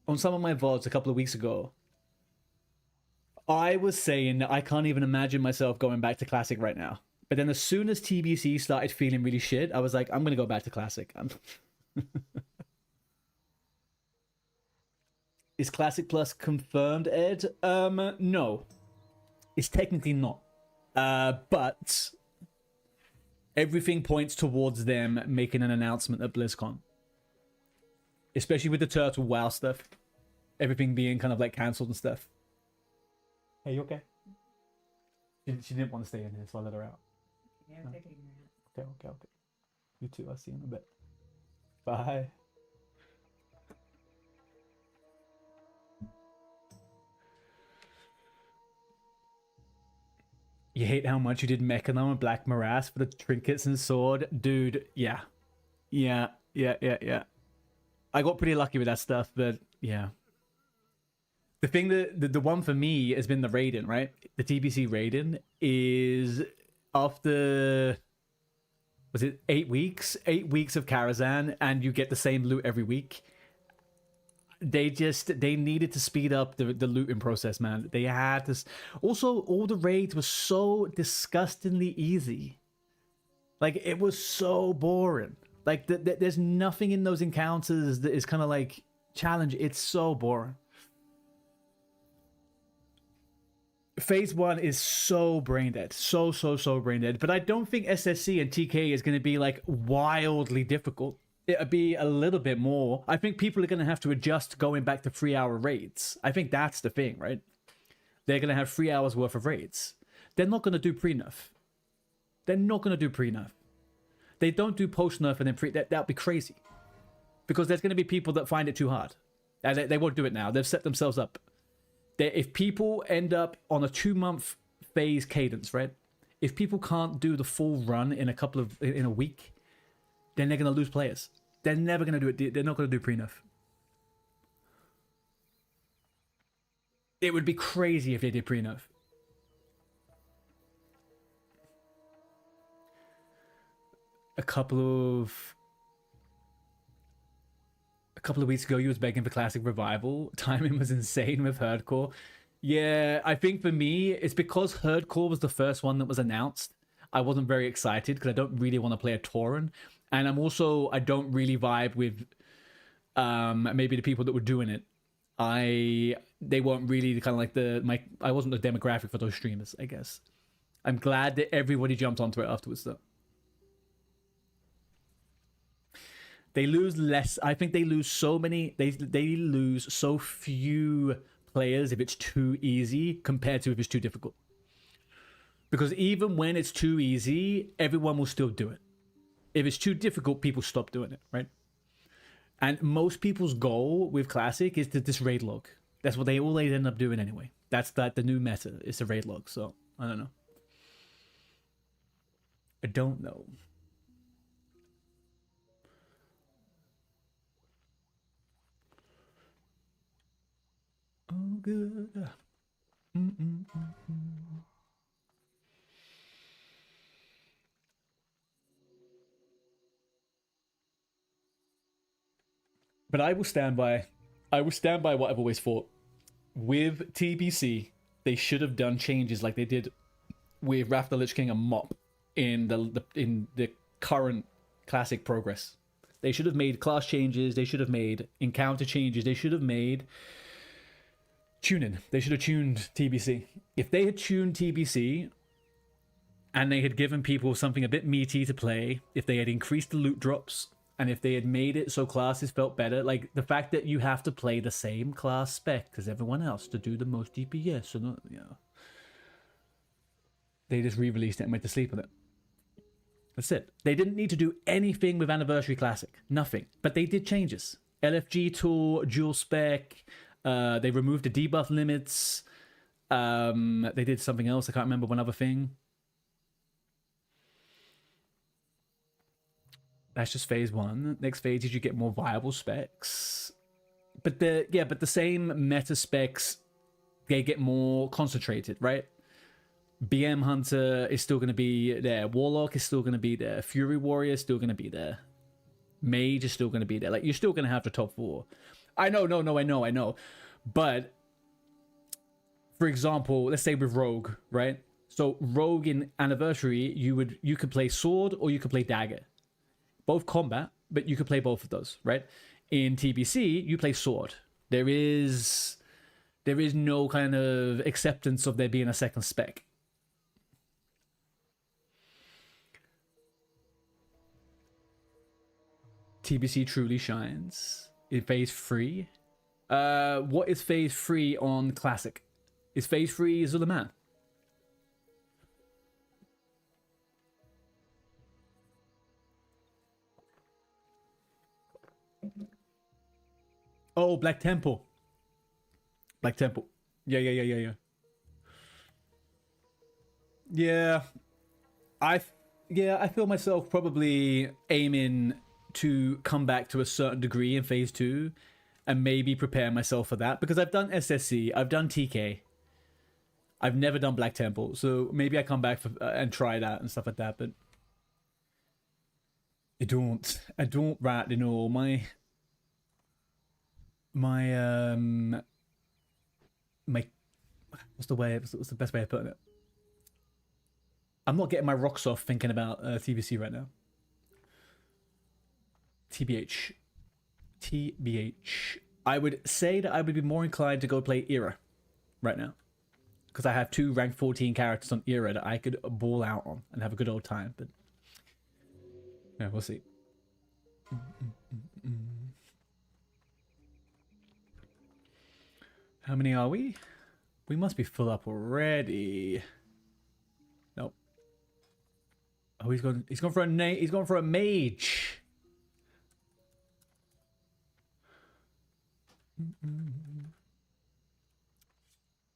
on some of my VODs a couple of weeks ago, I was saying that I can't even imagine myself going back to Classic right now. But then as soon as TBC started feeling really shit, I was like, I'm going to go back to Classic. Is Classic Plus confirmed, Ed? No. It's technically not. But everything points towards them making an announcement at BlizzCon. Especially with the Turtle WoW stuff. Everything being kind of like cancelled and stuff. Hey, you okay? She didn't want to stay in here, so I let her out. Yeah, I'm taking your hat. Okay. You too. I'll see you in a bit. Bye. You hate how much you did Mechanom and Black Morass for the trinkets and sword? Dude, yeah. Yeah. I got pretty lucky with that stuff, but yeah. The thing that the one for me has been the Raiden, right? The TBC Raiden is after, was it 8 weeks? 8 weeks of Karazhan, and you get the same loot every week. They needed to speed up the looting process, man. They had this. Also, all the raids were so disgustingly easy. Like, it was so boring. Like, there's nothing in those encounters that is kind of like challenge. It's so boring. Phase 1 is so brain dead. So brain dead. But I don't think SSC and TK is going to be like wildly difficult. It'll be a little bit more. I think people are going to have to adjust going back to 3-hour raids. I think that's the thing, right? They're going to have 3 hours worth of raids. They're not going to do pre-nerf. They're not going to do pre-nerf. They don't do post-nerf and then pre... That'd be crazy. Because there's going to be people that find it too hard. And they won't do it now. They've set themselves up. If people end up on a 2-month phase cadence, right? If people can't do the full run in a week, then they're going to lose players. They're never going to do it. They're not going to do pre-nerf. It would be crazy if they did pre-nerf. A couple of weeks ago, you was begging for classic revival. Timing was insane with Herdcore. Yeah, I think for me, it's because Herdcore was the first one that was announced. I wasn't very excited because I don't really want to play a Tauren. And I don't really vibe with maybe the people that were doing it. They weren't really kind of like I wasn't the demographic for those streamers, I guess. I'm glad that everybody jumped onto it afterwards though. They lose less. I think they lose so many. They lose so few players if it's too easy compared to if it's too difficult. Because even when it's too easy, everyone will still do it. If it's too difficult, people stop doing it, right? And most people's goal with Classic is to just raid log. That's what they always end up doing anyway. That's the new meta. It's a raid log. So I don't know. I don't know. Oh, good. But I will stand by what I've always thought. With TBC, they should have done changes like they did with Wrath of the Lich King and Mop in the current Classic progress. They should have made class changes. They should have made encounter changes. They should have made tuning. They should have tuned TBC. If they had tuned TBC and they had given people something a bit meaty to play, if they had increased the loot drops, and if they had made it so classes felt better, like the fact that you have to play the same class spec as everyone else to do the most DPS, or not, you know, they just re-released it and went to sleep on it. That's it. They didn't need to do anything with Anniversary Classic. Nothing. But they did changes. LFG tool, dual spec. They removed the debuff limits. They did something else. I can't remember one other thing. That's just phase 1. Next phase is you get more viable specs. But the same meta specs, they get more concentrated, right? BM Hunter is still going to be there. Warlock is still going to be there. Fury Warrior is still going to be there. Mage is still going to be there. Like, you're still going to have the top 4. I know. But, for example, let's say with Rogue, right? So Rogue in Anniversary, you could play Sword or you could play Dagger. Both combat, but you could play both of those, right? In TBC, you play Sword. There is no kind of acceptance of there being a second spec. TBC truly shines in phase 3. What is phase 3 on Classic? Is phase 3 Zulaman? Oh, Black Temple. Black Temple. Yeah. Yeah. I feel myself probably aiming to come back to a certain degree in phase 2 and maybe prepare myself for that, because I've done SSC, I've done TK. I've never done Black Temple, so maybe I come back for, and try that and stuff like that, but I don't rightly know. My what's the best way of putting it? I'm not getting my rocks off thinking about TBC right now. TBH. I would say that I would be more inclined to go play Era right now, because I have 2 rank 14 characters on Era that I could ball out on and have a good old time, but yeah, we'll see. How many are we? We must be full up already. Nope. Oh, he's gone for a mage.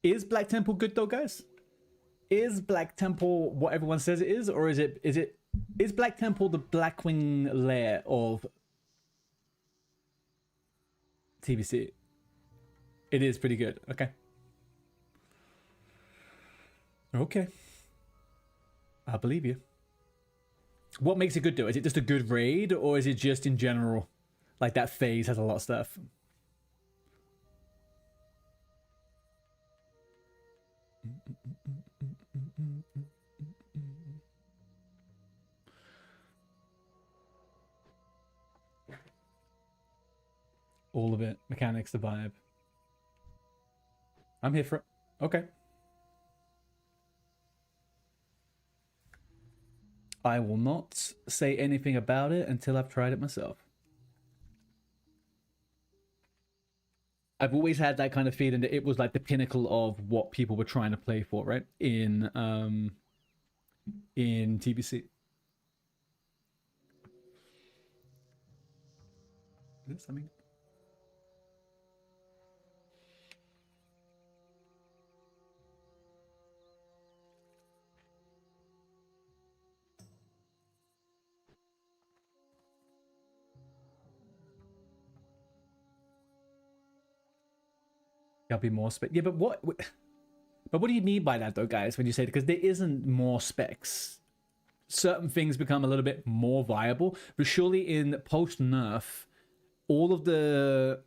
Is Black Temple good though, guys? Is Black Temple what everyone says it is, or is Black Temple the Blackwing lair of TBC? It is pretty good. Okay. Okay. I believe you. What makes it good though? Is it just a good raid, or is it just in general? Like that phase has a lot of stuff. All of it. Mechanics, the vibe. I'm here for it. Okay. I will not say anything about it until I've tried it myself. I've always had that kind of feeling that it was like the pinnacle of what people were trying to play for, right? In TBC. Is this something? Gotta be more spec. Yeah, but what do you mean by that though, guys, when you say it? Because there isn't more specs. Certain things become a little bit more viable, but surely in post nerf, all of the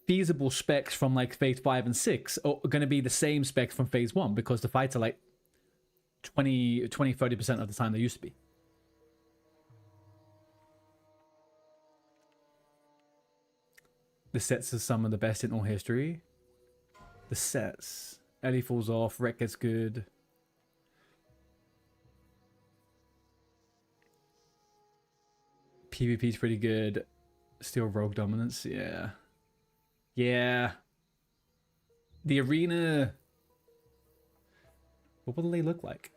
feasible specs from like phase 5 and 6 are going to be the same specs from phase 1, because the fights are like 30% of the time they used to be. The sets are some of the best in all history. The sets. Ellie falls off, Wreck gets good. PvP's pretty good. Still rogue dominance, yeah. Yeah. The arena... What will they look like?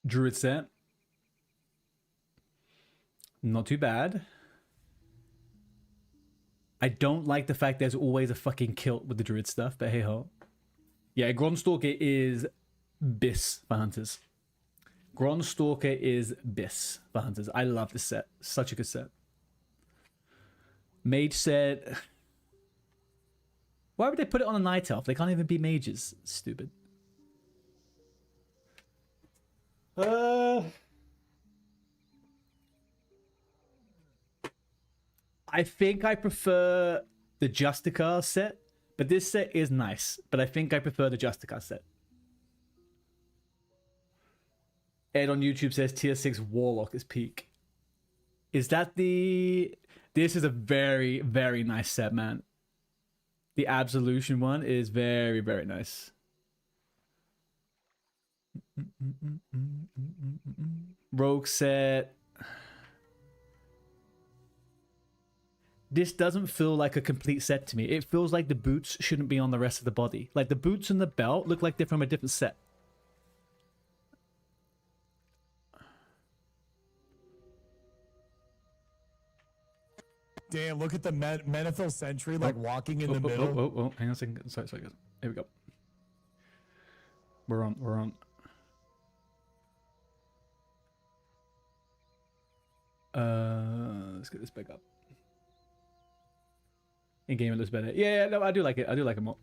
Druid set. Not too bad. I don't like the fact there's always a fucking kilt with the druid stuff, but hey ho. Yeah, Gronstalker is bis for hunters. Gronstalker is bis for hunters. I love this set. Such a good set. Mage set. Why would they put it on a night elf? They can't even be mages. Stupid. I think I prefer the Justicar set, but this set is nice. But I think I prefer the Justicar set. Ed on YouTube says tier 6 Warlock is peak. Is that the... This is a very, very nice set, man. The Absolution one is very, very nice. Rogue set. This doesn't feel like a complete set to me. It feels like the boots shouldn't be on the rest of the body. Like the boots and the belt look like they're from a different set. Damn, look at the Menethil Sentry like walking in the middle. Oh, hang on a second. Sorry, guys. Here we go. We're on. Let's get this back up. In game it looks better. Yeah, no, I do like it. I do like it more.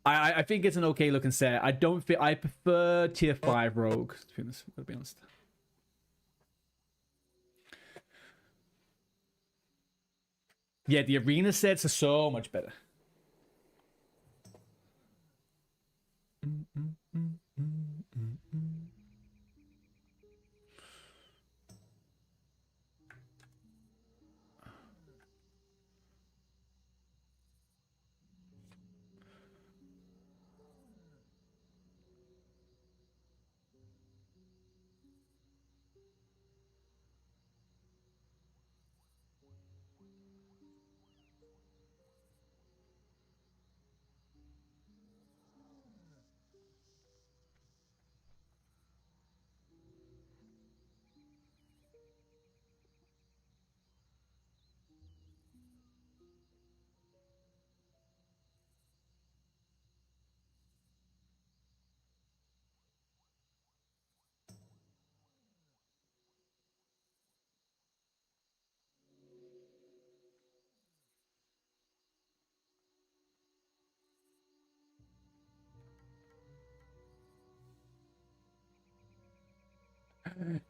I think it's an okay looking set. I prefer tier 5 Rogue, to be honest. Yeah, the arena sets are so much better.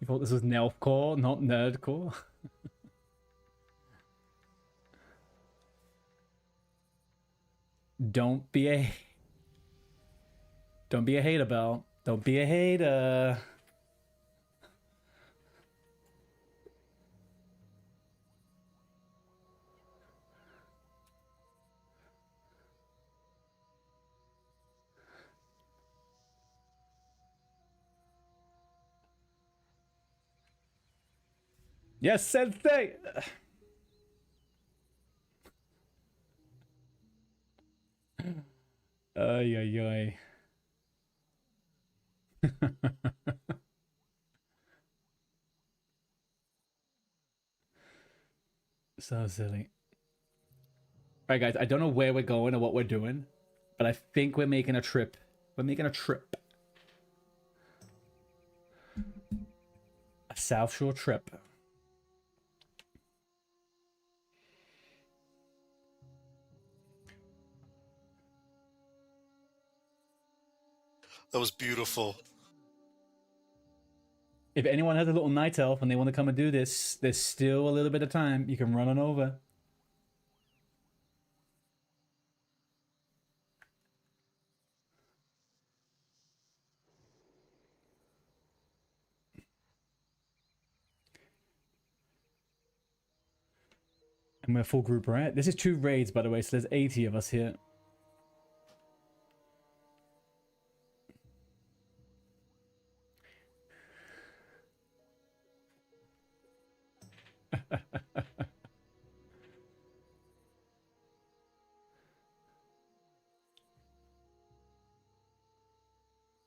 You thought this was Nelfcore, not Nerdcore? Don't be a hater, Bell. Don't be a hater. Yes, Sensei! Ay, ay, ay. So silly. Alright, guys, I don't know where we're going or what we're doing, but I think we're making a trip. We're making a trip. A South Shore trip. That was beautiful. If anyone has a little night elf and they want to come and do this, there's still a little bit of time. You can run on over. And we're full group, right? This is 2 raids, by the way, so there's 80 of us here.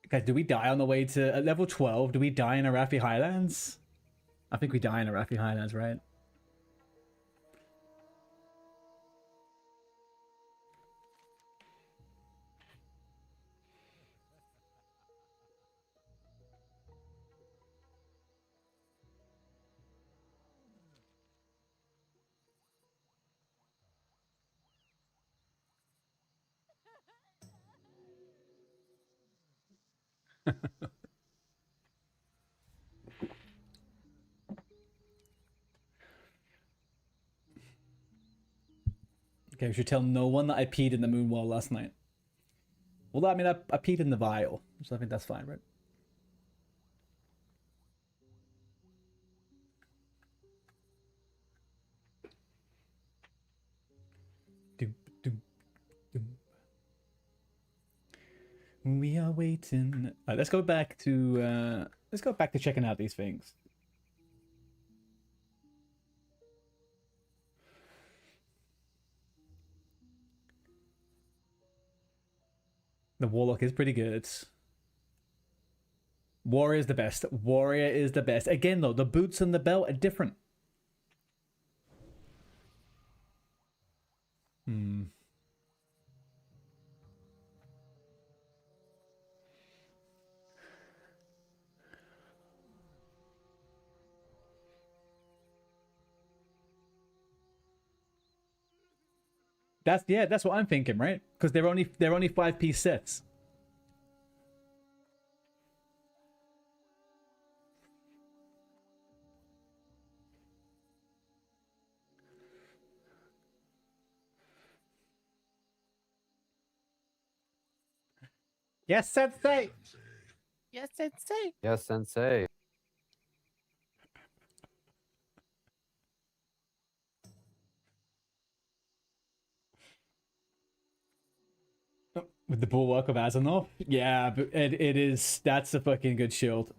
Guys, do we die on the way to... At level 12, do we die in Arathi Highlands? I think we die in Arathi Highlands, right? Okay, we should tell no one that I peed in the Moonwell last night. Well, I mean, I peed in the vial, so I think that's fine, right? Doom, doom, doom. We are waiting. Let's go back to checking out these things. The Warlock is pretty good. Warrior is the best. Warrior is the best. Again, though, the boots and the belt are different. That's what I'm thinking, right? Because they're only 5-piece sets. Yes, sensei. Yes, sensei. Yes, sensei. With the bulwark of Azanoth, yeah, but it is. That's a fucking good shield.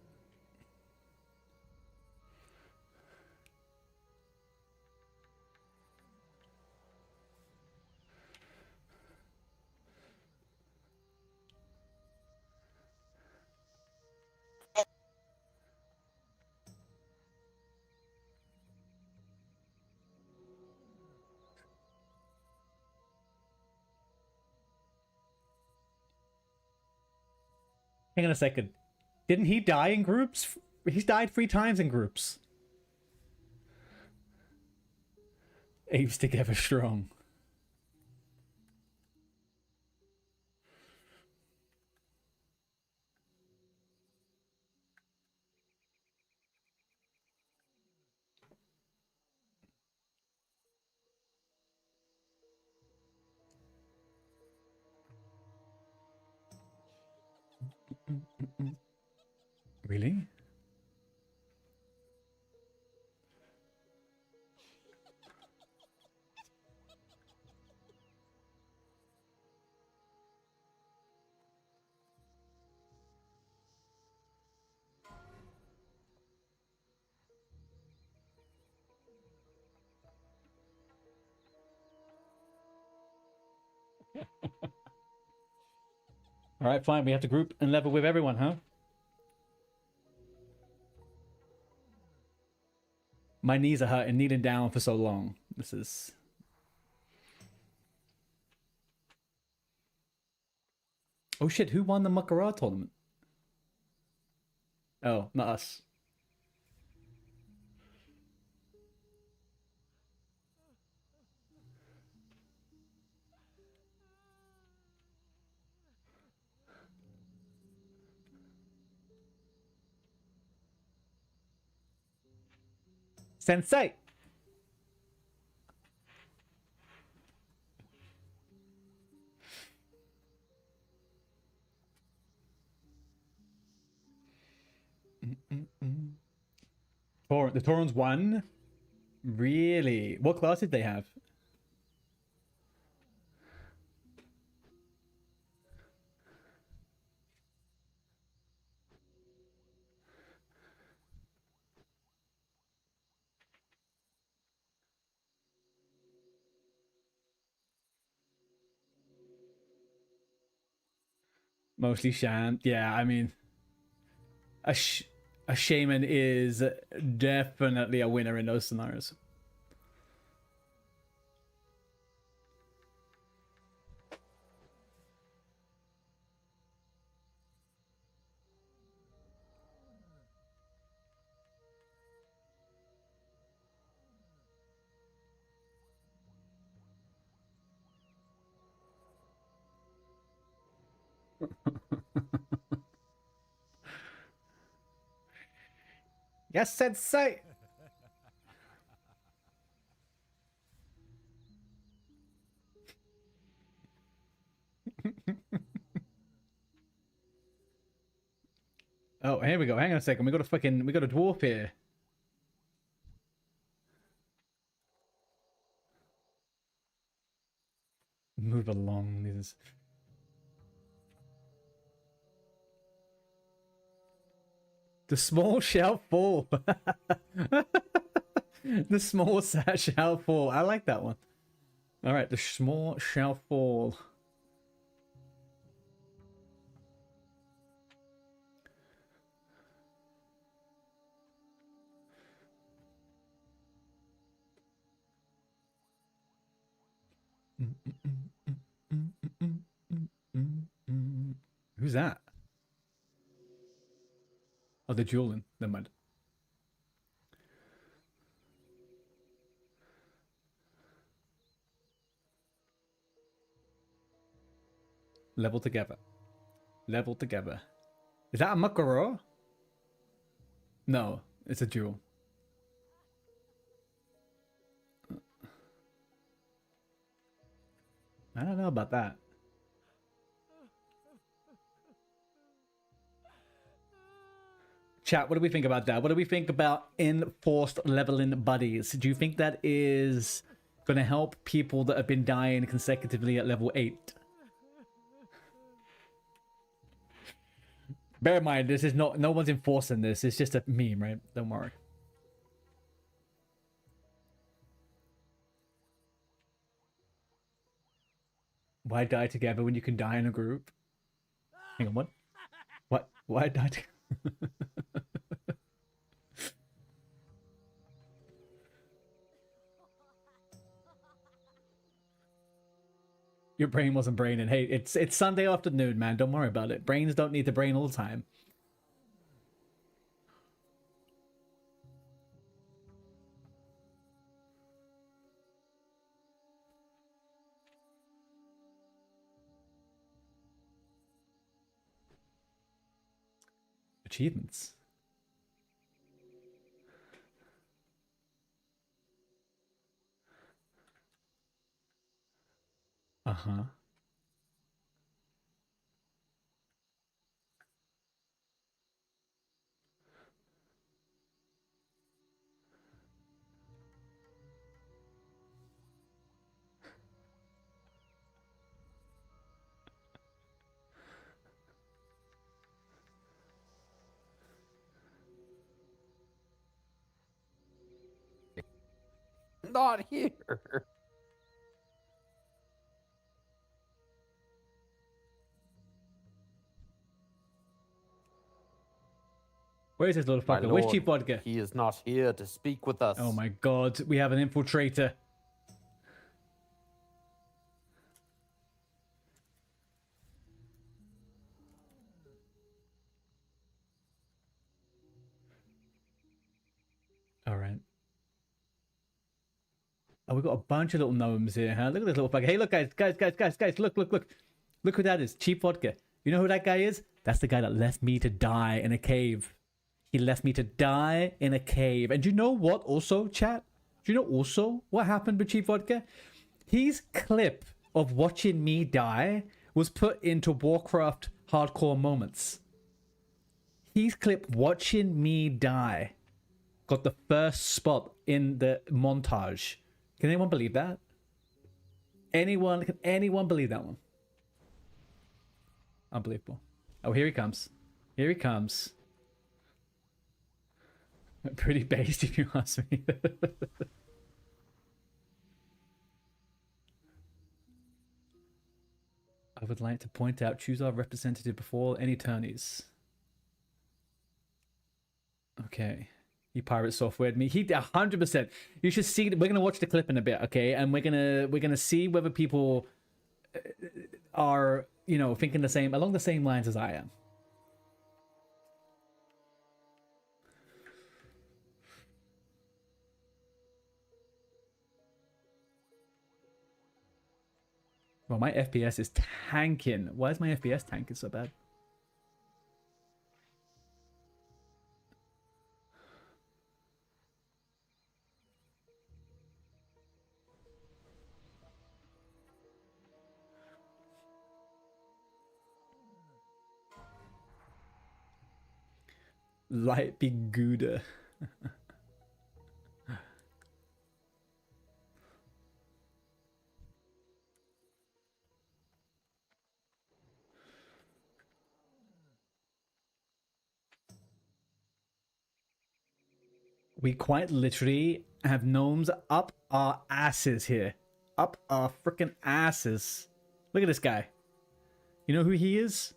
Hang on a second. Didn't he die in groups? He's died 3 times in groups. Apes together strong. Really? All right, fine. We have to group and level with everyone, huh? My knees are hurting, kneeling down for so long. This is... Oh shit, who won the Makara tournament? Oh, not us. Sensei! The Taurons won? Really? What class did they have? Mostly Shant. Yeah, I mean... A shaman is definitely a winner in those scenarios. Yes, sensei! Oh, here we go. Hang on a second. We got a dwarf here. Move along. This is... The small shall fall. The small shall fall. I like that one. All right, the small shall fall. Who's that? Oh, they're dueling. Never mind. Level together. Level together. Is that a Makaro? No, it's a duel. I don't know about that. Chat, what do we think about that? What do we think about enforced leveling buddies? Do you think that is going to help people that have been dying consecutively at level 8? Bear in mind, this is not, no one's enforcing this. It's just a meme, right? Don't worry. Why die together when you can die in a group? Hang on, what? What? Why die together? Your brain wasn't braining. Hey, it's Sunday afternoon, man. Don't worry about it. Brains don't need to brain all the time. Achievements. Uh-huh. Not here. Where's this little My fucker? Where's lord, Chief Vodka? he is not here to speak with us. Oh my god, we have an infiltrator. All right. Oh, we've got a bunch of little gnomes here, huh? Look at this little fucker. Hey, look, guys. Look who that is. Cheap Vodka. You know who that guy is? That's the guy that left me to die in a cave. He left me to die in a cave. And do you know what also, chat? Do you know also what happened with Cheap Vodka? His clip of watching me die was put into Warcraft hardcore moments. His clip watching me die got the first spot in the montage. Can anyone believe that? Can anyone believe that one? Unbelievable. Oh, here he comes. Here he comes. Pretty based, if you ask me. I would like to point out, choose our representative before any tourneys. Okay. He pirate softwared me. He 100%. You should see. We're gonna watch the clip in a bit, okay? And we're gonna see whether people are, you know, thinking the same along the same lines as I am. Well, my FPS is tanking. Why is my FPS tanking so bad? Light be Gouda. We quite literally have gnomes up our asses here. Up our freaking asses. Look at this guy. You know who he is?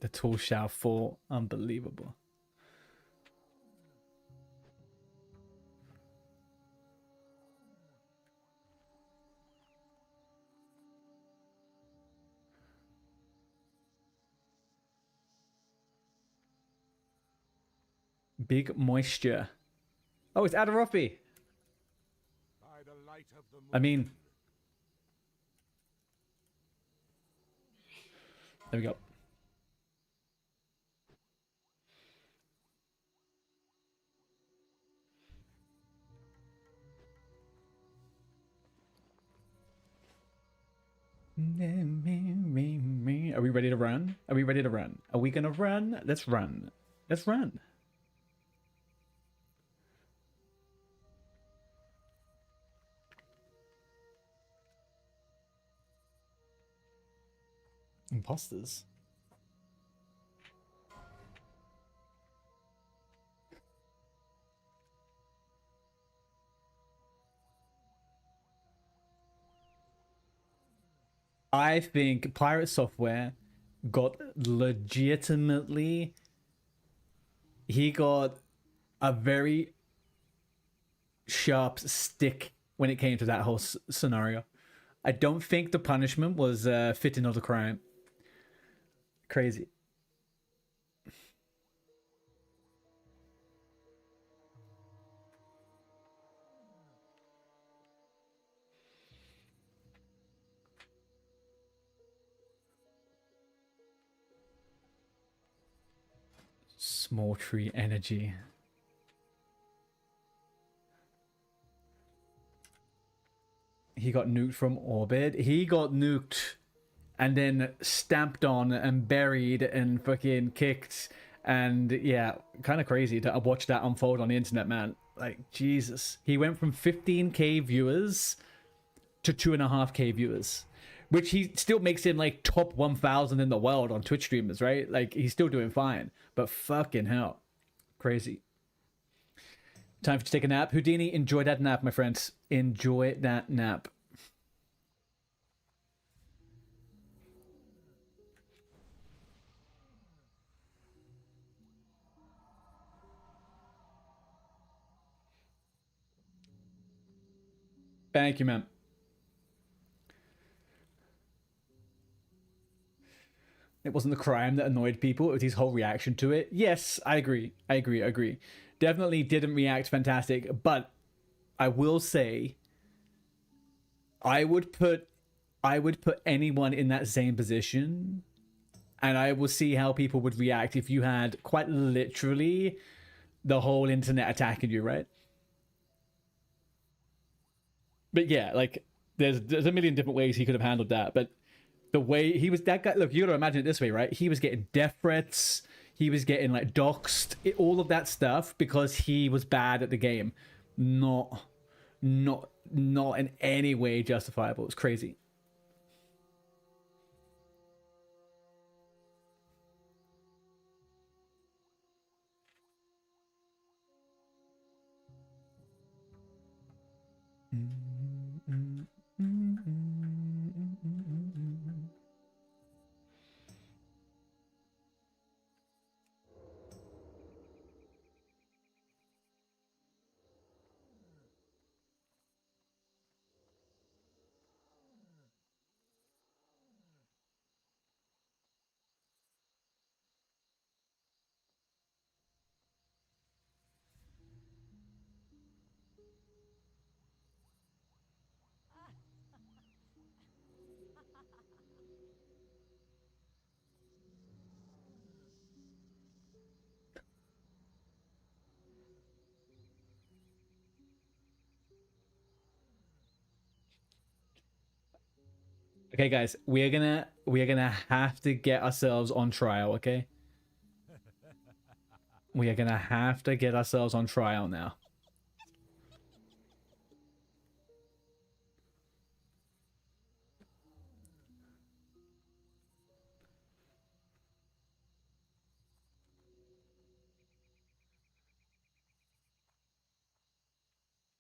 The tall shall fall. Unbelievable. Big moisture. Oh, it's Adarofi. By the light of the moon. I mean, there we go. Are we ready to run? Are we ready to run? Are we gonna run? Let's run. Let's run. Imposters. I think Pirate Software got legitimately. He got a very sharp stick when it came to that whole scenario. I don't think the punishment was fitting of the crime. Crazy. Small tree energy. He got nuked from orbit. He got nuked and then stamped on and buried and fucking kicked. And yeah, kind of crazy to watch that unfold on the internet, man. Like, Jesus. He went from 15k viewers to 2.5k viewers, which he still makes him like top 1,000 in the world on Twitch streamers, right? Like, he's still doing fine, but fucking hell. Crazy. Time for you to take a nap. Houdini, enjoy that nap, my friends. Enjoy that nap. Thank you, man. It wasn't the crime that annoyed people, it was his whole reaction to it. Yes, I agree. I agree. Definitely didn't react fantastic, but I will say I would put anyone in that same position, and I will see how people would react if you had quite literally the whole internet attacking you, right? But yeah, like there's a million different ways he could have handled that, but the way he was, that guy, look, you gotta imagine it this way, right? He was getting death threats, he was getting like doxxed, all of that stuff because he was bad at the game. Not in any way justifiable. It's crazy. Okay, guys, we're gonna have to get ourselves on trial, okay? We are gonna have to get ourselves on trial now.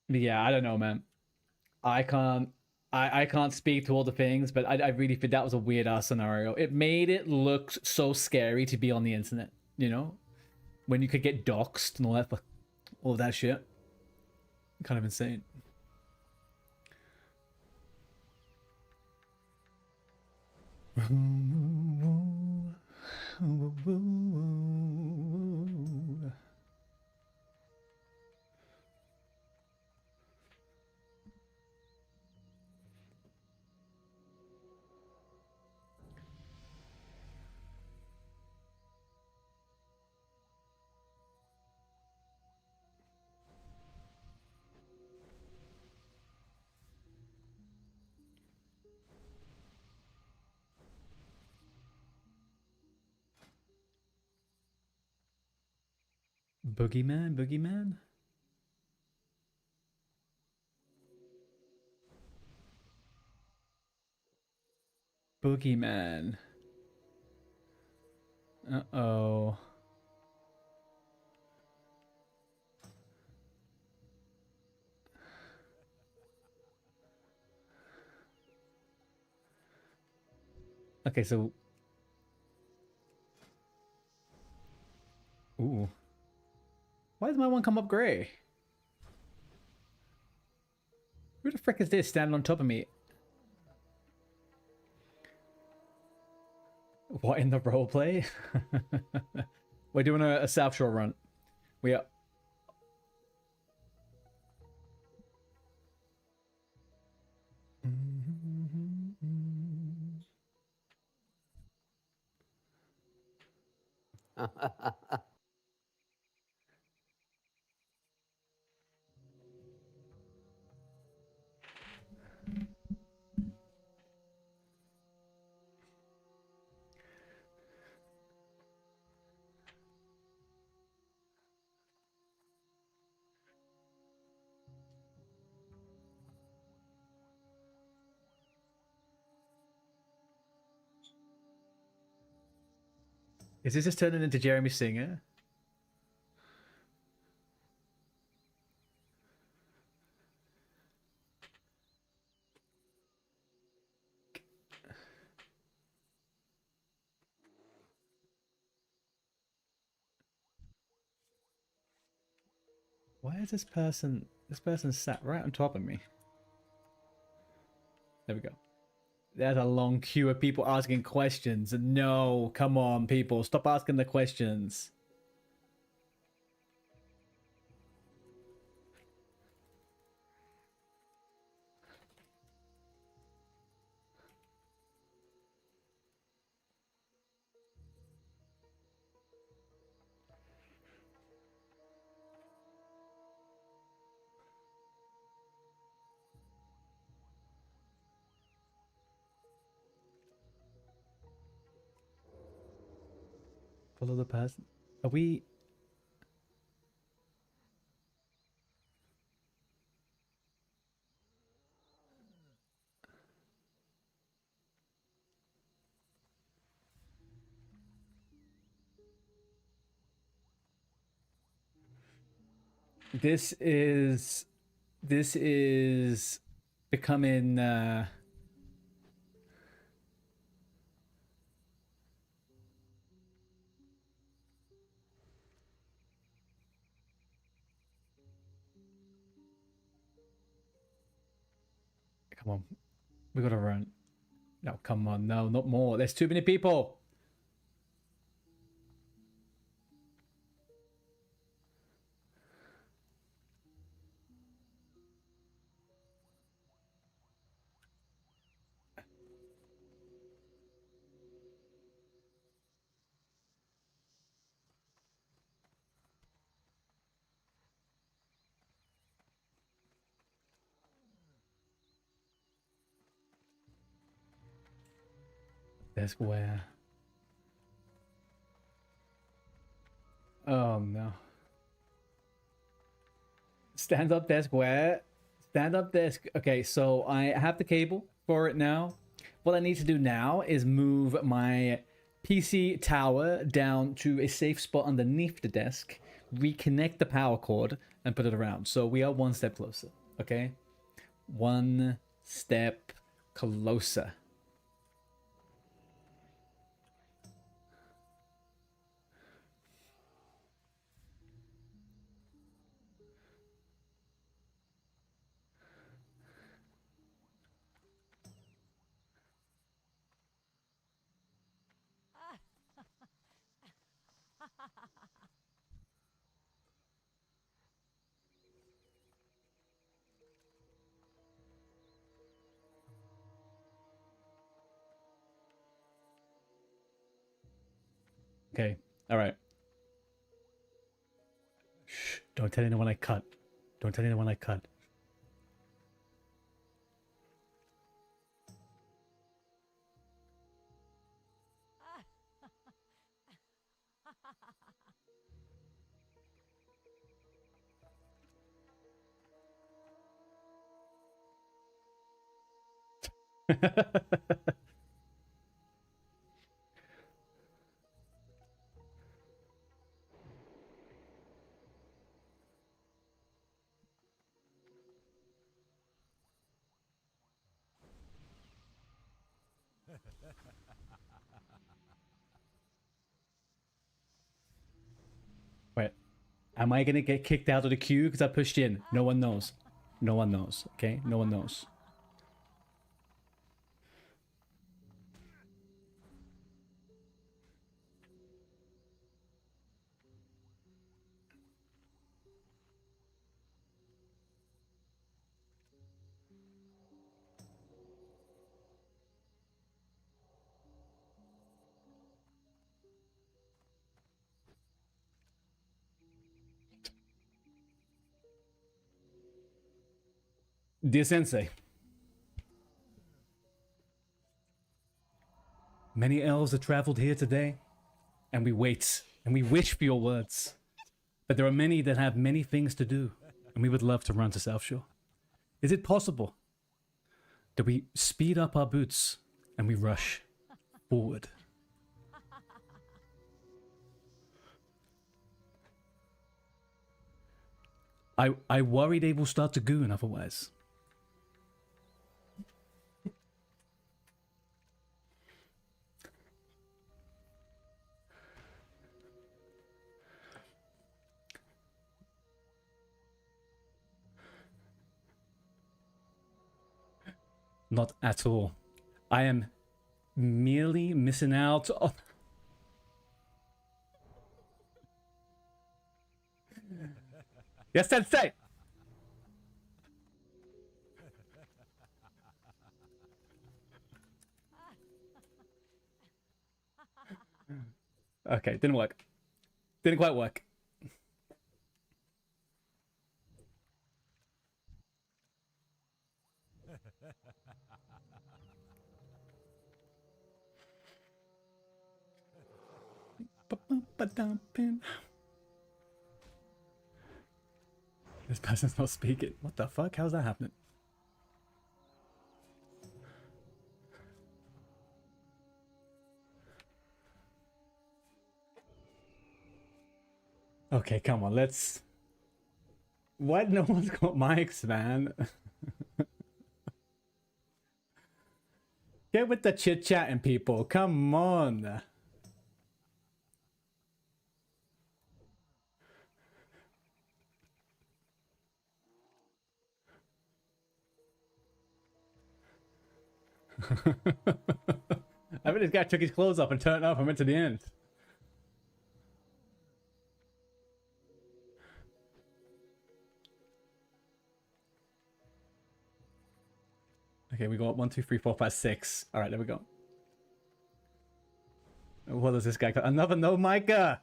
Yeah, I don't know, man. I can't. I can't speak to all the things, but I really think that was a weird ass scenario. It made it look so scary to be on the internet, you know, when you could get doxxed and all that shit. Kind of insane. Boogeyman, boogeyman. Boogeyman. Uh-oh. Okay, so... Ooh. Why does my one come up gray? Who the frick is this standing on top of me? What in the roleplay? We're doing a South Shore run. We are... Is this just turning into Jeremy Singer? Why is this person sat right on top of me? There we go. There's a long queue of people asking questions. No, come on, people. Stop asking the questions. Follow the person. Are we... This is becoming come on. We gotta run. No, come on, no, not more. There's too many people. Desk where? Oh no. Stand up desk where? Stand up desk. Okay, so I have the cable for it now. What I need to do now is move my PC tower down to a safe spot underneath the desk reconnect the power cord and put it around. So we are one step closer, okay? One step closer. Okay, all right. Shh, don't tell anyone I cut. Don't tell anyone I cut. Wait, am I gonna get kicked out of the queue because I pushed in? No one knows. No one knows, okay? No one knows. Dear Sensei, many elves have traveled here today, and we wait, and we wish for your words. But there are many that have many things to do, and we would love to run to South Shore. Is it possible that we speed up our boots and we rush forward? I worry they will start to goon otherwise. Not at all. I am merely missing out on... Yes, Sensei! Okay, didn't work. Didn't quite work. This person's not speaking. What the fuck? How's that happening? Okay, come on, let's... What? No one's got mics, man. Get with the chit-chatting, people. Come on. I bet this guy took his clothes off and turned off and went to the end. Okay, we got 1, 2, 3, 4, 5, 6. All right, there we go. What does this guy got? Another no Micah.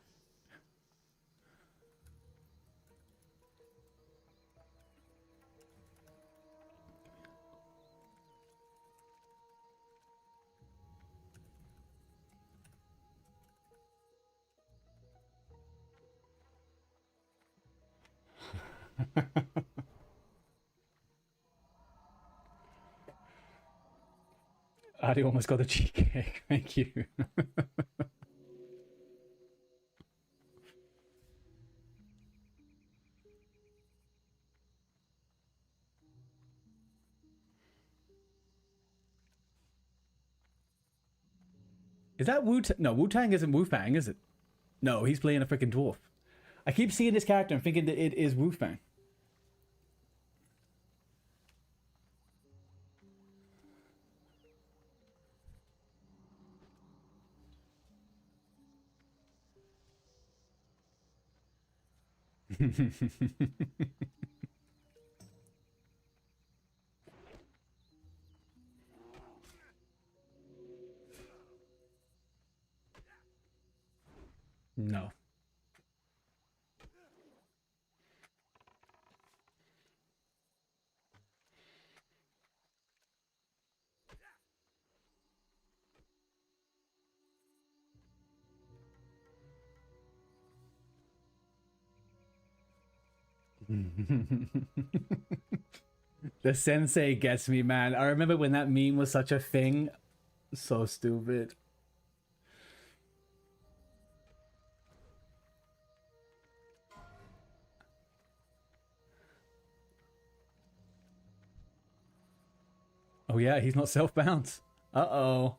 Adi almost got a cheesecake. Thank you. Is that Wu? No, Wu Tang isn't Wu Fang, is it? No, he's playing a freaking dwarf. I keep seeing this character and thinking that it is Wu Fang. No. The sensei gets me, man. I remember when that meme was such a thing. So stupid. Oh yeah, he's not self-bound. Uh-oh.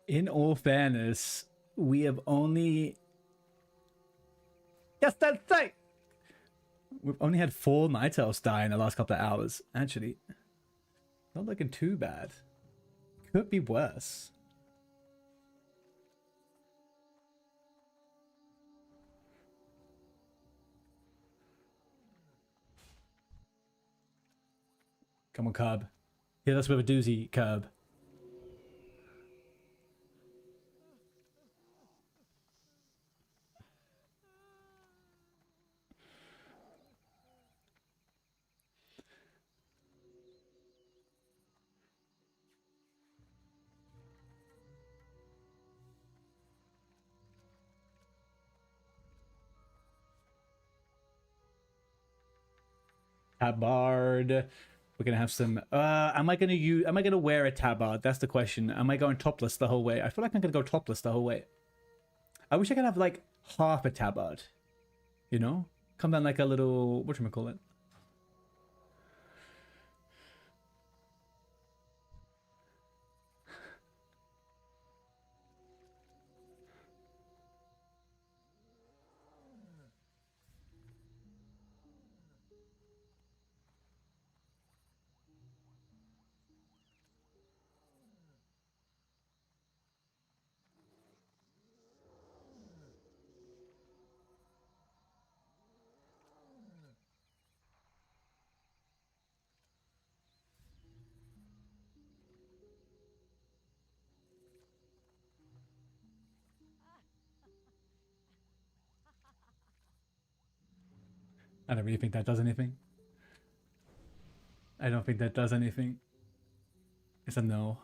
In all fairness, we have only... Yes, that's right! We've only had 4 Night Elves die in the last couple of hours. Actually, not looking too bad. Could be worse. Come on, Cub. Hit us with a doozy, Cub. Tabard. We're gonna have some. Am I gonna wear a tabard? That's the question. Am I going topless the whole way? I feel like I'm gonna go topless the whole way. I wish I could have like half a tabard. You know, come down like a little. Whatchamacallit? I don't really think that does anything. I don't think that does anything. It's a no.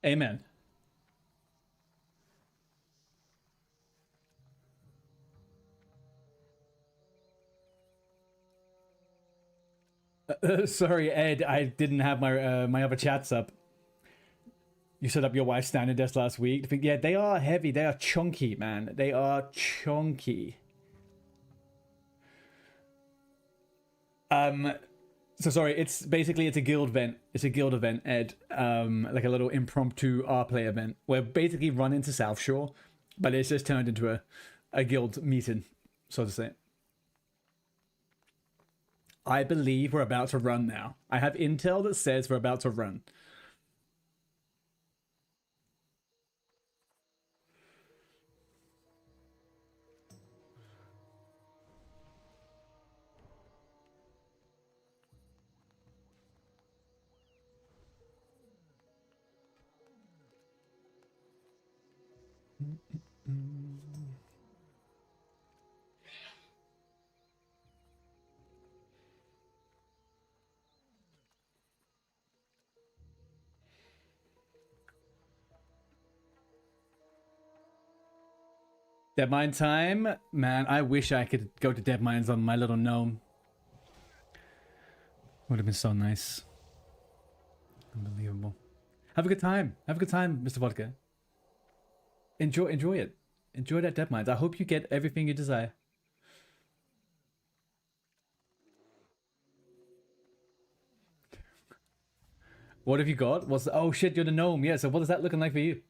Amen. Sorry, Ed. I didn't have my my other chats up. You set up your wife's standing desk last week. Yeah, they are heavy. They are chunky, man. They are chunky. So sorry, it's basically it's a guild event. It's a guild event, Ed. Like a little impromptu R-play event. We're basically run into South Shore, but it's just turned into a guild meeting, so to say. I believe we're about to run now. I have intel that says we're about to run. Dead Mine time? Man, I wish I could go to Dead Mines on my little gnome. Would have been so nice. Unbelievable. Have a good time. Have a good time, Mr. Vodka. Enjoy it. Enjoy that Dead Mines. I hope you get everything you desire. What have you got? Oh shit, you're the gnome. Yeah, so what is that looking like for you?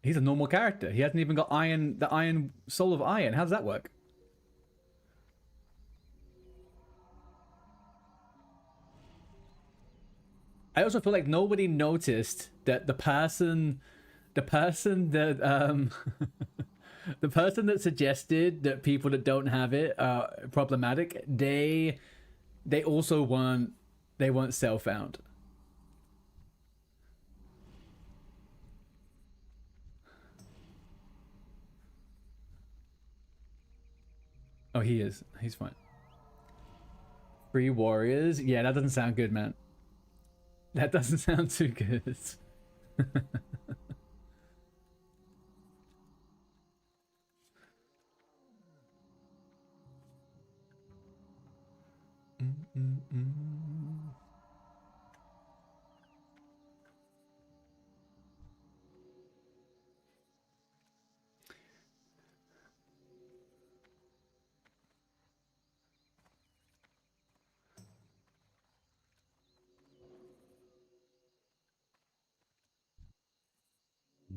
He's a normal character. He hasn't even got iron, the iron soul of iron. How does that work? I also feel like nobody noticed that the person that the person that suggested that people that don't have it are problematic, they also weren't self-found. Oh, he is. He's fine. Free warriors? Yeah, that doesn't sound good, man. That doesn't sound too good.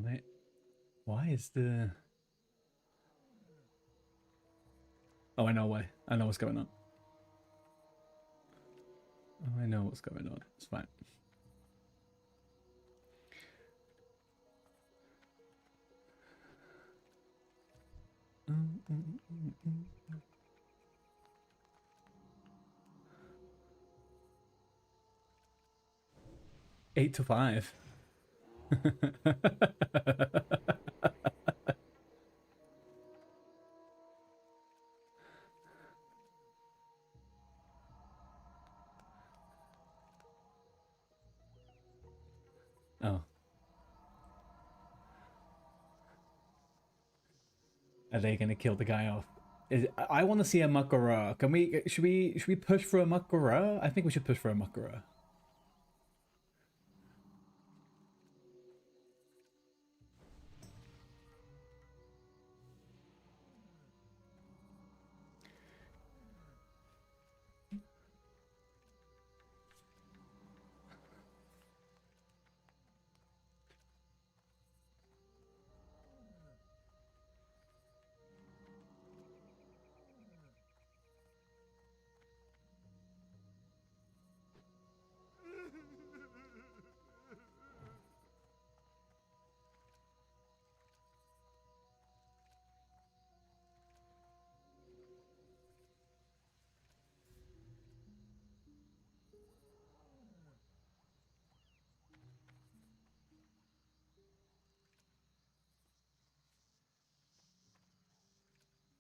Wait, why is the... Oh, I know why. I know what's going on. Oh, I know what's going on. It's fine. Eight to 5. Oh. Are they gonna kill the guy off? I want to see a Makara. Can we? Should we push for a Makara? I think we should push for a Makara.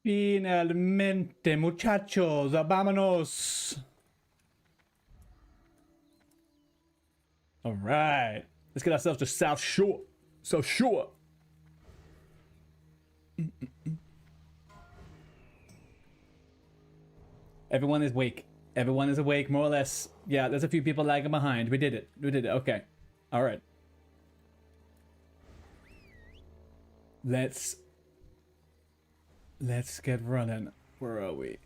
Finalmente, muchachos, vámonos. All right, let's get ourselves to South Shore. South Shore. Everyone is awake. Everyone is awake, more or less. Yeah, there's a few people lagging behind. We did it. We did it. Okay. All right. Let's get running. Where are we?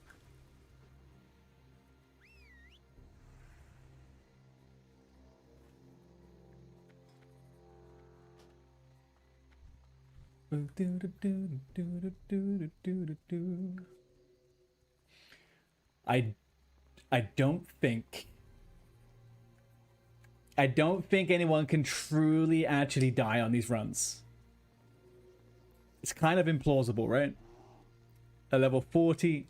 I don't think anyone can truly actually die on these runs. It's kind of implausible, right? A level 40,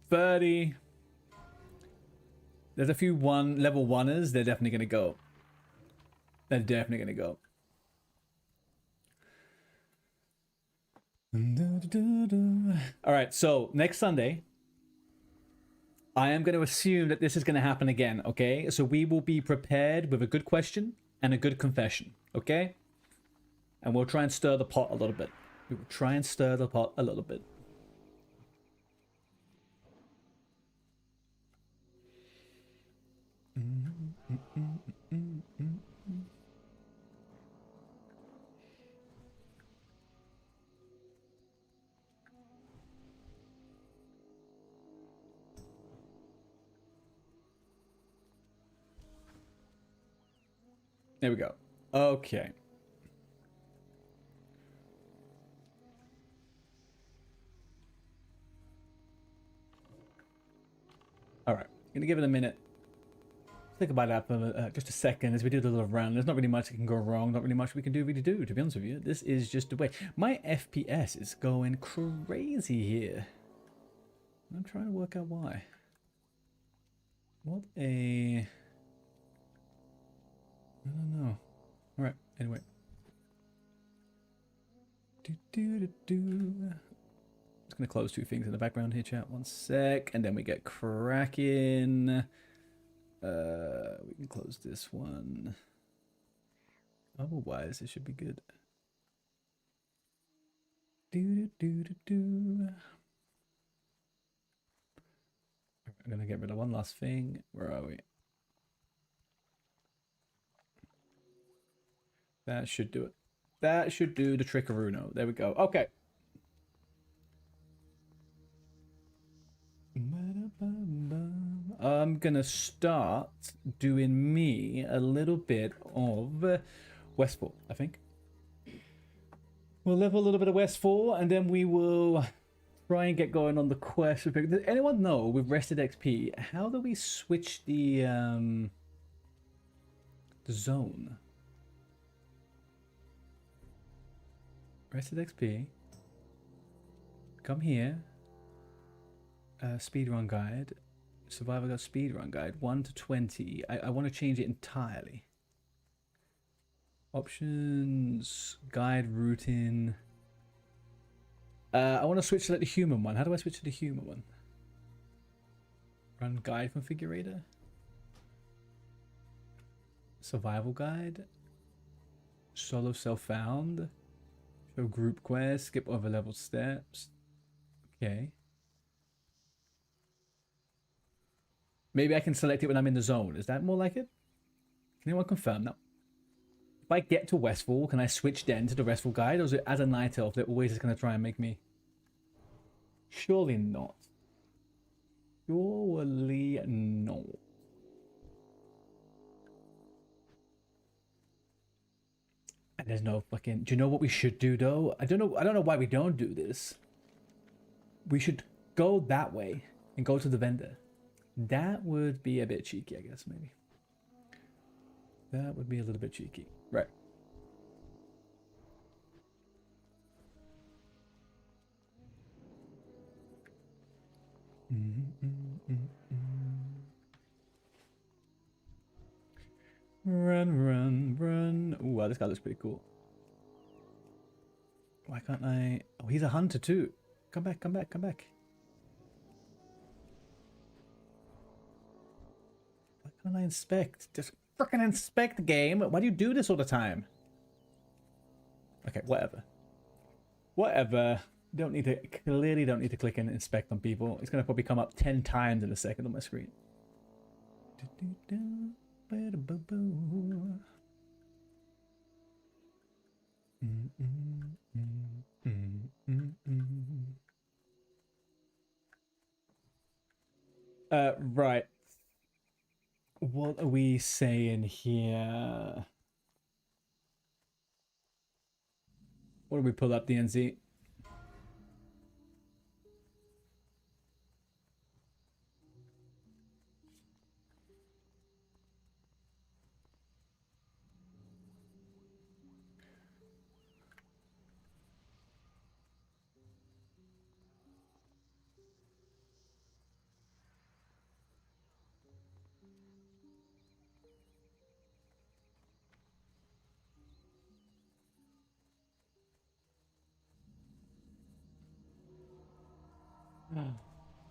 30. There's a few level 1ers. They're definitely going to go. They're definitely going to go. All right, so next Sunday, I am going to assume that this is going to happen again, okay? So we will be prepared with a good question and a good confession, okay? And we'll try and stir the pot a little bit. We will try and stir the pot a little bit. There we go. Okay. All right. Gonna give it a minute. Think about that for just a second as we do the little round. There's not really much that can go wrong. Not really much we can really do, to be honest with you. This is just the way. My FPS is going crazy here. I'm trying to work out why. What a... I don't know. All right. Anyway. Just gonna close two things in the background here, chat. One sec, and then we get cracking. We can close this one. Otherwise, it should be good. I'm gonna get rid of one last thing. Where are we? That should do it. That should do the trick of Uno. There we go. Okay. I'm gonna start doing me a little bit of Westfall, I think. We'll level a little bit of Westfall, and then we will try and get going on the quest. Does anyone know with Rested XP, how do we switch the zone? Rested XP. Come here. Speedrun guide. Survivor Guide speedrun guide. 1 to 20. I want to change it entirely. Options. Guide routing. I want to switch to like the human one. How do I switch to the human one? Run guide configurator. Survival guide. Solo self found. Show group quest. Skip over level steps. Okay. Maybe I can select it when I'm in the zone. Is that more like it? Can anyone confirm that? If I get to Westfall, can I switch then to the Westfall guide? Or is it as a night elf that always is going to try and make me? Surely not. Surely not. And there's no fucking... Do you know what we should do though? I don't know why we don't do this. We should go that way and go to the vendor. That would be a bit cheeky, I guess, maybe. That would be a little bit cheeky. Right. Run, run, run. Ooh, wow, this guy looks pretty cool. Why can't I... Oh, he's a hunter too. Come back, come back, come back. Why can't I inspect? Just freaking inspect the game. Why do you do this all the time? Okay, whatever. Whatever. Don't need to... Clearly don't need to click and inspect on people. It's going to probably come up 10 times in a second on my screen. Right. What are we saying here? What do we pull up, DNZ?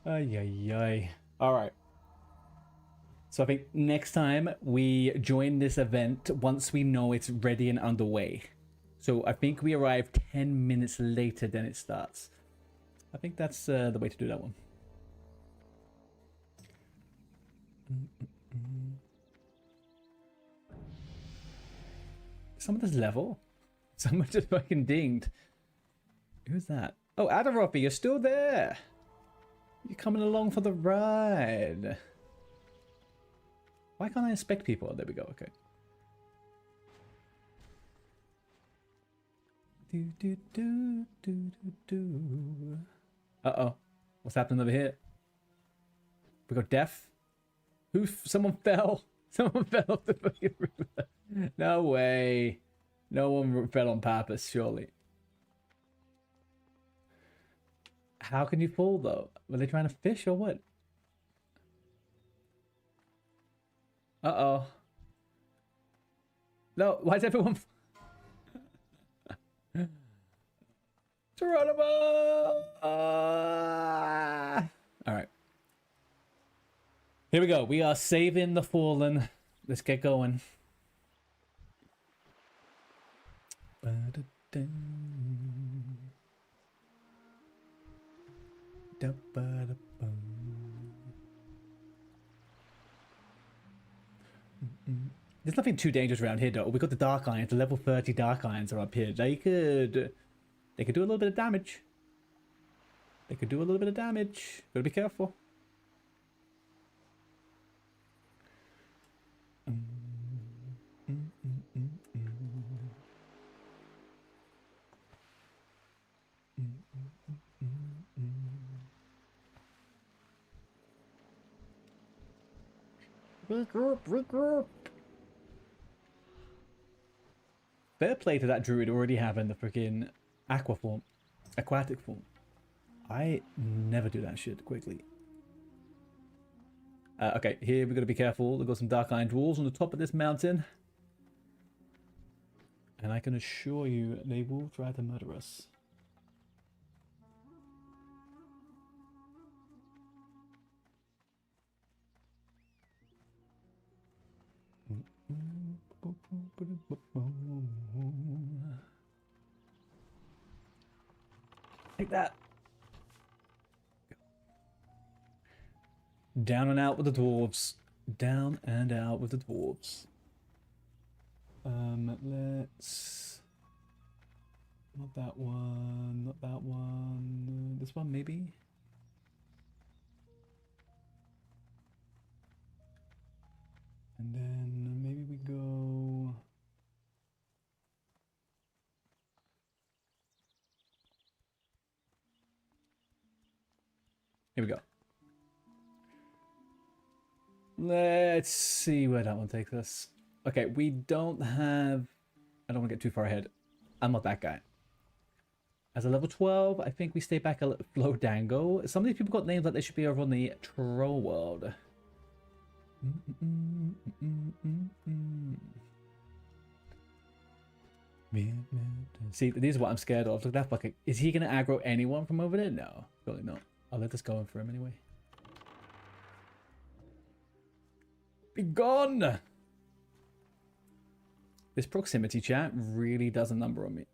Ay, ay, ay. All right. So I think next time we join this event once we know it's ready and underway. So I think we arrive 10 minutes later than it starts. I think that's the way to do that one. Someone just level? Someone just fucking dinged. Who's that? Oh, Adaropi, you're still there. You're coming along for the ride. Why can't I inspect people? Oh, there we go. Okay. Do, do, do, do, do, do. Uh-oh. What's happening over here? We got death. Someone fell. Someone fell off the fucking river. No way. No one fell on purpose, surely. How can you fall, though? Were they trying to fish or what? Uh-oh. No, why is everyone... Geronimo! Alright. Here we go. We are saving the fallen. Let's get going. There's nothing too dangerous around here, though. We got the Dark Irons. The level 30 Dark Irons are up here. They could do a little bit of damage. They could do a little bit of damage. Gotta be careful. Regroup. Fair play to that druid already having the freaking aquatic form. I never do that shit quickly. Okay, here we gotta be careful. We've got some dark iron walls on the top of this mountain. And I can assure you they will try to murder us. Take that. Down and out with the dwarves. Down and out with the dwarves. Let's... Not that one. Not that one. This one, maybe? And then maybe we go... Here we go. Let's see where that one takes us. Okay, we don't have... I don't want to get too far ahead. I'm not that guy. As a level 12, I think we stay back a little. Flodango. Some of these people got names like they should be over on the troll world. See, this is what I'm scared of. Look at that fucking... Is he going to aggro anyone from over there? No, probably not. I'll let this go in for him anyway. Be gone! This proximity chat really does a number on me.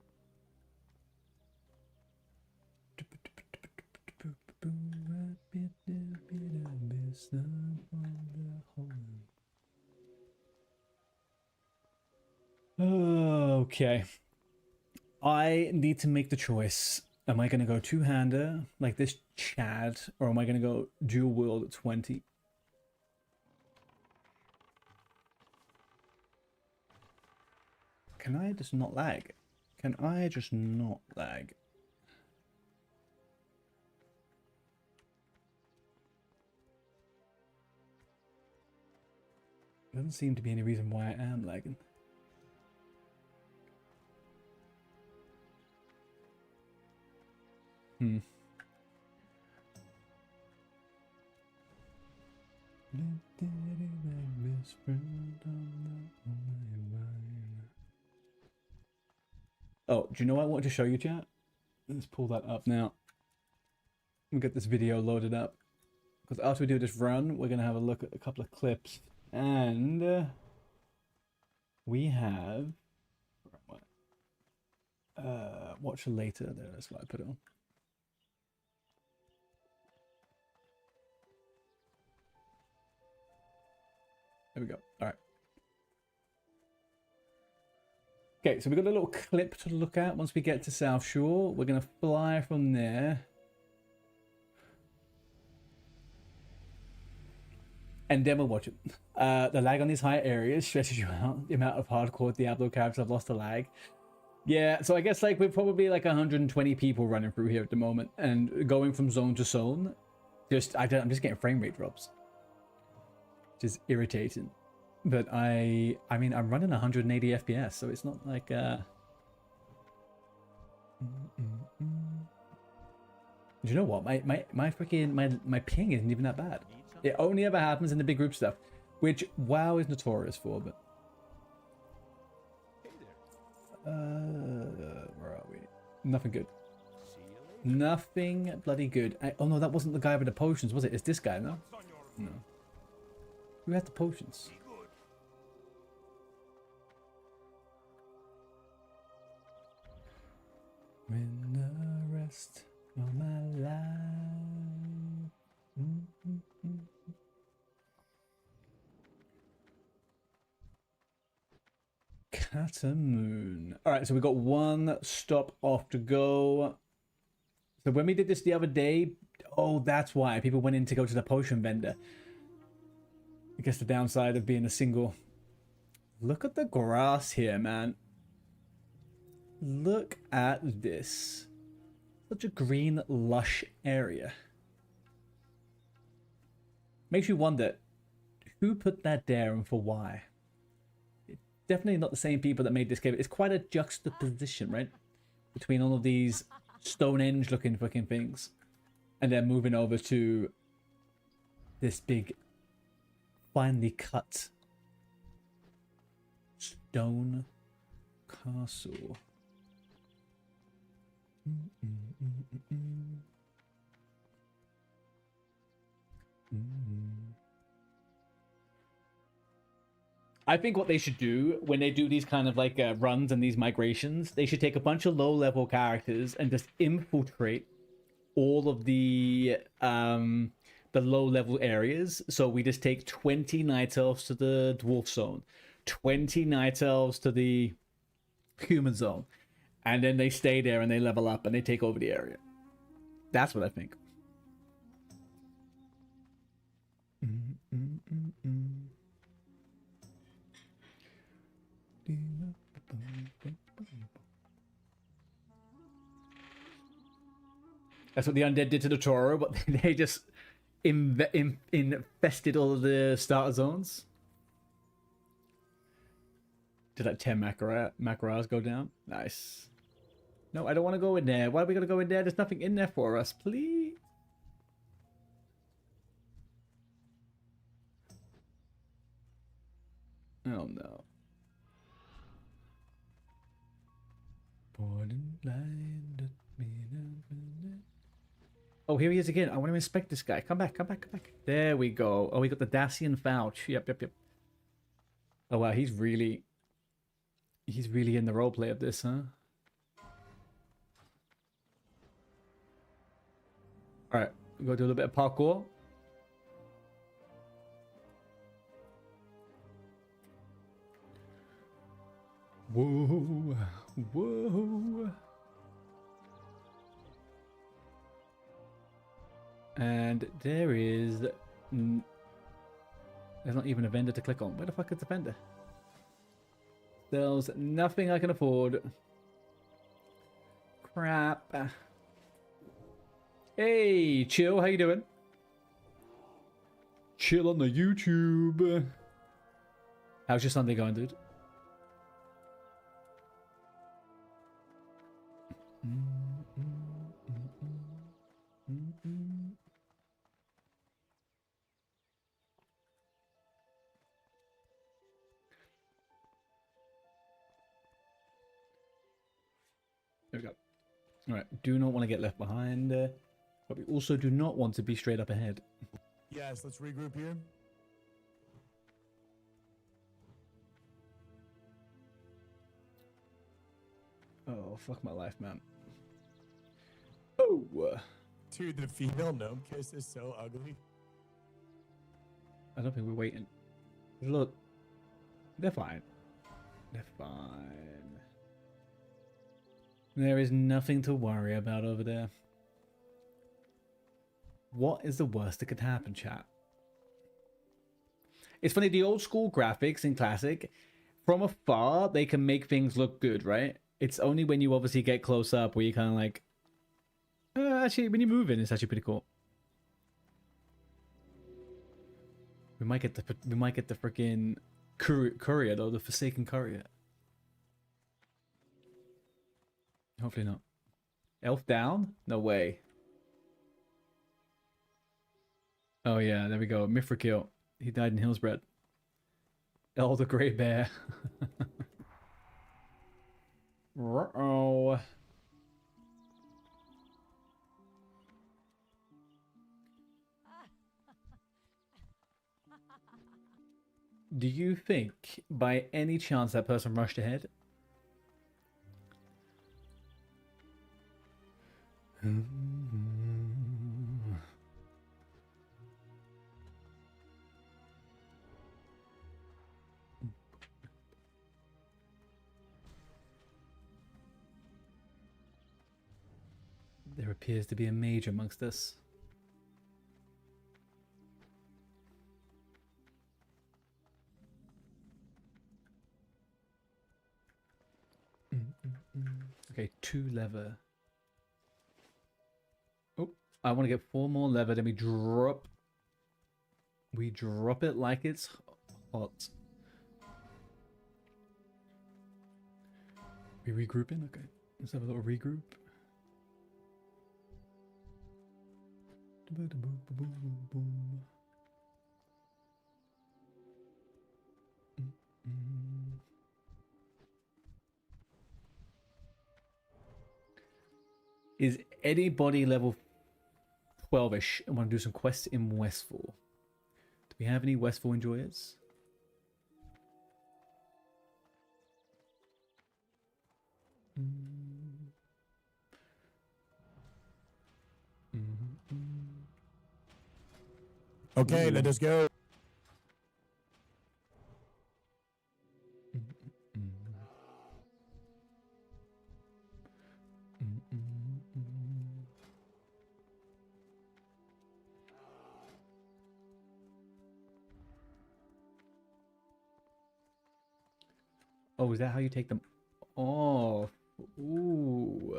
Okay. I need to make the choice. Am I going to go two-hander like this Chad, or am I going to go dual wield at 20? Can I just not lag? Can I just not lag? Doesn't seem to be any reason why I am lagging. Oh, do you know what I wanted to show you, chat? Let's pull that up now. We'll get this video loaded up. Because after we do this run, we're going to have a look at a couple of clips. And we have... watch later. There, that's what I put it on. There we go. All right. Okay, so we've got a little clip to look at once we get to South Shore. We're going to fly from there. And then we'll watch it. The lag on these high areas stresses you out. The amount of hardcore Diablo characters have lost the lag. Yeah, so I guess like we're probably like 120 people running through here at the moment. And going from zone to zone. I'm just getting frame rate drops. Which is irritating. But I mean, I'm running 180 FPS, so it's not like... Do you know what? My freaking my ping isn't even that bad. It only ever happens in the big group stuff, which WoW is notorious for. But where are we? Nothing good. Nothing bloody good. Oh no, that wasn't the guy with the potions, was it? It's this guy, no? No. Who had the potions? When the rest of my life. Catamoon. All right, so we got one stop off to go. So when we did this the other day, oh, that's why people went in to go to the potion vendor. I guess the downside of being a single. Look at the grass here, man. Look at this. Such a green, lush area. Makes you wonder, who put that there and for why? It's definitely not the same people that made this cave. It's quite a juxtaposition, right? Between all of these Stonehenge looking fucking things. And then moving over to this big, finely cut stone castle. I think what they should do when they do these kind of like runs and these migrations, they should take a bunch of low-level characters and just infiltrate all of the low-level areas. So we just take 20 night elves to the dwarf zone, 20 night elves to the human zone, and then they stay there and they level up and they take over the area. That's what I think. That's what the undead did to the Toro, but they just infested all of the starter zones. Did that 10 macros go down? Nice. No, I don't want to go in there. Why are we going to go in there? There's nothing in there for us, please. Oh no. Oh, here he is again. I want to inspect this guy. Come back, come back, come back. There we go. Oh, we got the Dacian Fouch. Yep. Oh wow, he's really in the roleplay of this, huh? Alright, we're gonna do a little bit of parkour. Whoa, whoa. And there is... There's not even a vendor to click on. Where the fuck is the vendor? There's nothing I can afford. Crap. Hey, Chill, how you doing? Chill on the YouTube. How's your Sunday going, dude? There we go. Alright, do not want to get left behind. But we also do not want to be straight up ahead. Yes, let's regroup here. Oh, fuck my life, man. Oh! Dude, the female gnome kiss is so ugly. I don't think we're waiting. Look. They're fine. They're fine. There is nothing to worry about over there. What is the worst that could happen, chat? It's funny, the old school graphics in Classic, from afar, they can make things look good, right? It's only when you obviously get close up where you kind of like... actually, when you move in, it's actually pretty cool. We might get the freaking courier though, the Forsaken courier. Hopefully not. Elf down? No way. Oh yeah, there we go. Mithrakill. He died in Hillsbred. Oh, the Great Bear. Uh-oh. Do you think, by any chance, that person rushed ahead? There appears to be a mage amongst us. Okay, 2 leather. Oh, I want to get 4 more leather, then we drop. We drop it like it's hot. We regrouping? Okay, let's have a little regroup. Is anybody level 12-ish and want to do some quests in Westfall? Do we have any Westfall enjoyers? Okay, let us go. Oh, is that how you take them off? Ooh.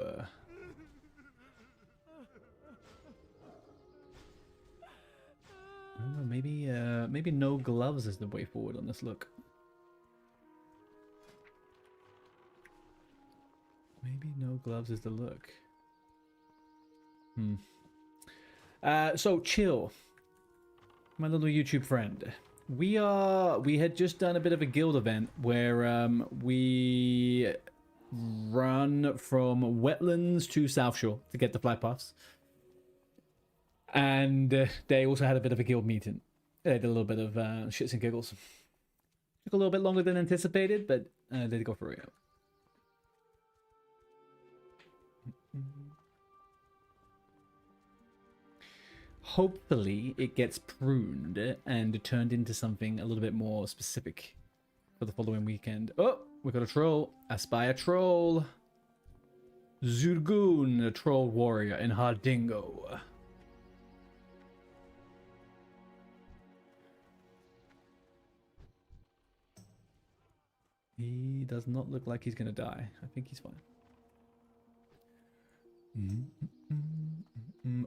I don't know, maybe no gloves is the way forward on this look. Maybe no gloves is the look. So chill, my little YouTube friend. We had just done a bit of a guild event where we run from wetlands to South Shore to get the flag paths. And they also had a bit of a guild meeting. They did a little bit of shits and giggles. Took a little bit longer than anticipated, but they did go for it. Hopefully it gets pruned and turned into something a little bit more specific for the following weekend. Oh, we got a troll. Aspire troll. Zurgun, a troll warrior in Hardingo. He does not look like he's going to die. I think he's fine.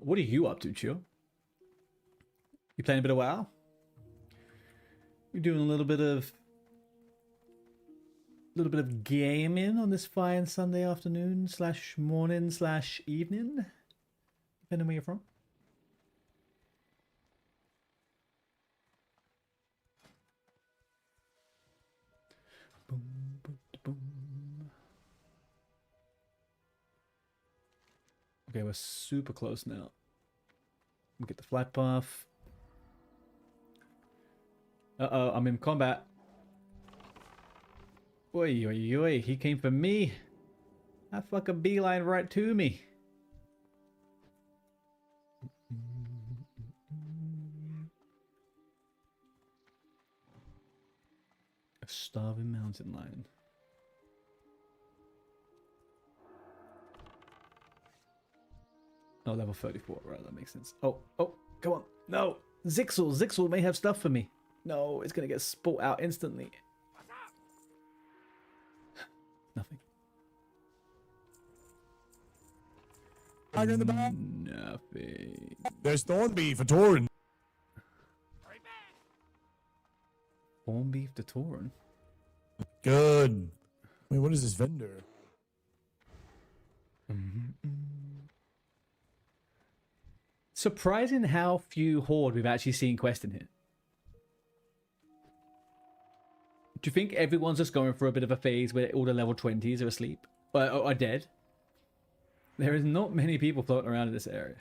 What are you up to, Chill? You playing a bit of WoW? You're doing a little bit of gaming on this fine Sunday afternoon / morning / evening, depending where you're from. Boom, boom, boom. Okay, we're super close now. We get the flight path. Uh-oh, I'm in combat. Oi, oi, oi, he came for me. That fucking beeline right to me. A starving mountain lion. Oh, level 34, right, that makes sense. Oh, come on. No, Zixel may have stuff for me. No, it's gonna get sport out instantly. Nothing. Tiger in the back. Nothing. There's thorn beef for Torin. Corned beef to Tauren. Good. Wait, what is this vendor? Surprising how few Horde we've actually seen quest in here. Do you think everyone's just going through a bit of a phase where all the level 20s are asleep? Or are dead? There is not many people floating around in this area.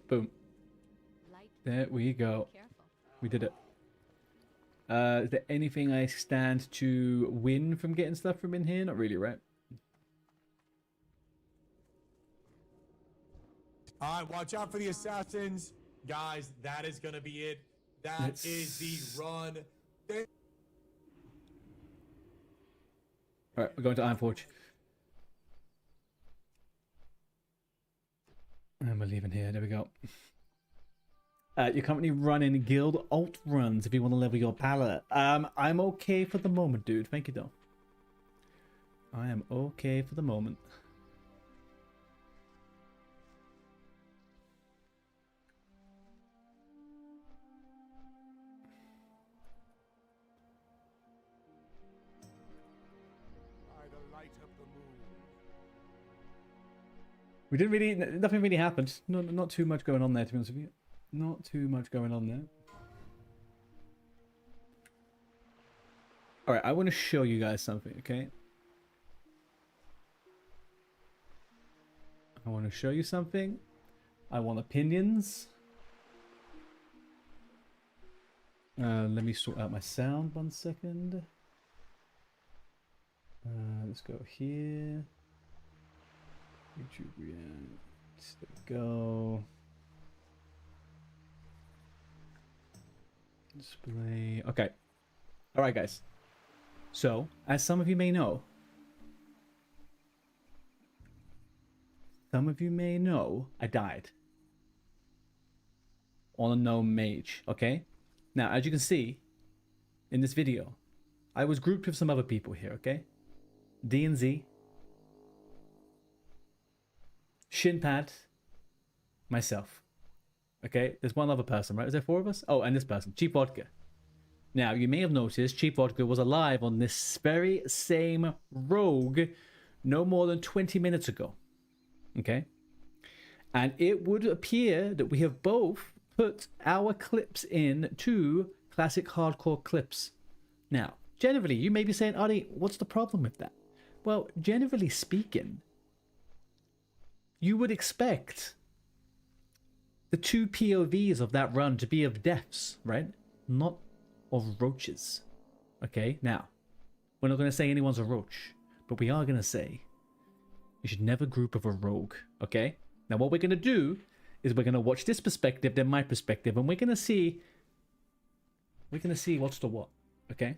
Boom. Light. There we go. Careful. We did it. Is there anything I stand to win from getting stuff from in here? Not really, right? All right, watch out for the assassins. Guys, that is going to be it. That is the run. Alright, we're going to Ironforge. And we're leaving here. There we go. You're currently running guild alt runs if you want to level your palette. I'm okay for the moment, dude. Thank you, though. I am okay for the moment. By the light of the moon. We didn't really... Nothing really happened. Not too much going on there, to be honest with you. Not too much going on there. Alright, I want to show you guys something, okay? I want to show you something. I want opinions. Let me sort out my sound 1 second. Let's go here. YouTube React. There we go. Display. Okay. All right, guys. So, as some of you may know, I died on a gnome mage. Okay. Now, as you can see in this video, I was grouped with some other people here. Okay. D and Z, Shinpad, myself. Okay, there's one other person, right? Is there 4 of us? Oh, and this person, Cheap Vodka. Now, you may have noticed Cheap Vodka was alive on this very same rogue no more than 20 minutes ago. Okay? And it would appear that we have both put our clips in to classic hardcore clips. Now, generally, you may be saying, Adi, what's the problem with that? Well, generally speaking, you would expect the 2 POVs of that run to be of deaths, right? Not of roaches. Okay, now, we're not going to say anyone's a roach, but we are going to say you should never group of a rogue, okay? Now, what we're going to do is we're going to watch this perspective, then my perspective, and we're going to see what's the what, okay?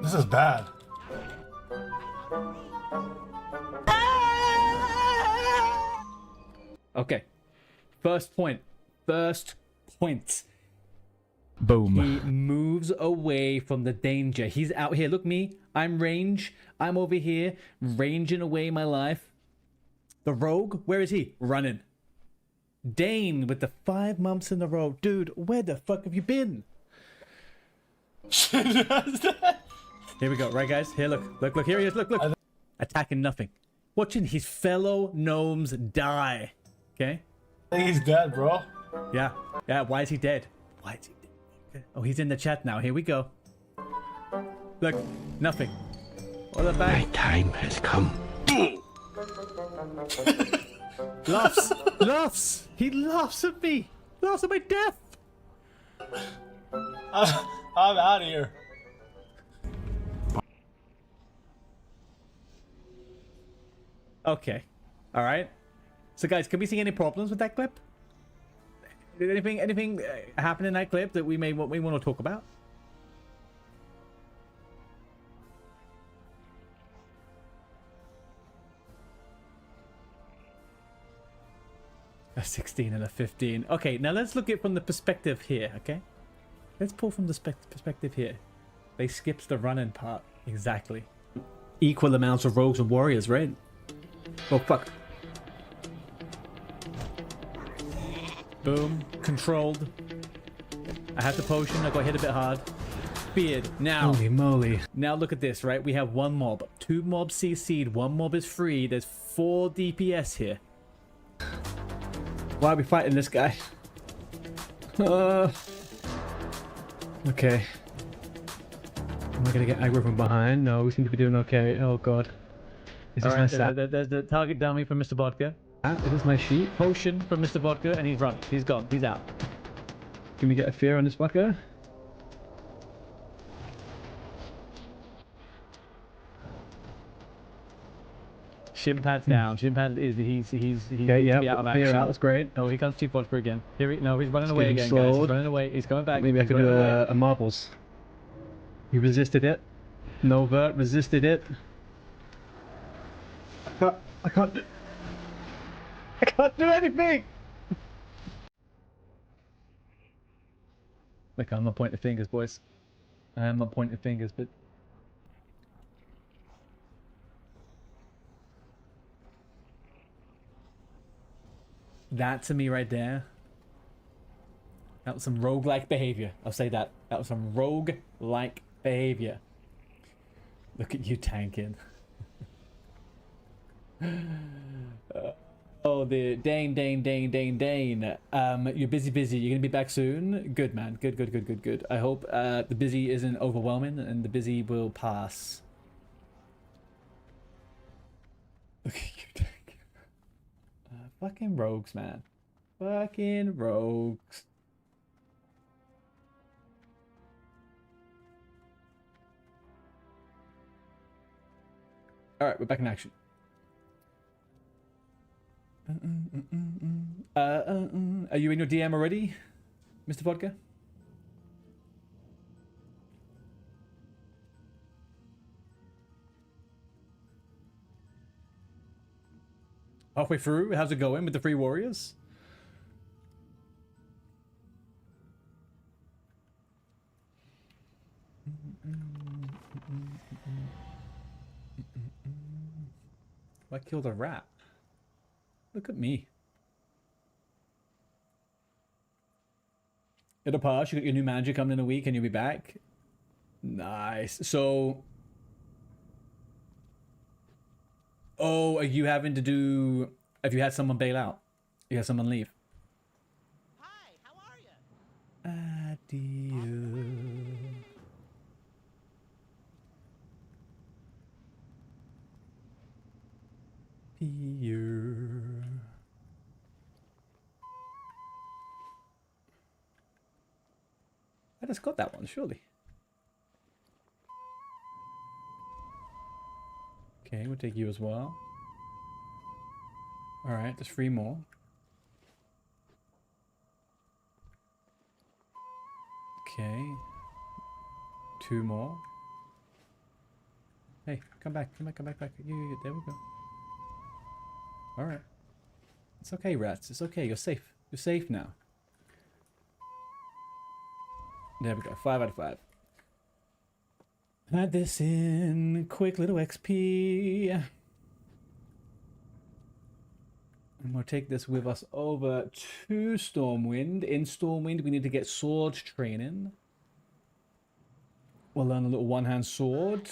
This is bad. Okay. First point. Boom. He moves away from the danger. He's out here. Look me. I'm range. I'm over here ranging away my life. The rogue, where is he? Running. Dane with the 5 months in a row. Dude, where the fuck have you been? Here we go, right guys? Here, look, here he is, look. Attacking nothing. Watching his fellow gnomes die. Okay? I think he's dead, bro. Yeah, why is he dead? Okay. Oh, he's in the chat now, here we go. Look, nothing. All the back. My time has come. Laughs! He laughs at me! Laughs at my death! I'm out of here. Okay. Alright. So guys, can we see any problems with that clip? Did anything happen in that clip that we want to talk about? A 16 and a 15. Okay, now let's look at it from the perspective here, okay? Let's pull from the perspective here. They skipped the running part. Exactly. Equal amounts of rogues and warriors, right? Oh, fuck. Boom. Controlled. I have the potion. I got hit a bit hard. Beard. Now. Holy moly. Now look at this, right? We have 1 mob. 2 mobs CC'd. 1 mob is free. There's 4 DPS here. Why are we fighting this guy? Okay. Am I gonna get aggro from behind? No, we seem to be doing okay. Oh god. Is this my stat? There's the target dummy from Mr. Vodka. Is this my sheet? Potion from Mr. Vodka, and he's run. He's gone. He's out. Can we get a fear on this fucker? Shimpad's down. Shimpad is he's okay, yeah, out of action. Out, that's great. Oh, he comes Chief Vodka again. Here no, he's running away again, guys. He's running away. He's coming back. Maybe I could do a marbles. He resisted it. No vert resisted it. I can't do anything. Look, I'm not pointing fingers, boys. I'm not pointing fingers, but that to me right there, that was some roguelike behavior. I'll say that. That was some roguelike behavior. Look at you tanking. Oh, the Dane. You're busy. You're gonna be back soon. Good, man. Good. I hope the busy isn't overwhelming and the busy will pass. Look at you tanking. Fucking rogues, man. Fucking rogues. Alright, we're back in action. Are you in your DM already, Mr. Vodka? Halfway through? How's it going with the Free Warriors? I killed a rat. Look at me. It'll pass. You got your new manager coming in a week and you'll be back. Nice. So... Oh, are you having to do... Have you had someone bail out? You had someone leave? Hi, how are you? Adieu. Here. I just got that one, surely. Okay, we'll take you as well. Alright, there's 3 more. Okay. 2 more. Hey, come back. Yeah, there we go. Alright. It's okay, rats. It's okay. You're safe. You're safe now. There we go. 5 out of 5. Add this in. Quick little XP. And we'll take this with us over to Stormwind. In Stormwind, we need to get sword training. We'll learn a little one-hand sword.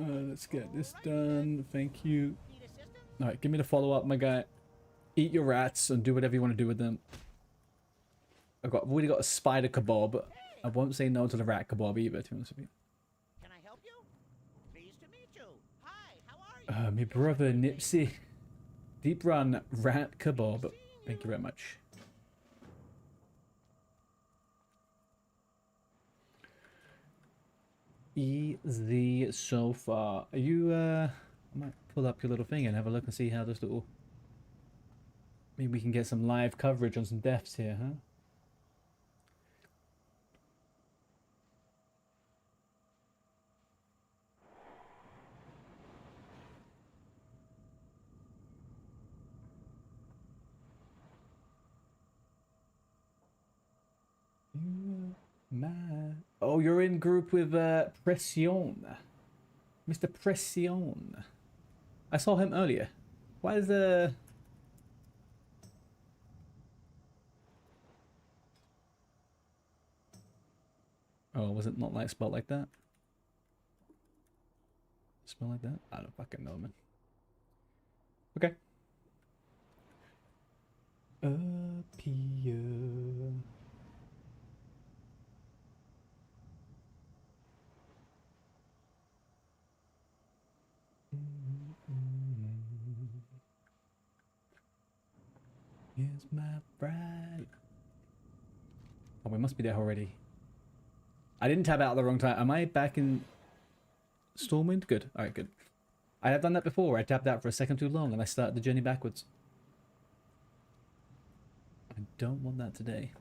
Let's get this done. Thank you. Alright, give me the follow-up, my guy. Eat your rats and do whatever you want to do with them. I've already got a spider kebab. I won't say no to the rat kebab either, to be honest with you. Can I help you? Pleased to meet you. Hi, how are you? My brother Nipsey. Deep run rat kebab. Thank you very much. Easy so far. Are you, I might pull up your little thing and have a look and see how this little... Maybe we can get some live coverage on some deaths here, huh? Oh, you're in group with Pression. Mr. Pression. I saw him earlier. Why is the... Oh, was it not like spelled like that? Spell like that? I don't fucking know, man. Okay. Up here. Here's my bride. Oh, we must be there already. I didn't tab out at the wrong time. Am I back in Stormwind? Good. Alright, good. I have done that before. I tapped out for a second too long and I started the journey backwards. I don't want that today.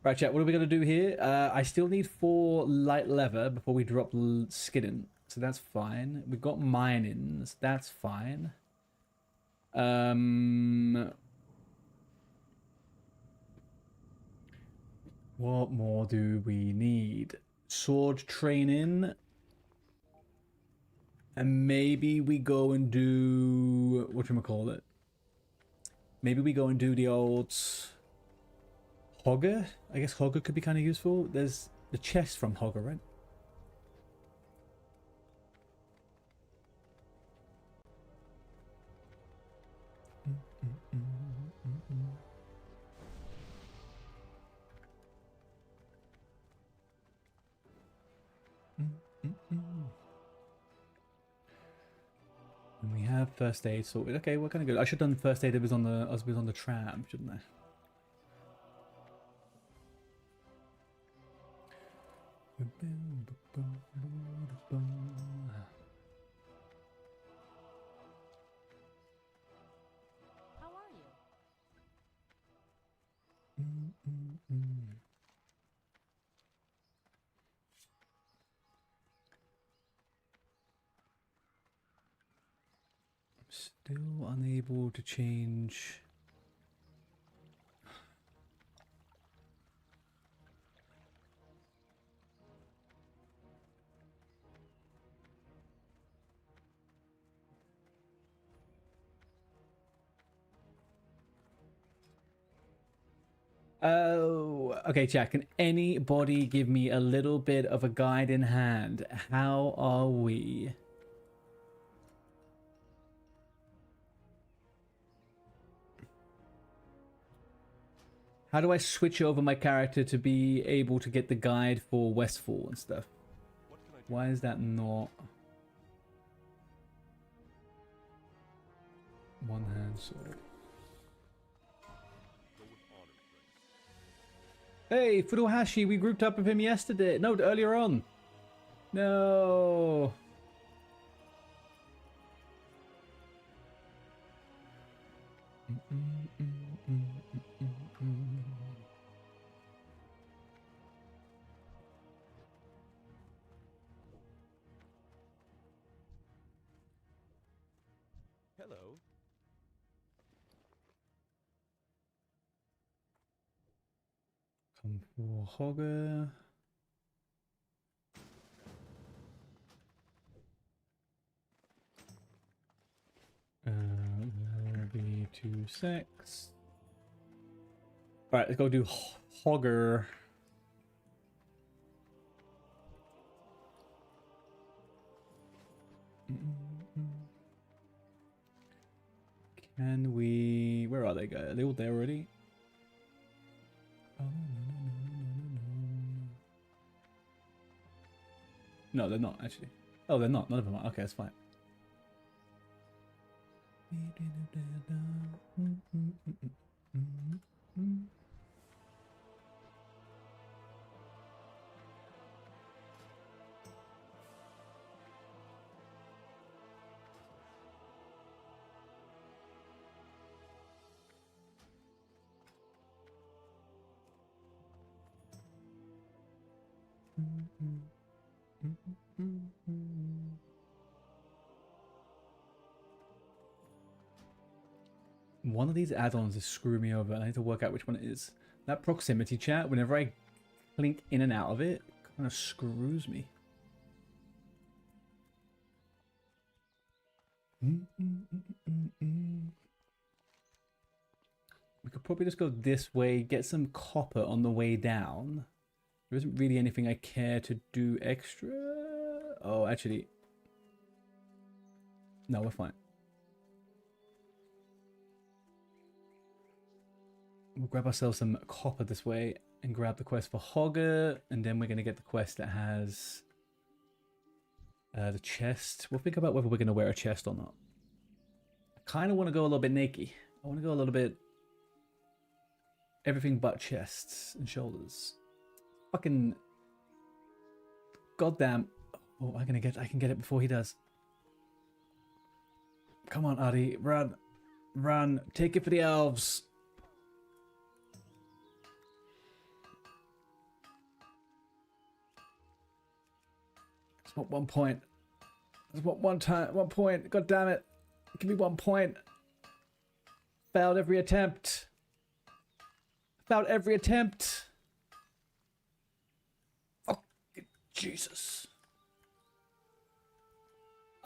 Right, chat, what are we going to do here? I still need 4 light leather before we drop skidding. So that's fine. We've got minings. That's fine. What more do we need? Sword training. And maybe we go and do... whatchamacallit? Maybe we go and do the old... Hogger? I guess Hogger could be kind of useful. There's the chest from Hogger, right? And we have first aid sorted. Okay, we're kind of good. I should have done first aid. It was on the tram, shouldn't I? How are you? Still unable to change. Oh, okay, chat. Can anybody give me a little bit of a guide in hand? How are we? How do I switch over my character to be able to get the guide for Westfall and stuff? Why is that not one hand sword? Hey, Furuhashi, we grouped up with him yesterday. No, earlier on. No. Hello. Come for Hogger. Be 2 secs. Alright, let's go do Hogger. Can we... Where are they, guys? Are they all there already? Oh, no, they're not, actually. Oh, they're not. None of them are. Okay, that's fine. One of these add-ons is screwing me over. I need to work out which one it is. That proximity chat, whenever I blink in and out of it, kind of screws me. We could probably just go this way, get some copper on the way down. There isn't really anything I care to do extra. Oh, actually. No, we're fine. We'll grab ourselves some copper this way and grab the quest for Hogger, and then we're going to get the quest that has the chest. We'll think about whether we're going to wear a chest or not. I kind of want to go a little bit naked. I want to go a little bit everything but chests and shoulders. Fucking goddamn. Oh, I can get it before he does. Come on, Adi, run. Run. Take it for the elves. It's not 1 point. It's what 1 point. God damn it. Give me 1 point. Failed every attempt. Failed every attempt. Fucking Jesus.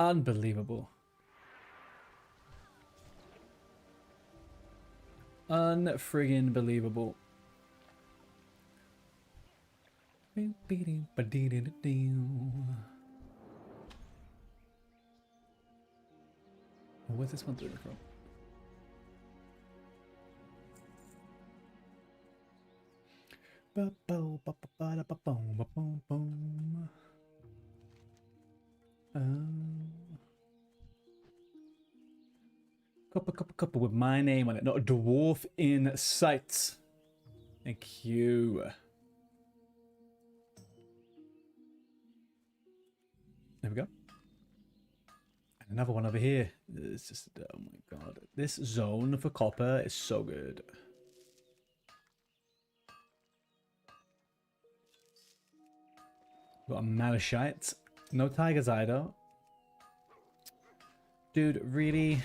Unbelievable. Unfriggin' believable. Where's this one doing from? Copper with my name on it. Not a dwarf in sight. Thank you. There we go. And another one over here. It's just, oh my god. This zone for copper is so good. Got a Malachite. No Tiger's Eye though. Dude, really?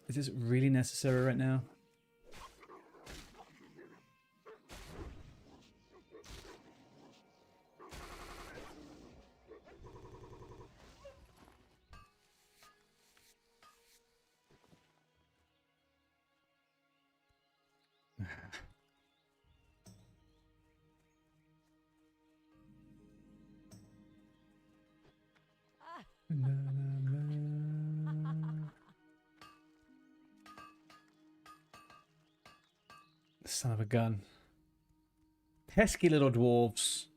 Is this really necessary right now? Son of a gun. Pesky little dwarves.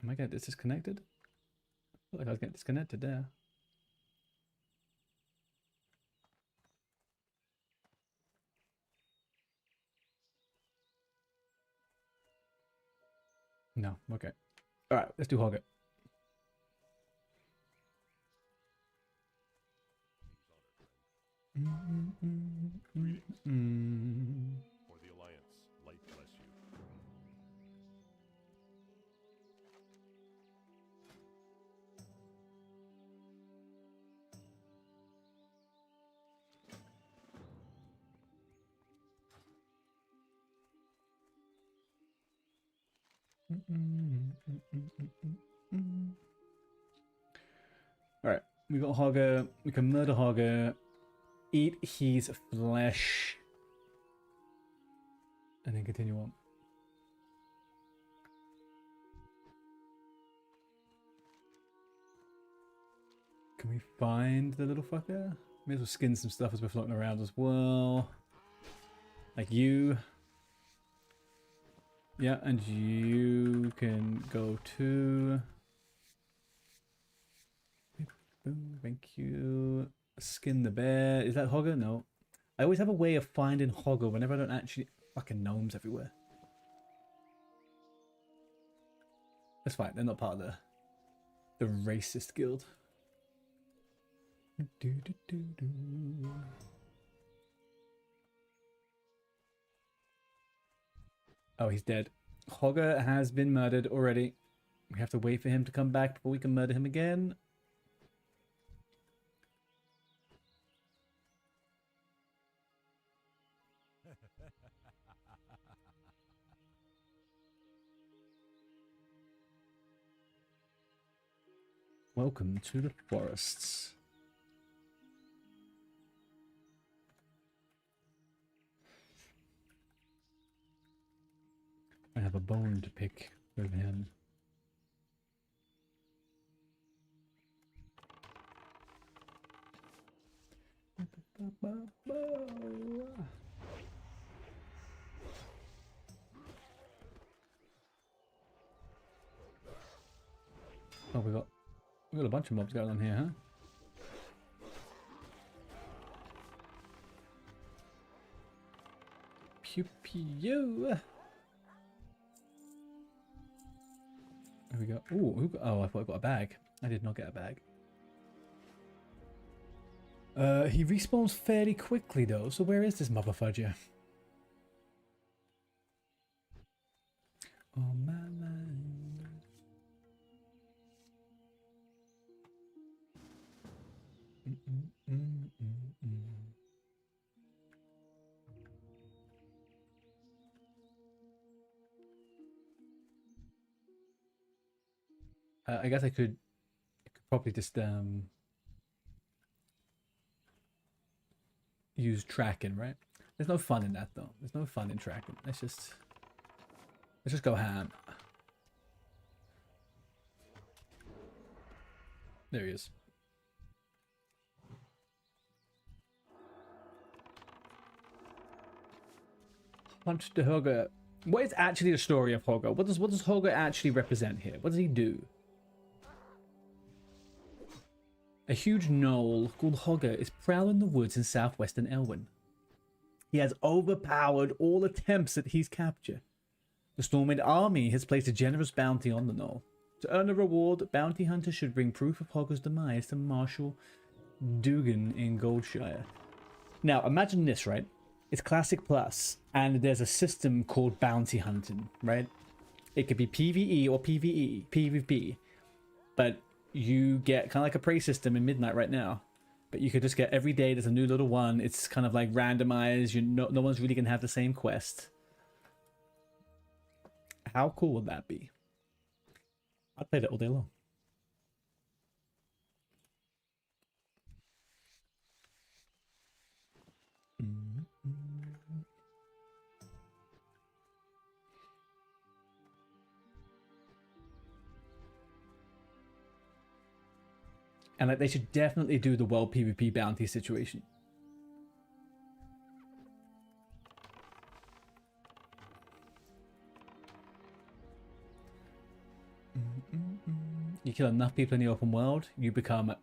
Am I getting disconnected? I feel like I was getting disconnected there. No, okay. Alright, let's do hog it. For the Alliance, light bless you. Alright, we got Hogger. We can murder Hogger, eat his flesh, and then continue on. Can we find the little fucker? May as well skin some stuff as we're floating around as well. Like you. Yeah, and you can go to... Boom, thank you. Skin the bear. Is that Hogger? No. I always have a way of finding Hogger whenever I don't actually... Fucking gnomes everywhere. That's fine. They're not part of the racist guild. Oh, he's dead. Hogger has been murdered already. We have to wait for him to come back before we can murder him again. Welcome to the forests. I have a bone to pick with him. Oh, we got a bunch of mobs going on here, huh? Pew pew. There we go. Ooh, oh, I thought I got a bag. I did not get a bag. He respawns fairly quickly though, so where is this motherfudger? Oh my mind. I guess I could probably just use tracking, right? There's no fun in that though. There's no fun in tracking. Let's just go ham. There he is. Punch the Hogger. What is actually the story of Hogger? What does Hogger actually represent here? What does he do? A huge gnoll called Hogger is prowling the woods in southwestern Elwyn. He has overpowered all attempts at his capture. The Stormwind army has placed a generous bounty on the gnoll. To earn a reward, bounty hunters should bring proof of Hogger's demise to Marshal Dugan in Goldshire. Now, imagine this, right? It's Classic Plus, and there's a system called bounty hunting, right? It could be PvE or PvP, but you get kind of like a prey system in Midnight right now, but you could just get every day there's a new little one. It's kind of like randomized. No one's really gonna have the same quest. How cool would that be? I'd play that all day long. And like, they should definitely do the WoW PvP bounty situation. You kill enough people in the open world, you become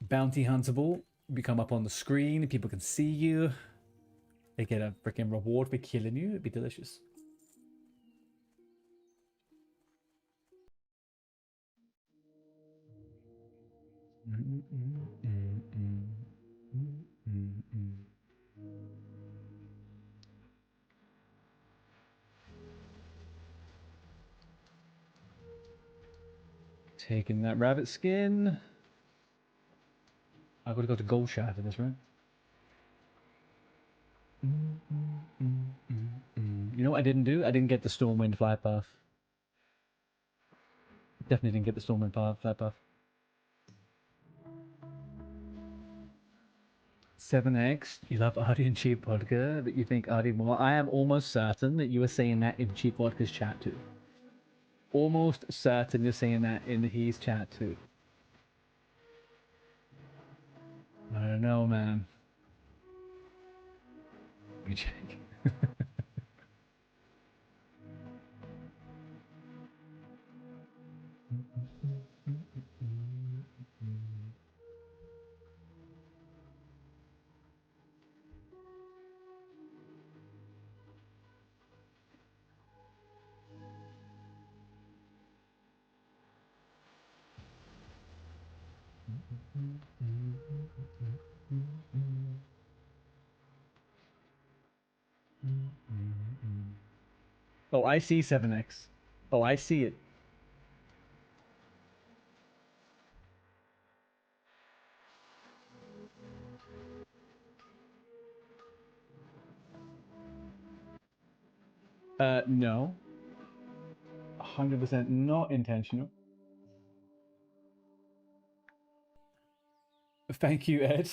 bounty huntable, you become up on the screen, people can see you. They get a freaking reward for killing you. It'd be delicious. Taking that rabbit skin. I've got to go to Goldshire for this, right? You know what I didn't do? I didn't get the Stormwind fly path. Definitely didn't get the Stormwind buff, that buff. 7x, you love Artie and Cheap Vodka, but you think Artie more. I am almost certain that you were saying that in Cheap Vodka's chat too. Almost certain you're saying that in his chat too. I don't know, man. Let me check. Oh, I see 7x. Oh, I see it. No. 100% not intentional. Thank you, Ed.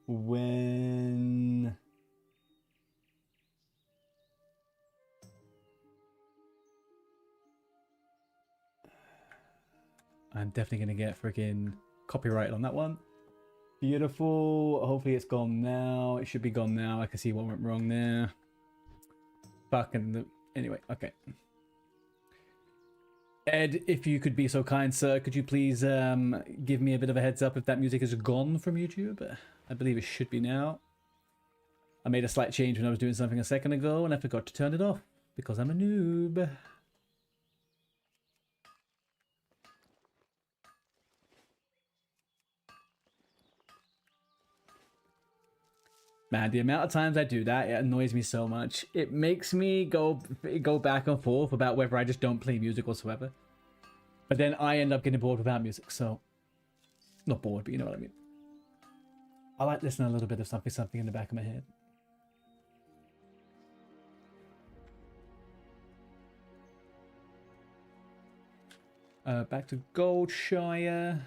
When... I'm definitely going to get freaking copyright on that one. Beautiful. Hopefully it's gone now. It should be gone now. I can see what went wrong there. Fucking... Anyway, okay. Ed, if you could be so kind, sir, could you please give me a bit of a heads up if that music is gone from YouTube? I believe it should be now. I made a slight change when I was doing something a second ago, and I forgot to turn it off because I'm a noob. Man, the amount of times I do that, it annoys me so much. It makes me go back and forth about whether I just don't play music whatsoever. But then I end up getting bored without music, so... Not bored, but you know what I mean. I like listening to a little bit of something in the back of my head. Back to Goldshire.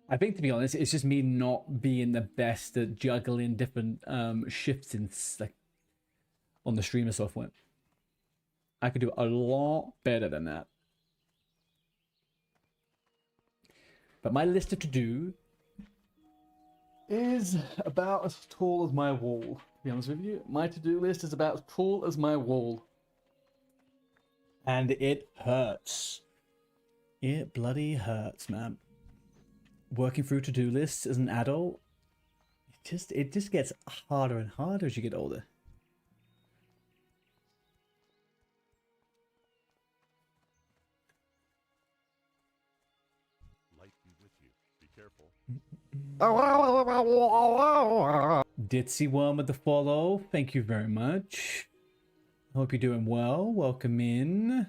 I think, to be honest, it's just me not being the best at juggling different shifts in like on the streamer software. I could do a lot better than that. But my list of to-do is about as tall as my wall, to be honest with you. My to-do list is about as tall as my wall. And it hurts. It bloody hurts, man. Working through to-do lists as an adult, it just gets harder and harder as you get older. Light be with you. Be careful. Ditzy Worm with the follow. Thank you very much. Hope you're doing well. Welcome in.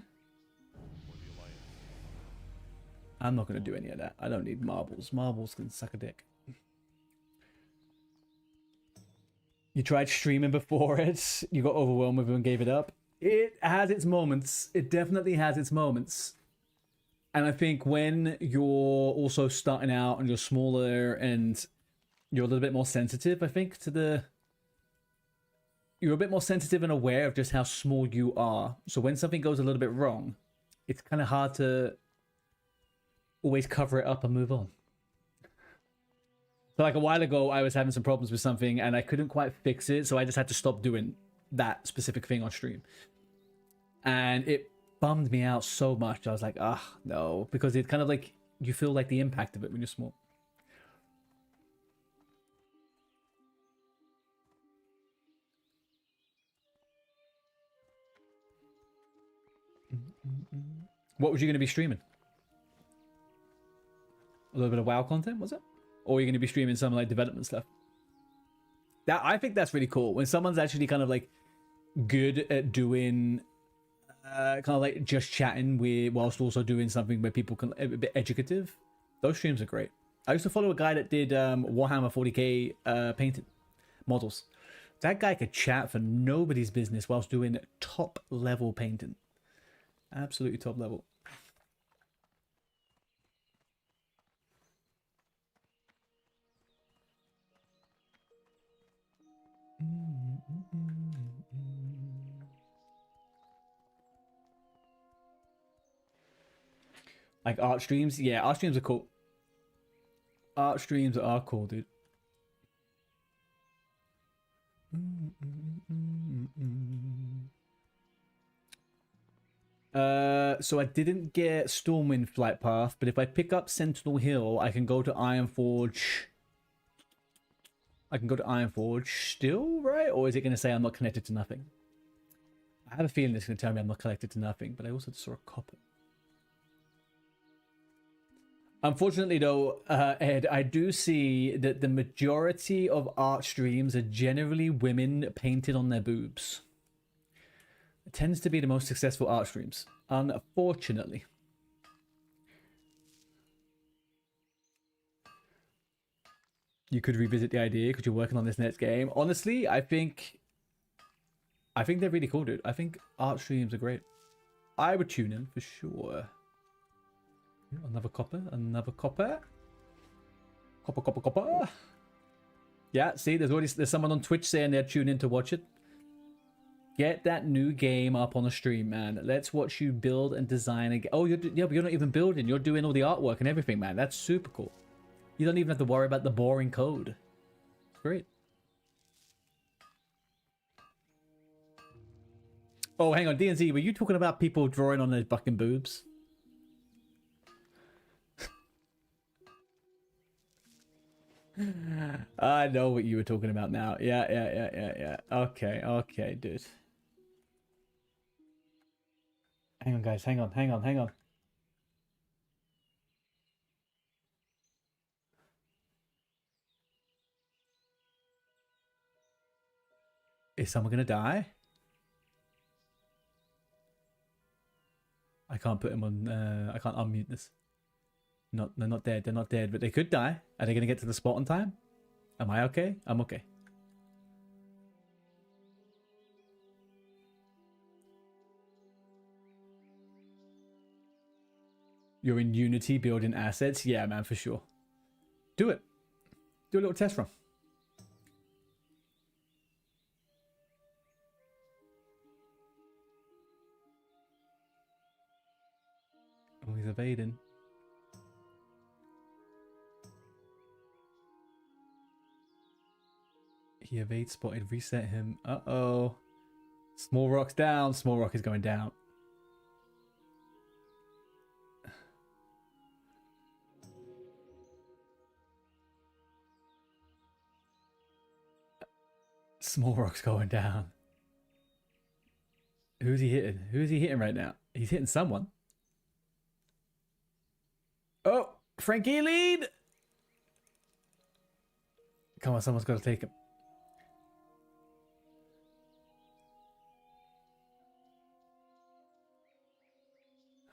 I'm not going to do any of that. I don't need marbles. Marbles can suck a dick. You tried streaming before it. You got overwhelmed with it and gave it up. It has its moments. It definitely has its moments. And I think when you're also starting out and you're smaller and you're a little bit more sensitive, I think, to the... You're a bit more sensitive and aware of just how small you are. So when something goes a little bit wrong, it's kind of hard to always cover it up and move on. So like a while ago, I was having some problems with something and I couldn't quite fix it. So I just had to stop doing that specific thing on stream. And it bummed me out so much. I was like, no, because it kind of like, you feel like the impact of it when you're small. What was you going to be streaming? A little bit of WoW content, was it? Or are you going to be streaming some like development stuff? I think that's really cool when someone's actually kind of like good at doing kind of like just chatting with whilst also doing something where people can a bit educative. Those streams are great. I used to follow a guy that did Warhammer 40k painting models. That guy could chat for nobody's business whilst doing top level painting. Absolutely top level. Like art streams? Yeah, art streams are cool. Art streams are cool, dude. So I didn't get Stormwind Flight Path, but if I pick up Sentinel Hill, I can go to Ironforge. I can go to Ironforge still, right? Or is it going to say I'm not connected to nothing? I have a feeling it's going to tell me I'm not connected to nothing, but I also saw a copper. Unfortunately, though, Ed, I do see that the majority of art streams are generally women painted on their boobs. It tends to be the most successful art streams, unfortunately. You could revisit the idea because you're working on this next game. Honestly, I think they're really cool, dude. I think art streams are great. I would tune in for sure. Another copper, another copper. Copper. Yeah, see, there's someone on Twitch saying they're tuning in to watch it. Get that new game up on the stream, man. Let's watch you build and design again. Oh, but you're not even building. You're doing all the artwork and everything, man. That's super cool. You don't even have to worry about the boring code. It's great. Oh, hang on, DNZ, were you talking about people drawing on their fucking boobs? I know what you were talking about now. Yeah. Okay, dude. Hang on, guys. Hang on. Is someone gonna die? I can't put him on. I can't unmute this. They're not dead. They're not dead, but they could die. Are they gonna get to the spot on time? Am I okay? I'm okay. You're in Unity building assets? Yeah, man, for sure. Do it. Do a little test run. Oh, he's evading. He evades spotted. Reset him. Uh-oh. Small rock's down. Small rock is going down. Small rock's going down. Who's he hitting? Who's he hitting right now? He's hitting someone. Oh, Frankie lead. Come on, someone's got to take him.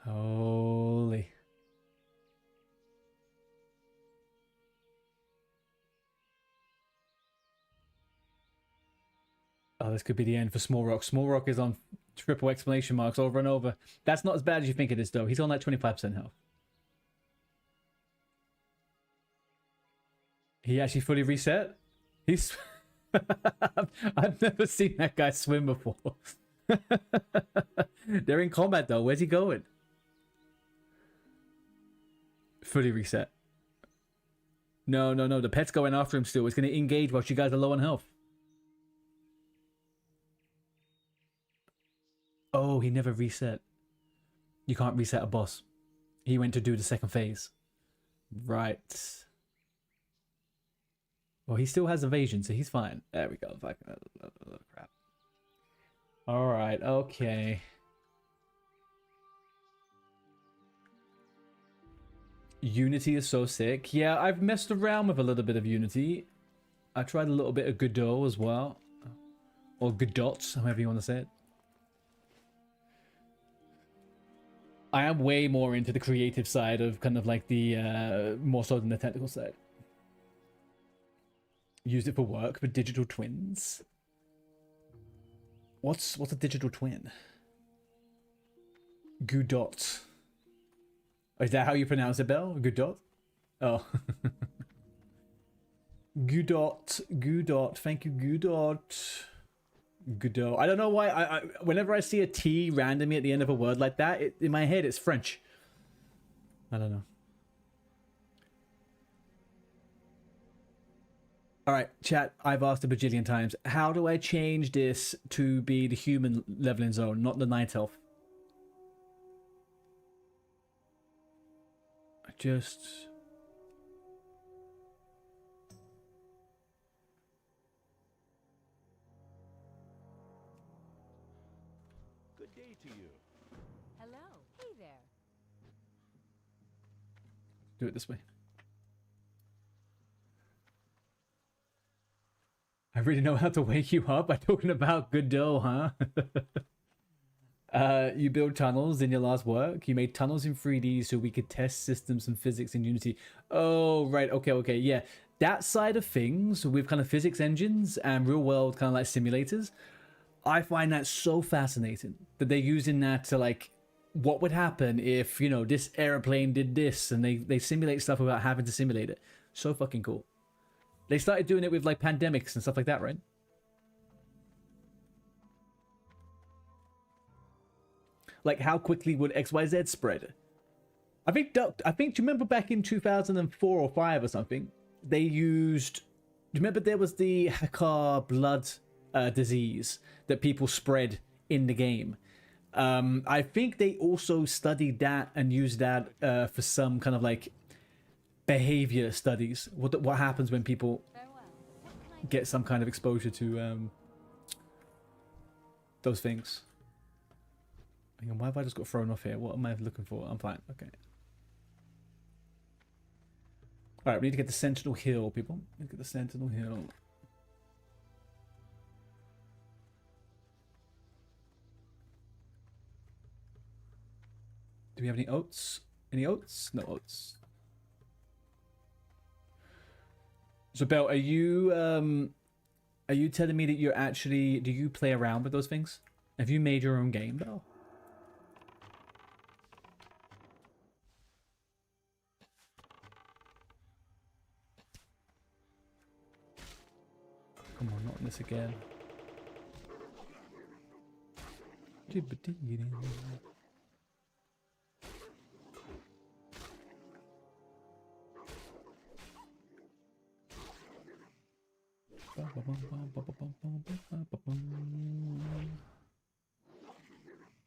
Holy. Oh, this could be the end for Small Rock. Small Rock is on triple exclamation marks over and over. That's not as bad as you think it is, though. He's on like 25% health. He actually fully reset? He's... I've never seen that guy swim before. They're in combat, though. Where's he going? Fully reset. No. The pet's going after him still. It's going to engage whilst you guys are low on health. Oh, he never reset. You can't reset a boss. He went to do the second phase. Right. Well, he still has evasion, so he's fine. There we go. Fucking crap. Alright, okay. Unity is so sick. Yeah, I've messed around with a little bit of Unity. I tried a little bit of Godot as well. Or Godot, however you want to say it. I am way more into the creative side of kind of like the more so than the technical side. Used it for work, but digital twins. What's a digital twin? Gudot. Is that how you pronounce it, Bell? Gudot? Oh. Gudot. Thank you, Gudot. Godot. I don't know why. I whenever I see a T randomly at the end of a word like that, in my head it's French. I don't know. All right, chat. I've asked a bajillion times. How do I change this to be the human leveling zone, not the night elf? I just. Good day to you. Hello. Hey there. Do it this way. I really know how to wake you up by talking about Godot, huh? You build tunnels in your last work. You made tunnels in 3D so we could test systems and physics in Unity. Oh, right. Okay. Yeah. That side of things with kind of physics engines and real world kind of like simulators, I find that so fascinating that they're using that to like, what would happen if, you know, this airplane did this, and they simulate stuff without having to simulate it. So fucking cool. They started doing it with like pandemics and stuff like that, right? Like how quickly would XYZ spread? I think do you remember back in 2004 or 5 or something, they used, do you remember there was the Hakar blood disease that people spread in the game? I think they also studied that and used that for some kind of like behavior studies. What happens when people Farewell. What can I get some kind of exposure to those things. Hang on, why have I just got thrown off here? What am I looking for? I'm fine. Okay. Alright, we need to get the Sentinel Hill, people. Look at the Sentinel Hill. Do we have any oats? Any oats? No oats. So Belle, are you telling me that you're actually, do you play around with those things? Have you made your own game, Belle? Come on, not this again.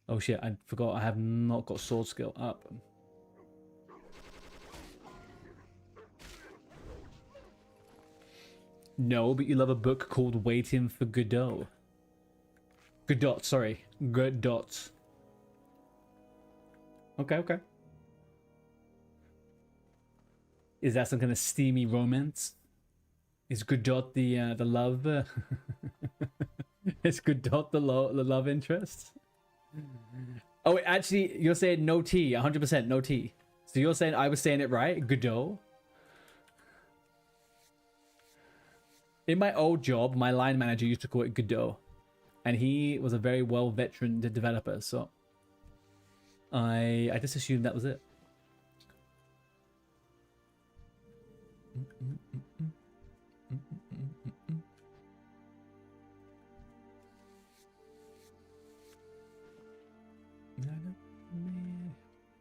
Oh shit, I forgot I have not got sword skill up. No, but you love a book called Waiting for Godot. Godot, sorry. Godot. Okay. Is that some kind of steamy romance? Is Godot the love? Is Godot the love interest? Oh, actually, you're saying no T, 100% no T. So you're saying I was saying it right? Godot? In my old job, my line manager used to call it Godot. And he was a very well veteran developer, so I just assumed that was it.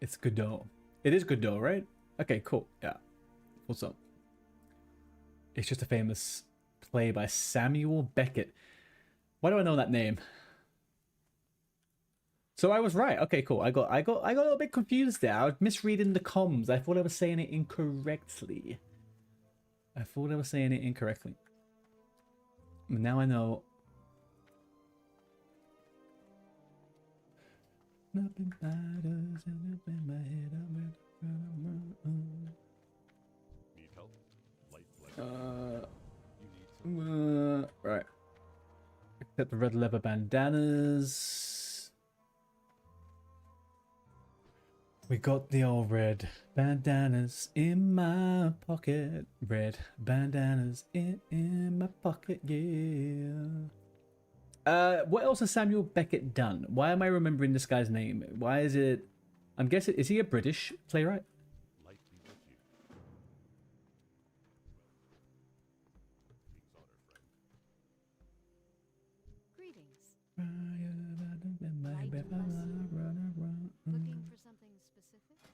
It's Godot. It is Godot, right? Okay, cool. Yeah. What's up? It's just a famous play by Samuel Beckett. Why do I know that name? So I was right. Okay, cool. I got a little bit confused there. I was misreading the comms. I thought I was saying it incorrectly. Now I know. Nothing matters and up in my head. Need help? Right. Except the red leather bandanas. We got the old red bandanas in my pocket. Red bandanas in my pocket, yeah. What else has Samuel Beckett done? Why am I remembering this guy's name? Why is it... I'm guessing... Is he a British playwright? Greetings. Looking for something specific?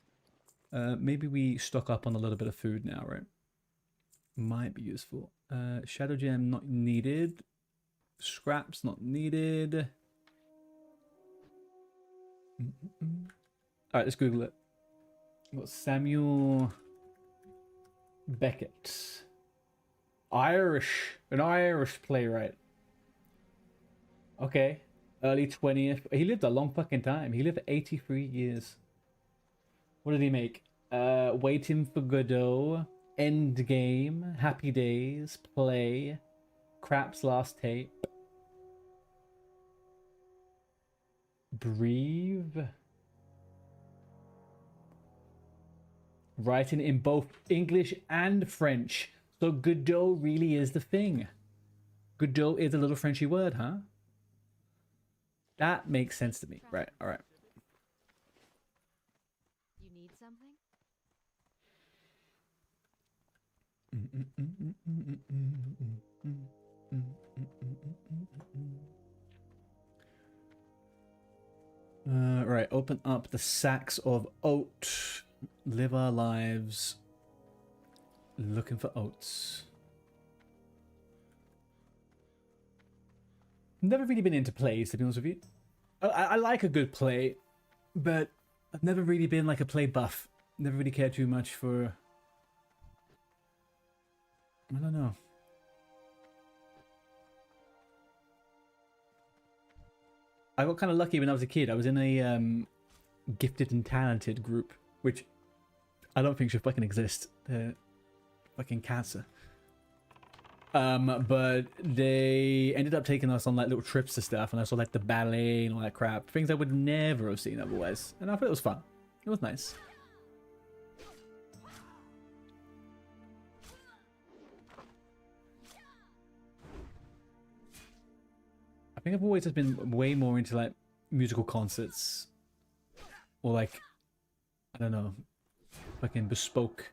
Maybe we stock up on a little bit of food now, right? Might be useful. Shadow gem not needed. Scraps not needed. Alright, let's Google it. Got Samuel Beckett. Irish. An Irish playwright. Okay. Early 20th. He lived a long fucking time. He lived 83 years. What did he make? Waiting for Godot. Endgame. Happy Days. Play. Crap's Last Tape. Breathe. Writing in both English and French. So Godot really is the thing. Godot is a little Frenchy word, huh? That makes sense to me. Right, alright. You need something? Right, open up the sacks of oat. Live our lives looking for oats. Never really been into plays, to be honest with you. I like a good play, but I've never really been like a play buff. Never really cared too much for... I don't know. I got kind of lucky when I was a kid. I was in a gifted and talented group, which I don't think should fucking exist. Fucking cancer. But they ended up taking us on like little trips to stuff, and I saw like the ballet and all that crap. Things I would never have seen otherwise. And I thought it was fun. It was nice. I think I've always just been way more into like musical concerts. Or like, I don't know, fucking bespoke.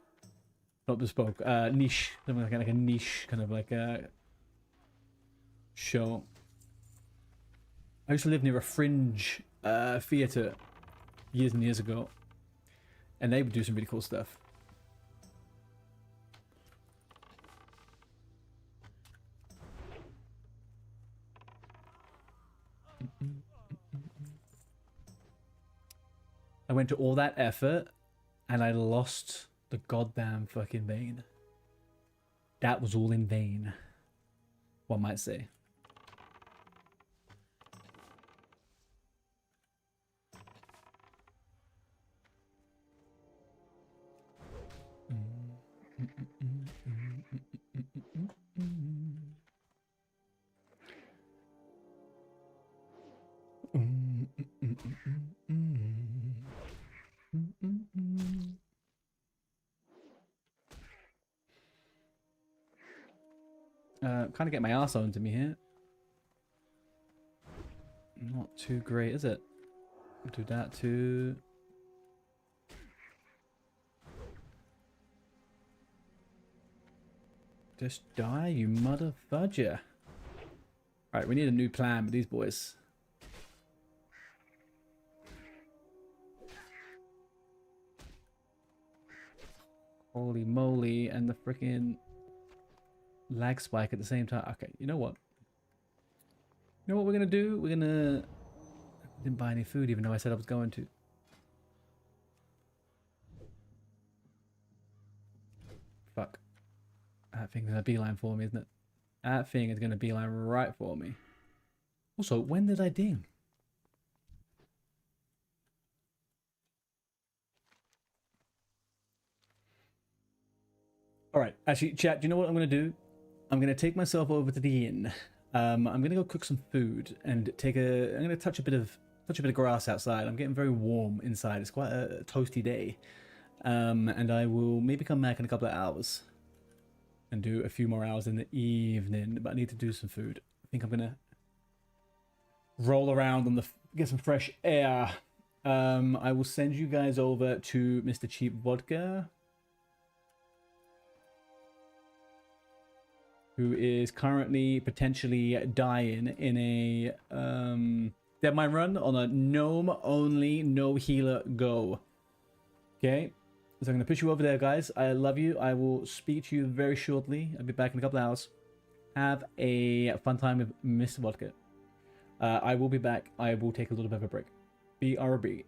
Not bespoke, niche. Something like a niche kind of like a show. I used to live near a fringe theatre years and years ago. And they would do some really cool stuff. I went to all that effort and I lost the goddamn fucking vein. That was all in vain, one might say. Kind of get my arse on to me here. Not too great, is it? Do that too. Just die, you mother fudger. Alright, we need a new plan with these boys. Holy moly, and the freaking lag spike at the same time. Okay, you know what? You know what we're gonna do? We're gonna... I didn't buy any food even though I said I was going to. Fuck. That thing's gonna beeline for me, isn't it? That thing is gonna beeline right for me. Also, when did I ding? Alright, actually, chat, do you know what I'm gonna do? I'm gonna take myself over to the inn. I'm gonna go cook some food and take a... I'm gonna touch a bit of touch a bit of grass outside. I'm getting very warm inside. It's quite a toasty day. And I will maybe come back in a couple of hours and do a few more hours in the evening. But I need to do some food. I think I'm gonna roll around on the get some fresh air. I will send you guys over to Mr. Cheap Vodka, who is currently potentially dying in a Dead Mine run on a gnome only, no healer go. Okay, so I'm gonna push you over there, guys. I love you. I will speak to you very shortly. I'll be back in a couple of hours. Have a fun time with Mr. Vodka. I will be back. I will take a little bit of a break. BRB.